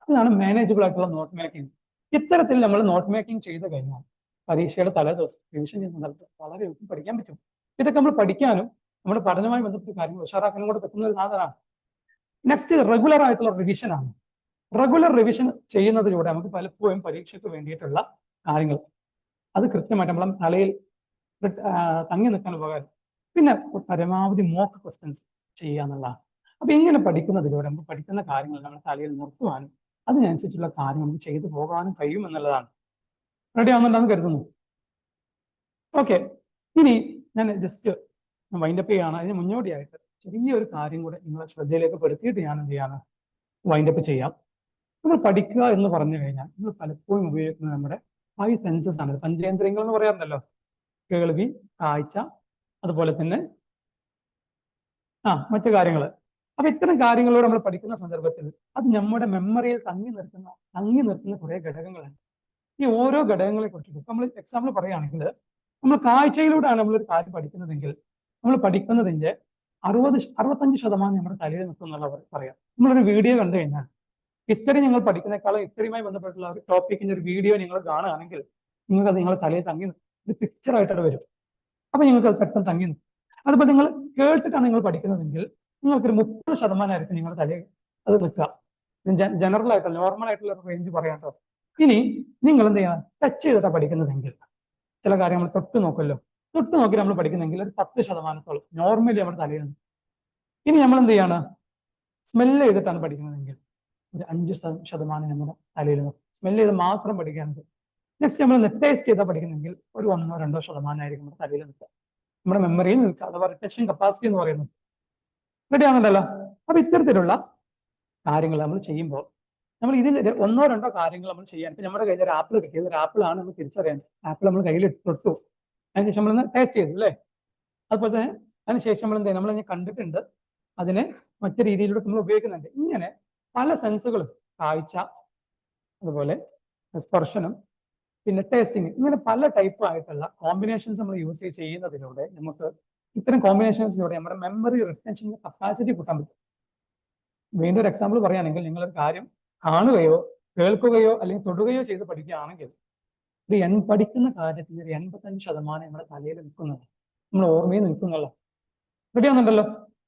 അതാണ് മാനേജബിൾ ആയിട്ടുള്ള നോട്ട് മേക്കിംഗ്. ഇത്തരത്തിൽ നമ്മൾ നോട്ട് മേക്കിംഗ് ചെയ്ത് കഴിഞ്ഞാൽ പരീക്ഷയുടെ തലേ ദിവസം റിവിഷൻ ചെയ്യുന്ന സ്ഥലത്ത് വളരെ എളുപ്പം പഠിക്കാൻ പറ്റും. ഇതൊക്കെ നമ്മൾ പഠിക്കാനും നമ്മുടെ പഠനവുമായി ബന്ധപ്പെട്ട കാര്യങ്ങൾ ഉഷാറാക്കാനും കൂടെ പറ്റുന്ന ഒരു സാധനമാണ്. നെക്സ്റ്റ് റെഗുലർ ആയിട്ടുള്ള റിവിഷൻ ആണ്. റെഗുലർ റിവിഷൻ ചെയ്യുന്നതിലൂടെ നമുക്ക് പലപ്പോഴും പരീക്ഷയ്ക്ക് വേണ്ടിയിട്ടുള്ള കാര്യങ്ങൾ അത് കൃത്യമായിട്ട് നമ്മളെ തലയിൽ തങ്ങി നിൽക്കാൻ ഉപകാരം. പിന്നെ പരമാവധി മോക്ക് ക്വസ്റ്റ്യൻസ് ചെയ്യുക എന്നുള്ളതാണ്. അപ്പൊ ഇങ്ങനെ പഠിക്കുന്നതിലൂടെ നമുക്ക് പഠിക്കുന്ന കാര്യങ്ങൾ നമ്മുടെ തലയിൽ നിർത്തുവാനും അതിനനുസരിച്ചുള്ള കാര്യം നമുക്ക് ചെയ്തു പോകാനും കഴിയും എന്നുള്ളതാണ്. റെഡി ആവുന്നുണ്ടെന്ന് കരുതുന്നു. ഓക്കെ, ഇനി ഞാൻ ജസ്റ്റ് വൈൻഡപ്പ് ചെയ്യാണ്. അതിന് മുന്നോടിയായിട്ട് ചെറിയൊരു കാര്യം കൂടെ നിങ്ങളെ ശ്രദ്ധയിലേക്ക് പെടുത്തിയിട്ട് ഞാൻ എന്ത് ചെയ്യാണ് വൈൻഡപ്പ് ചെയ്യാം. നമ്മൾ പഠിക്കുക എന്ന് പറഞ്ഞു കഴിഞ്ഞാൽ നമ്മൾ പലപ്പോഴും ഉപയോഗിക്കുന്നത് നമ്മുടെ 5 സെൻസസ് ആണ്. പഞ്ചേന്ദ്രിയങ്ങൾ എന്ന് പറയാറുണ്ടല്ലോ. കേൾവി, കാഴ്ച, അതുപോലെ തന്നെ മറ്റു കാര്യങ്ങൾ. അപ്പൊ ഇത്തരം കാര്യങ്ങളോട് നമ്മൾ പഠിക്കുന്ന സന്ദർഭത്തിൽ അത് നമ്മുടെ മെമ്മറിയിൽ തങ്ങി നിർത്തുന്ന കുറെ ഘടകങ്ങളാണ്. ഈ ഓരോ ഘടകങ്ങളെ കുറിച്ചിട്ട് നമ്മൾ എക്സാമ്പിൾ പറയുകയാണെങ്കിൽ നമ്മൾ കാഴ്ചയിലൂടെയാണ് നമ്മളൊരു കാര്യം പഠിക്കുന്നതെങ്കിൽ നമ്മൾ പഠിക്കുന്നതിന്റെ 65% നമ്മുടെ തലയിൽ നിൽക്കുന്നുള്ളവർ പറയാം. നമ്മളൊരു വീഡിയോ കണ്ടു കഴിഞ്ഞാൽ ഹിസ്റ്ററി നിങ്ങൾ പഠിക്കുന്നേക്കാളും ഹിസ്റ്ററിയുമായി ബന്ധപ്പെട്ടുള്ള ഒരു ടോപ്പിക്കിന്റെ ഒരു വീഡിയോ നിങ്ങൾ കാണുകയാണെങ്കിൽ നിങ്ങൾക്ക് അത് നിങ്ങളുടെ തലയിൽ തങ്ങി ഒരു പിക്ചറായിട്ട് വരും. അപ്പൊ നിങ്ങൾക്ക് അത് പെട്ടെന്ന് തങ്ങി നിൽക്കും. അതുപോലെ നിങ്ങൾ കേട്ടിട്ടാണ് നിങ്ങൾ പഠിക്കുന്നതെങ്കിൽ നിങ്ങൾക്കൊരു 30% ആയിരിക്കും നിങ്ങളുടെ തലയിൽ അത് നിൽക്കുക. ജനറൽ ആയിട്ടുള്ള നോർമൽ ആയിട്ടുള്ള ഒരു റേഞ്ച് പറയാം കേട്ടോ. ഇനി നിങ്ങൾ എന്ത് ചെയ്യണം, ടച്ച് ചെയ്തിട്ടാണ് പഠിക്കുന്നതെങ്കിൽ ചില കാര്യങ്ങൾ തൊട്ട് നോക്കുമല്ലോ, തൊട്ട് നോക്കി നമ്മൾ പഠിക്കുന്നെങ്കിൽ ഒരു 10% നോർമലി നമ്മുടെ തലയിൽ നിൽക്കും. ഇനി നമ്മൾ എന്ത് ചെയ്യാണ്, സ്മെല്ല് ചെയ്തിട്ടാണ് പഠിക്കുന്നതെങ്കിൽ ഒരു 5% നമ്മുടെ തലയിൽ നിൽക്കും. സ്മെല്ല് ചെയ്ത് മാത്രം പഠിക്കാനുണ്ട്. നെക്സ്റ്റ് നമ്മൾ ടേസ്റ്റ് ചെയ്താൽ പഠിക്കുന്നെങ്കിൽ ഒരു 1-2% ആയിരിക്കും നമ്മുടെ തലയിൽ നിൽക്കുക, നമ്മുടെ മെമ്മറിയിൽ നിൽക്കുക. അഥവാ റിട്ടൻഷൻ കപ്പാസിറ്റി എന്ന് പറയുന്നത്. റെഡി ആവുന്നുണ്ടല്ലോ. അപ്പൊ ഇത്തരത്തിലുള്ള കാര്യങ്ങൾ നമ്മൾ ചെയ്യുമ്പോൾ നമ്മൾ ഇതിൽ 1-2 കാര്യങ്ങൾ നമ്മൾ ചെയ്യാൻ. ഇപ്പൊ നമ്മുടെ കയ്യിൽ ഒരു ആപ്പിൾ കിട്ടിയത്, ഒരു ആപ്പിൾ ആണ് നമ്മൾ തിരിച്ചറിയാൻ. ആപ്പിൾ നമ്മൾ കയ്യിൽ തൊട്ടു, അതിനുശേഷം നമ്മളൊന്ന് ടേസ്റ്റ് ചെയ്തു അല്ലേ. അതുപോലെ തന്നെ അതിനുശേഷം നമ്മൾ എന്ത് ചെയ്യും, നമ്മൾ കണ്ടിട്ടുണ്ട്, അതിനെ മറ്റു രീതിയിലൂടെ നമ്മൾ ഉപയോഗിക്കുന്നുണ്ട്. ഇങ്ങനെ പല സെൻസുകളും, കാഴ്ച, അതുപോലെ സ്പർശനം, പിന്നെ ടേസ്റ്റിങ്, ഇങ്ങനെ പല ടൈപ്പ് ആയിട്ടുള്ള കോമ്പിനേഷൻസ് നമ്മൾ യൂസ് ചെയ്യുന്നതിലൂടെ നമുക്ക് ഇത്തരം കോമ്പിനേഷൻസിലൂടെ നമ്മുടെ മെമ്മറി റിട്ടൻഷൻ കപ്പാസിറ്റി കൂട്ടാൻ പറ്റും. വീണ്ടും ഒരു എക്സാമ്പിൾ പറയുകയാണെങ്കിൽ നിങ്ങളൊരു കാര്യം കാണുകയോ കേൾക്കുകയോ അല്ലെങ്കിൽ തൊടുകയോ ചെയ്ത് പഠിക്കുകയാണെങ്കിൽ പഠിക്കുന്ന കാര്യത്തിന് ഒരു 85% നമ്മുടെ തലയിൽ നിൽക്കുന്നത്, നമ്മുടെ ഓർമ്മയിൽ നിൽക്കുന്നുള്ള. റെഡി ആവുന്നുണ്ടല്ലോ.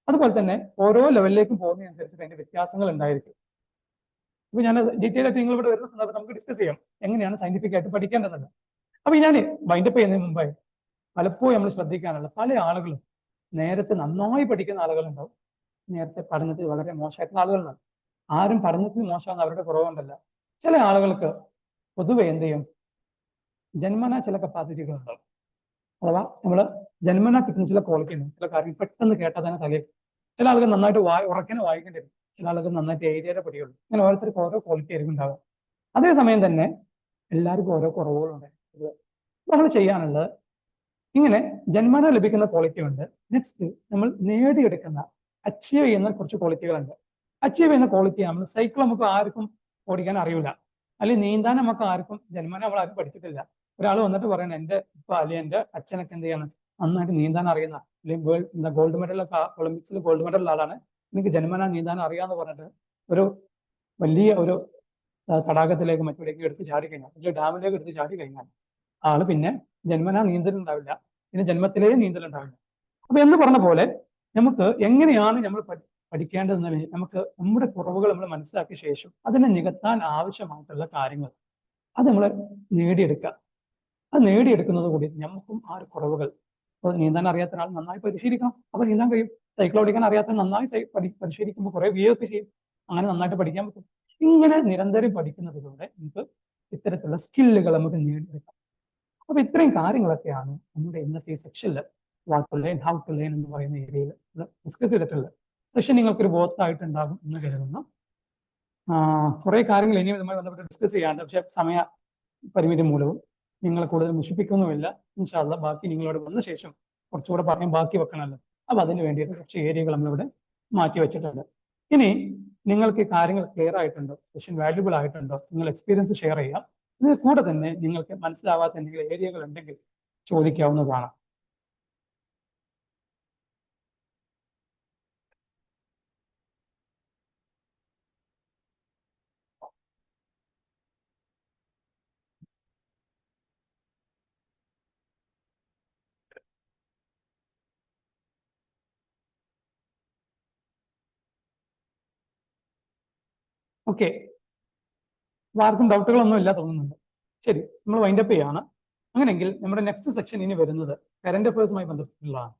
അതുപോലെ തന്നെ ഓരോ ലെവലിലേക്കും പോകുന്നതനുസരിച്ച് അതിന്റെ വ്യത്യാസങ്ങൾ ഉണ്ടായിരിക്കും. ഇപ്പൊ ഞാൻ ഡീറ്റെയിൽ ആയിട്ട് നിങ്ങൾ ഇവിടെ വരുന്ന സന്ദർഭം നമുക്ക് ഡിസ്കസ് ചെയ്യാം എങ്ങനെയാണ് സയന്റിഫിക് ആയിട്ട് പഠിക്കേണ്ടതെന്ന്. അപ്പൊ ഞാൻ വൈൻഡപ്പ് ചെയ്യുന്നതിന് മുമ്പായി പലപ്പോഴും നമ്മൾ ശ്രദ്ധിക്കാനുള്ള, പല ആളുകളും നേരത്തെ നന്നായി പഠിക്കുന്ന ആളുകളുണ്ടാവും, നേരത്തെ പഠനത്തിൽ വളരെ മോശമായിട്ടുള്ള ആളുകളുണ്ടാവും. ആരും പഠനത്തിൽ മോശമാകുന്ന അവരുടെ കുറവുകൊണ്ടല്ല. ചില ആളുകൾക്ക് പൊതുവെ എന്ത് ചെയ്യും, ജന്മന ചില കപ്പാസിറ്റികൾ ഉണ്ടാവും. അഥവാ നമ്മൾ ജന്മന കിട്ടുന്ന ചില ക്വാളിറ്റി ഉണ്ട്. ചില കാര്യം പെട്ടെന്ന് കേട്ടാൽ തന്നെ തലയിൽ. ചില ആളുകൾ നന്നായിട്ട് ഉറക്കനെ വായിക്കേണ്ടി വരും, ചില ആളുകൾ നന്നായിട്ട് ഏരിയയുടെ പഠിയുള്ളൂ. അങ്ങനെ ഓരോരുത്തർക്ക് ഓരോ ക്വാളിറ്റി ആയിരിക്കും ഉണ്ടാവുക. അതേസമയം തന്നെ എല്ലാവർക്കും ഓരോ കുറവുകളുണ്ട്. നമ്മൾ ചെയ്യാനുള്ളത്, ഇങ്ങനെ ജന്മന ലഭിക്കുന്ന ക്വാളിറ്റി ഉണ്ട്. നെക്സ്റ്റ് നമ്മൾ നേടിയെടുക്കുന്ന, അച്ചീവ് ചെയ്യുന്ന കുറച്ച് ക്വാളിറ്റികളുണ്ട്. അച്ചീവ് ചെയ്യുന്ന ക്വാളിറ്റി നമ്മൾ സൈക്കിൾ നമുക്ക് ആർക്കും ഓടിക്കാൻ അറിയില്ല, അല്ലെങ്കിൽ നീന്താൻ നമുക്ക് ആർക്കും ജന്മന നമ്മൾ ആരും പഠിച്ചിട്ടില്ല. ഒരാൾ വന്നിട്ട് പറയണം, എൻ്റെ ഇപ്പൊ അല്ലെങ്കിൽ എൻ്റെ അച്ഛനൊക്കെ എന്ത് ചെയ്യണം, നന്നായിട്ട് നീന്താൻ അറിയുന്ന, അല്ലെങ്കിൽ ഗോൾഡ് മെഡലൊക്കെ ഒളിമ്പിക്സിൽ ഗോൾഡ് മെഡലുള്ള ആളാണ്, എനിക്ക് ജന്മന നീന്താൻ അറിയാന്ന് പറഞ്ഞിട്ട് ഒരു വലിയ ഒരു തടാകത്തിലേക്ക് മറ്റൊരിലേക്ക് എടുത്ത് ചാടി കഴിഞ്ഞാൽ, അല്ലെങ്കിൽ ഡാമിലേക്ക് എടുത്ത് ചാടി കഴിഞ്ഞാൽ ആള് പിന്നെ ജന്മന നീന്തലുണ്ടാവില്ല, പിന്നെ ജന്മത്തിലേ നീന്തലുണ്ടാവില്ല. അപ്പൊ എന്ന് പറഞ്ഞ പോലെ നമുക്ക് എങ്ങനെയാണ് നമ്മൾ പഠിക്കേണ്ടതെന്ന് നമുക്ക് നമ്മുടെ കുറവുകൾ നമ്മൾ മനസ്സിലാക്കിയ ശേഷം അതിനെ നികത്താൻ ആവശ്യമായിട്ടുള്ള കാര്യങ്ങൾ അത് നമ്മൾ നേടിയെടുക്കുക. അത് നേടിയെടുക്കുന്നത് കൂടി നമുക്കും ആ ഒരു കുറവുകൾ, അപ്പോൾ നീന്താൻ അറിയാത്ത ഒരാൾ നന്നായി പരിശീലിക്കണം, അപ്പോൾ നീന്താൻ കഴിയും. സൈക്കിൾ ഓടിക്കാൻ അറിയാത്ത നന്നായി പരിശീലിക്കുമ്പോൾ കുറെ വീഴൊക്കെ ചെയ്യും, അങ്ങനെ നന്നായിട്ട് പഠിക്കാൻ പറ്റും. ഇങ്ങനെ നിരന്തരം പഠിക്കുന്നതിലൂടെ നമുക്ക് ഇത്തരത്തിലുള്ള സ്കില്ലുകൾ നമുക്ക് നേടിയെടുക്കാം. അപ്പൊ ഇത്രയും കാര്യങ്ങളൊക്കെയാണ് നമ്മുടെ ഇന്നത്തെ ഈ സെക്ഷനിൽ what to learn, how to learn എന്ന് പറയുന്ന ഏരിയയിൽ ഡിസ്കസ് ചെയ്തിട്ടുള്ളത്. സെഷൻ നിങ്ങൾക്കൊരു ബോധമായിട്ടുണ്ടാകും എന്ന് കരുതുന്നു. കുറെ കാര്യങ്ങൾ ഇനിയും ഇതുമായി ബന്ധപ്പെട്ട് ഡിസ്കസ് ചെയ്യാണ്ട്, പക്ഷെ സമയ പരിമിതി മൂലവും നിങ്ങളെ കൂടുതൽ മുഷിപ്പിക്കുന്നുമില്ല. ഇൻഷാ അല്ലാഹ് ബാക്കി നിങ്ങളോട് വന്ന ശേഷം കുറച്ചുകൂടെ പറയാൻ ബാക്കി വെക്കണമല്ലോ, അപ്പൊ അതിന് വേണ്ടിയിട്ട് കുറച്ച് ഏരിയകൾ നമ്മളിവിടെ മാറ്റി വെച്ചിട്ടുണ്ട്. ഇനി നിങ്ങൾക്ക് ഈ കാര്യങ്ങൾ ക്ലിയർ ആയിട്ടുണ്ടോ, സെഷൻ വാല്യുബിൾ ആയിട്ടുണ്ടോ, നിങ്ങൾ എക്സ്പീരിയൻസ് ഷെയർ ചെയ്യാം. ഇതിന് കൂടെ തന്നെ നിങ്ങൾക്ക് മനസ്സിലാവാത്ത എന്തെങ്കിലും ഏരിയകൾ ഉണ്ടെങ്കിൽ ചോദിക്കാവുന്നതാണ്. ഓക്കെ, ആർക്കും ഡൗട്ടുകളൊന്നും ഇല്ല തോന്നുന്നുണ്ട്. ശരി, നമ്മൾ വൈൻഡപ്പ് ചെയ്യാണ്. അങ്ങനെയെങ്കിൽ നമ്മുടെ നെക്സ്റ്റ് സെക്ഷൻ ഇനി വരുന്നത് കറന്റ് അഫയേഴ്സുമായി ബന്ധപ്പെട്ടുള്ളതാണ്.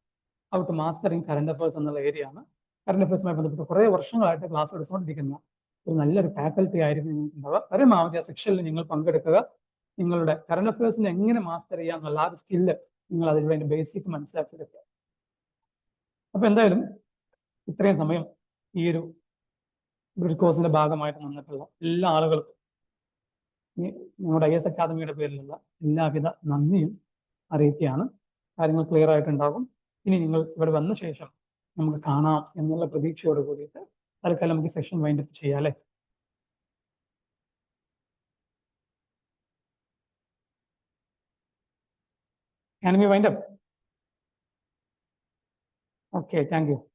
How to mastering current affairs എന്നുള്ള ഏരിയ ആണ്. കറന്റ് അഫയേഴ്സുമായി ബന്ധപ്പെട്ട് കുറേ വർഷങ്ങളായിട്ട് ക്ലാസ് എടുത്തുകൊണ്ടിരിക്കുന്ന ഒരു നല്ലൊരു ഫാക്കൽറ്റി ആയിരുന്നു നിങ്ങൾക്കുണ്ടാവുക. പരമാവധി ആ സെക്ഷനിൽ നിങ്ങൾ പങ്കെടുക്കുക. നിങ്ങളുടെ കറന്റ് അഫയേഴ്സിനെ എങ്ങനെ മാസ്റ്റർ ചെയ്യാം എന്നുള്ള ആ ഒരു സ്കില്ല് നിങ്ങൾ അതിലൂടെ അതിന്റെ ബേസിക് മനസ്സിലാക്കിയെടുക്കുക. അപ്പൊ എന്തായാലും ഇത്രയും സമയം ഈ ഒരു ബ്രിഡ് കോഴ്സിന്റെ ഭാഗമായിട്ട് വന്നിട്ടുള്ള എല്ലാ ആളുകൾക്കും നമ്മുടെ IS അക്കാദമിയുടെ പേരിലുള്ള എല്ലാവിധ നന്ദിയും അറിയിക്കുകയാണ്. കാര്യങ്ങൾ ക്ലിയർ ആയിട്ടുണ്ടാകും. ഇനി നിങ്ങൾ ഇവിടെ വന്ന ശേഷം നമുക്ക് കാണാം എന്നുള്ള പ്രതീക്ഷയോട് കൂടിയിട്ട് തൽക്കാലം നമുക്ക് സെഷൻ വൈൻഡപ്പ് ചെയ്യാം അല്ലേ? Can we wind up? Okay, thank you.